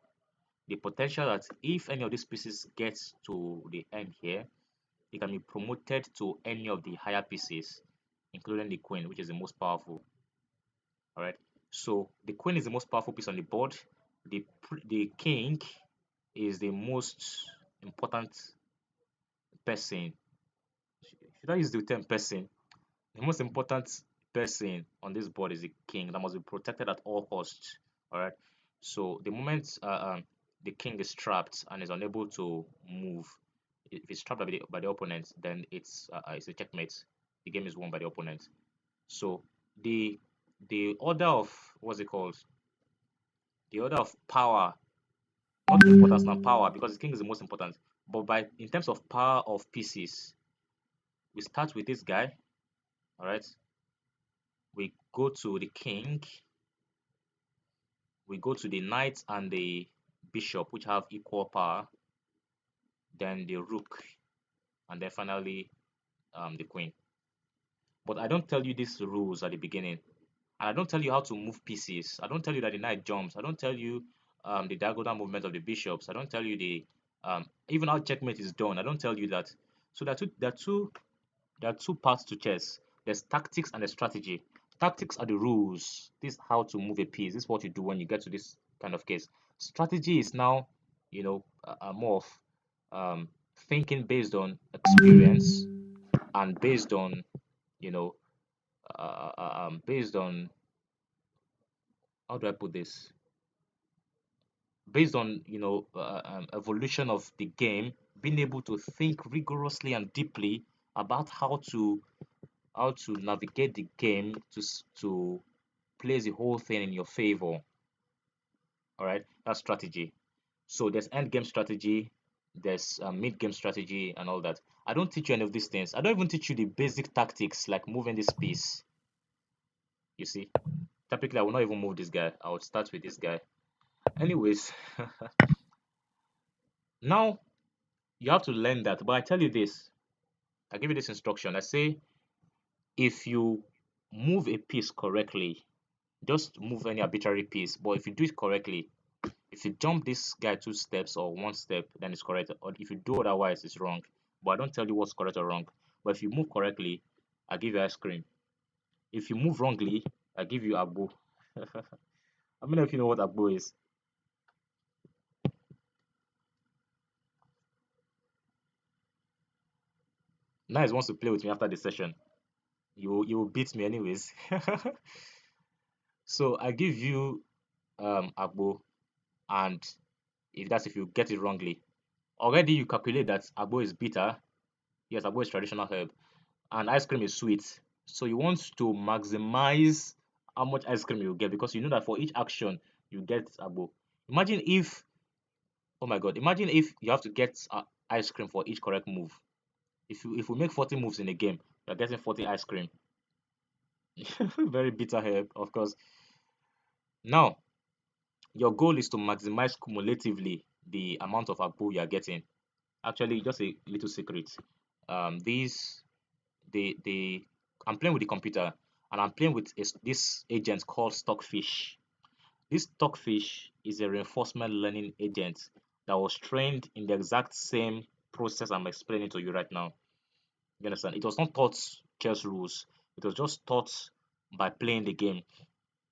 The potential that if any of these pieces gets to the end here, it can be promoted to any of the higher pieces, including the queen, which is the most powerful. All right. So the queen is the most powerful piece on the board. The king is the most important person. Should I use the term person? The most important person on this board is the king that must be protected at all costs. All right. So the moment the king is trapped and is unable to move, if it's trapped by the opponent, then it's a checkmate. The game is won by the opponent. So the the order of what's it called? The order of power, not importance now, power, because the king is the most important. But by in terms of power of pieces, we start with this guy. All right. We go to the king. We go to the knight and the bishop, which have equal power. Then the rook, and then finally the queen. But I don't tell you these rules at the beginning. And I don't tell you how to move pieces. I don't tell you that the knight jumps. I don't tell you the diagonal movement of the bishops. I don't tell you the even how checkmate is done. I don't tell you that. So there are two parts to chess. There's tactics and the strategy. Tactics are the rules. This is how to move a piece. This is what you do when you get to this kind of case. Strategy is now, more of thinking based on experience and based on, you know, based on how do I put this? Based on evolution of the game, being able to think rigorously and deeply about how to navigate the game to place the whole thing in your favor. All right, that's strategy. So there's end game strategy, there's mid game strategy, and all that. I don't teach you any of these things. I don't even teach you the basic tactics like moving this piece. You see, typically I will not even move this guy. I would start with this guy. Anyways, now you have to learn that. But I tell you this, I give you this instruction. I say if you move a piece correctly, just move any arbitrary piece. But if you do it correctly, if you jump this guy 2 steps or 1 step, then it's correct. Or if you do otherwise, it's wrong. But I don't tell you what's correct or wrong. But if you move correctly, I give you ice cream. If you move wrongly, I give you agbo. I don't know if you know what agbo is. Nice wants to play with me after the session. You will beat me anyways. So I give you agbo, and if you get it wrongly, already you calculate that agbo is bitter. Yes, agbo is traditional herb, and ice cream is sweet. So you want to maximize how much ice cream you get because you know that for each action you get agbo. Imagine if, oh my god, imagine if you have to get ice cream for each correct move. If we make 40 moves in a game, you're getting 40 ice cream. Very bitter herb, of course. Now, your goal is to maximize cumulatively the amount of agbo you are getting. Actually, just a little secret. These the I'm playing with the computer and I'm playing with this agent called Stockfish. This Stockfish is a reinforcement learning agent that was trained in the exact same process I'm explaining to you right now. You understand? It was not taught chess rules. It was just taught by playing the game.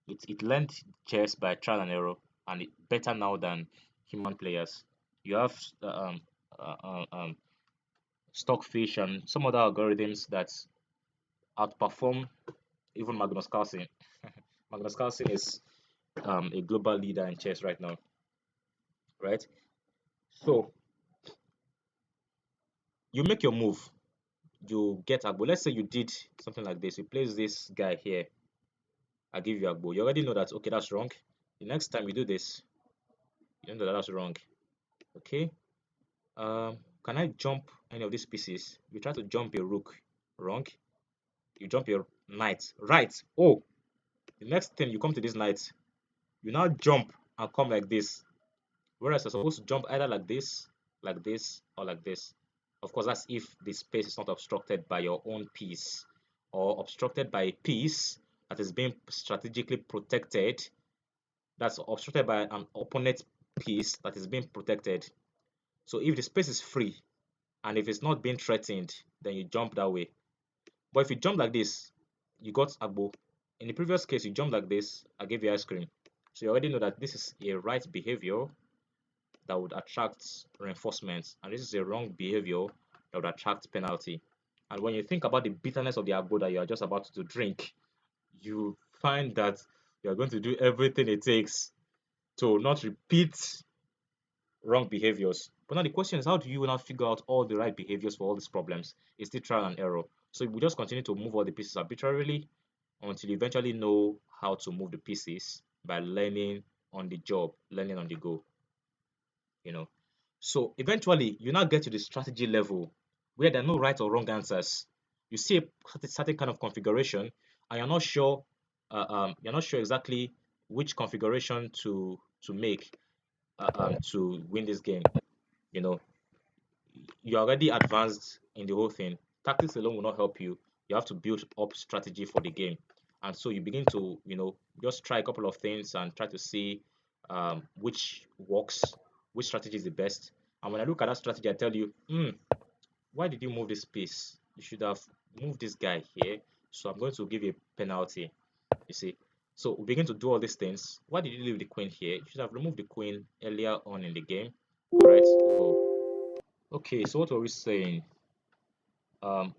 It learned chess by trial and error, and it better now than human players. You have uh, uh, um, Stockfish and some other algorithms that outperform even Magnus Carlsen. Magnus Carlsen is a global leader in chess right now, right? So you make your move, you get Agbo. Let's say you did something like this. You place this guy here. I give you Agbo. You already know that, okay, that's wrong. The next time you do this, you know that that's wrong. Okay. Can I jump any of these pieces? You try to jump your rook, wrong. You jump your knight, right. Oh, the next time you come to this knight, you now jump and come like this. Whereas you're supposed to jump either like this, or like this. Of course, that's if the space is not obstructed by your own piece or obstructed by a piece that is being strategically protected. That's obstructed by an opponent piece that is being protected. So if the space is free and if it's not being threatened, then you jump that way. But if you jump like this, you got Agbo. In the previous case, you jump like this, I gave you ice cream. So you already know that this is a right behavior that would attract reinforcement, and this is a wrong behavior that would attract penalty. And when you think about the bitterness of the agbo that you are just about to drink, you find that you are going to do everything it takes to not repeat wrong behaviors. But now the question is, how do you now figure out all the right behaviors for all these problems? It's the trial and error. So we just continue to move all the pieces arbitrarily until you eventually know how to move the pieces by learning on the job, learning on the go, you know. So eventually, you now get to the strategy level where there are no right or wrong answers. You see a certain kind of configuration, and you're not sure exactly which configuration to make to win this game. You know, you're already advanced in the whole thing. Tactics alone will not help you. You have to build up strategy for the game, and so you begin to, just try a couple of things and try to see which works, which strategy is the best. And when I look at that strategy, I tell you, why did you move this piece? You should have moved this guy here. So I'm going to give you a penalty. You see. So we begin to do all these things. Why did you leave the queen here? You should have removed the queen earlier on in the game. All right. Oh, okay. So what were we saying?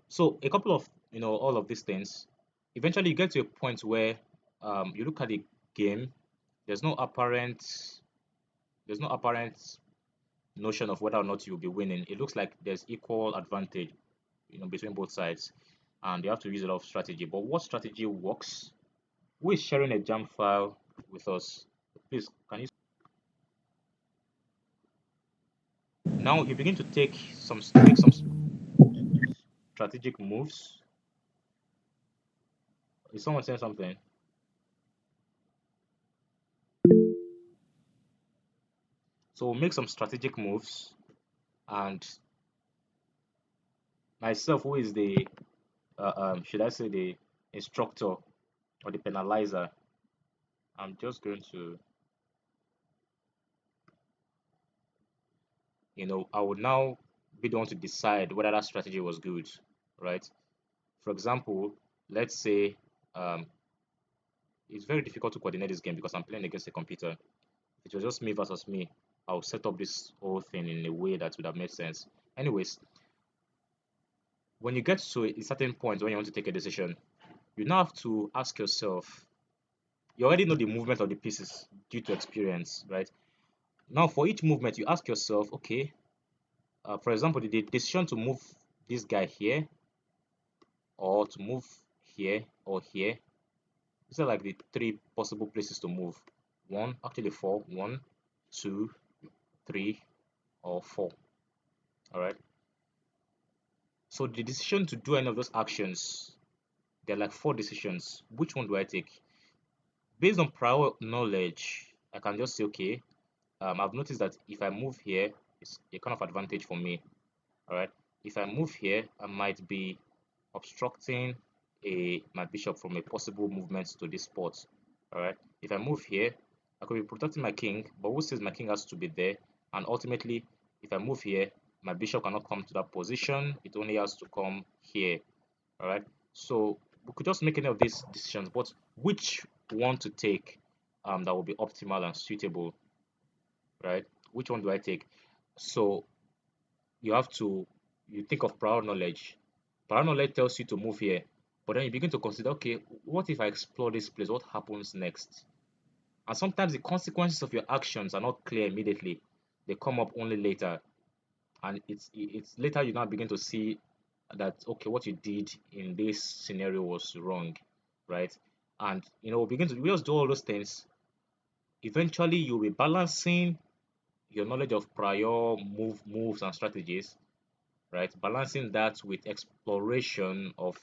So a couple of all of these things. Eventually, you get to a point where you look at the game. There's no apparent there's no apparent notion of whether or not you'll be winning. It looks like there's equal advantage, between both sides, and you have to use a lot of strategy. But what strategy works? Who is sharing a jam file with us? Please, can you? Now you begin to make some strategic moves. Is someone saying something? So we'll make some strategic moves, and myself, who is the should I say the instructor or the penalizer, I'm just going to, I would now be the one to decide whether that strategy was good, right? For example, let's say um, it's very difficult to coordinate this game because I'm playing against a computer. If it was just me versus me, I'll set up this whole thing in a way that would have made sense. Anyways, when you get to a certain point when you want to take a decision, you now have to ask yourself, you already know the movement of the pieces due to experience, right? Now, for each movement, you ask yourself, okay, for example, the decision to move this guy here or to move here or here, these are like the three possible places to move. One, actually four. One, two, three, or four. All right. So the decision to do any of those actions, there are like four decisions. Which one do I take? Based on prior knowledge, I can just say, okay, I've noticed that if I move here, it's a kind of advantage for me. All right. If I move here, I might be obstructing my bishop from a possible movement to this spot. All right. If I move here, I could be protecting my king, but who says my king has to be there? And ultimately, if I move here, my bishop cannot come to that position. It only has to come here. All right. So we could just make any of these decisions, but which one to take that will be optimal and suitable, right? Which one do I take? So you think of prior knowledge. Prior knowledge tells you to move here, but then you begin to consider, okay, what if I explore this place? What happens next? And sometimes the consequences of your actions are not clear immediately. They come up only later. And it's later you now begin to see that, okay, what you did in this scenario was wrong, right? And we just do all those things. Eventually you'll be balancing your knowledge of prior moves and strategies, right? Balancing that with exploration of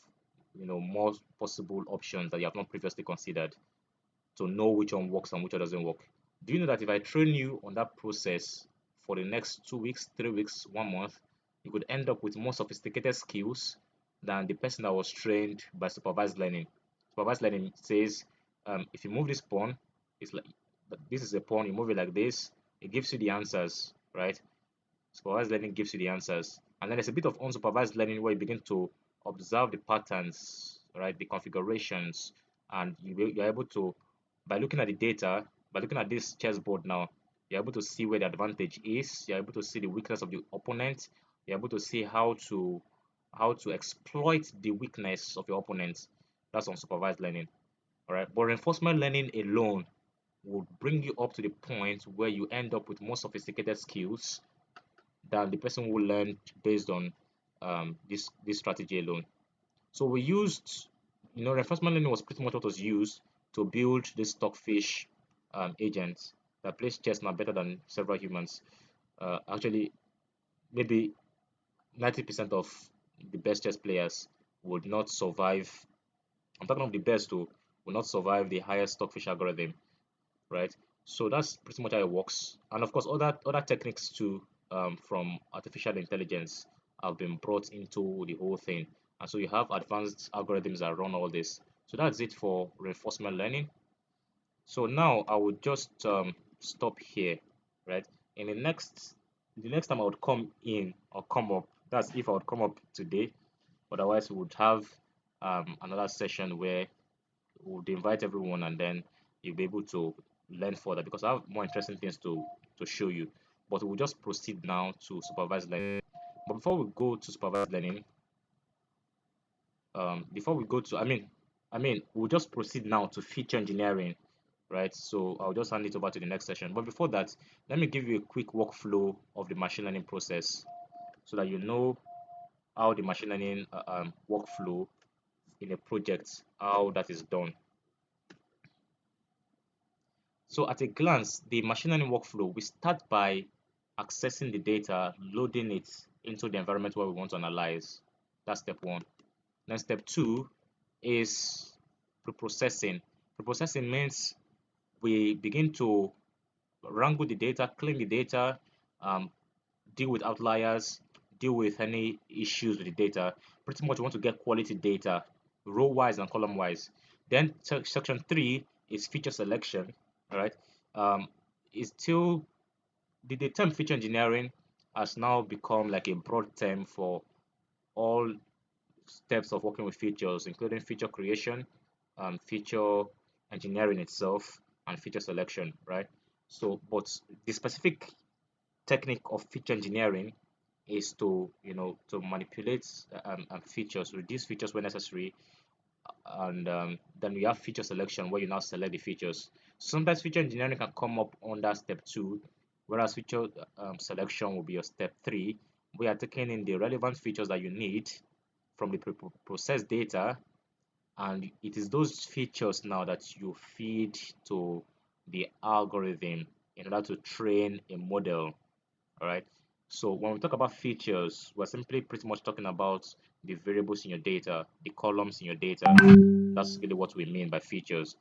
more possible options that you have not previously considered, to know which one works and which one doesn't work. Do you know that if I train you on that process for the next 2 weeks, 3 weeks, 1 month, you could end up with more sophisticated skills than the person that was trained by supervised learning. Supervised learning says, if you move this pawn, it's like this is a pawn, you move it like this, it gives you the answers, right? Supervised learning gives you the answers. And then there's a bit of unsupervised learning where you begin to observe the patterns, right? The configurations, and you're able to, by looking at the data, by looking at this chessboard now, you're able to see where the advantage is. You're able to see the weakness of the opponent. You're able to see how to exploit the weakness of your opponent. That's unsupervised learning. All right. But reinforcement learning alone will bring you up to the point where you end up with more sophisticated skills than the person who learned based on this strategy alone. So we used, reinforcement learning was pretty much what was used to build this stockfish agent that plays chess now better than several humans. Actually, maybe 90% of the best chess players would not survive. I'm talking of the best who will not survive the highest stockfish algorithm, right? So that's pretty much how it works. And of course, other techniques too, from artificial intelligence have been brought into the whole thing. And so you have advanced algorithms that run all this. So that's it for reinforcement learning. So now I would just stop here, right? In the next time I would come in or come up, that's if I would come up today. Otherwise, we would have another session where we would invite everyone, and then you'll be able to learn further, because I have more interesting things to show you. But we'll just proceed now to supervised learning. But before we go to supervised learning, before we go to, we'll just proceed now to feature engineering, right? So I'll just hand it over to the next session. But before that, let me give you a quick workflow of the machine learning process so that you know how the machine learning workflow in a project, how that is done. So at a glance, the machine learning workflow, we start by accessing the data, loading it into the environment where we want to analyze. That's step one. Then step two is preprocessing. Preprocessing means we begin to wrangle the data, clean the data, um, deal with outliers, deal with any issues with the data. Pretty much we want to get quality data, row-wise and column-wise. Then section 3 is feature selection. All right. It's still the term feature engineering has now become like a broad term for all steps of working with features, including feature creation, feature engineering itself, and feature selection, right? So, but the specific technique of feature engineering is to manipulate features, reduce features where necessary, and then we have feature selection where you now select the features. Sometimes feature engineering can come up under step 2, whereas feature selection will be your step 3. We are taking in the relevant features that you need from the processed data, and it is those features now that you feed to the algorithm in order to train a model. All right. So when we talk about features, we're simply pretty much talking about the variables in your data, the columns in your data. That's really what we mean by features.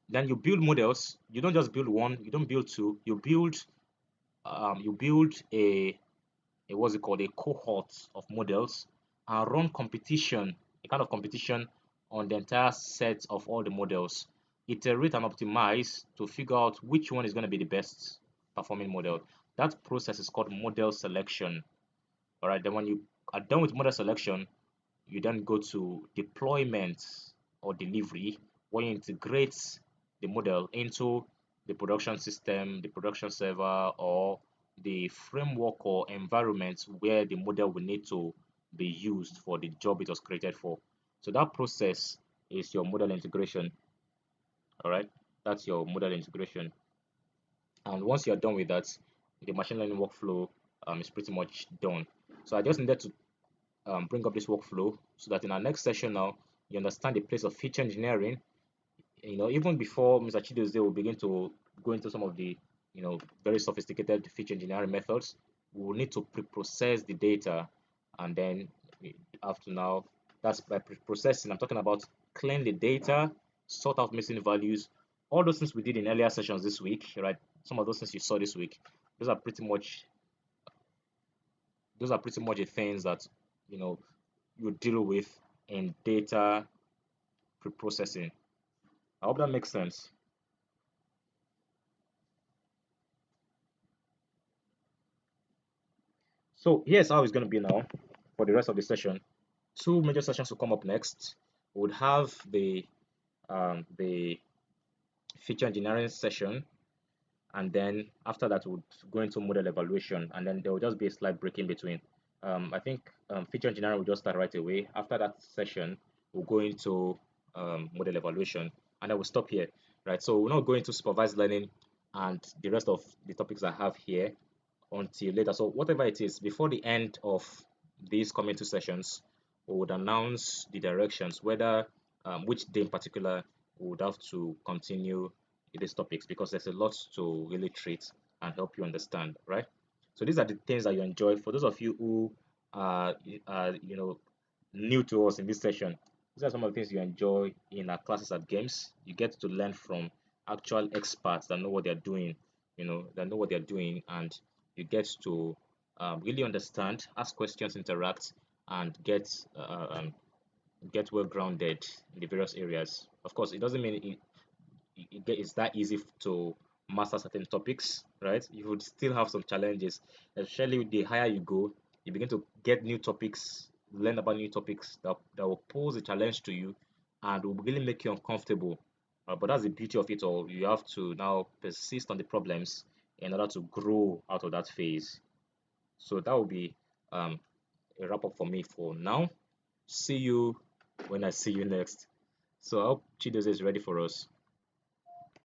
Then you build models. You don't just build one. You don't build two. You build a what's it called, a cohort of models, and run competition, a kind of competition on the entire set of all the models. Iterate and optimize to figure out which one is going to be the best performing model. That process is called model selection. All right. Then when you are done with model selection, you then go to deployment or delivery, where you integrate the model into the production system, the production server, or the framework or environment where the model will need to be used for the job it was created for. So that process is your model integration. All right. That's your model integration. And once you're done with that, the machine learning workflow is pretty much done. So I just needed to bring up this workflow so that in our next session now, you understand the place of feature engineering. Even before Mr. Chidozie will begin to go into some of the, very sophisticated feature engineering methods, we will need to pre-process the data, and then after now, that's by pre-processing. I'm talking about clean the data, sort out missing values, all those things we did in earlier sessions this week, right? Some of those things you saw this week, those are pretty much the things that you deal with in data pre-processing. I hope that makes sense. So here's how it's going to be now for the rest of the session. Two major sessions will come up next. We would have the feature engineering session, and then after that we'll go into model evaluation, and then there will just be a slight break in between. I think feature engineering will just start right away. After that session, we'll go into model evaluation, and then we'll stop here, right? So we're not going to supervised learning and the rest of the topics I have here until later. So whatever it is, before the end of these coming two sessions, we would announce the directions, whether which day in particular we would have to continue these topics, because there's a lot to really treat and help you understand, right? So these are the things that you enjoy. For those of you who are, new to us in this session, these are some of the things you enjoy in our classes at Games. You get to learn from actual experts that know what they're doing, and you get to really understand, ask questions, interact, and get well grounded in the various areas. Of course, it doesn't mean it's that easy to master certain topics, right? You would still have some challenges, especially the higher you go, you begin to get new topics, learn about new topics that will pose a challenge to you and will really make you uncomfortable. But that's the beauty of it all. You have to now persist on the problems in order to grow out of that phase. So that will be um, a wrap up for me for now. See you when I see you next. So I hope Chidoze is ready for us.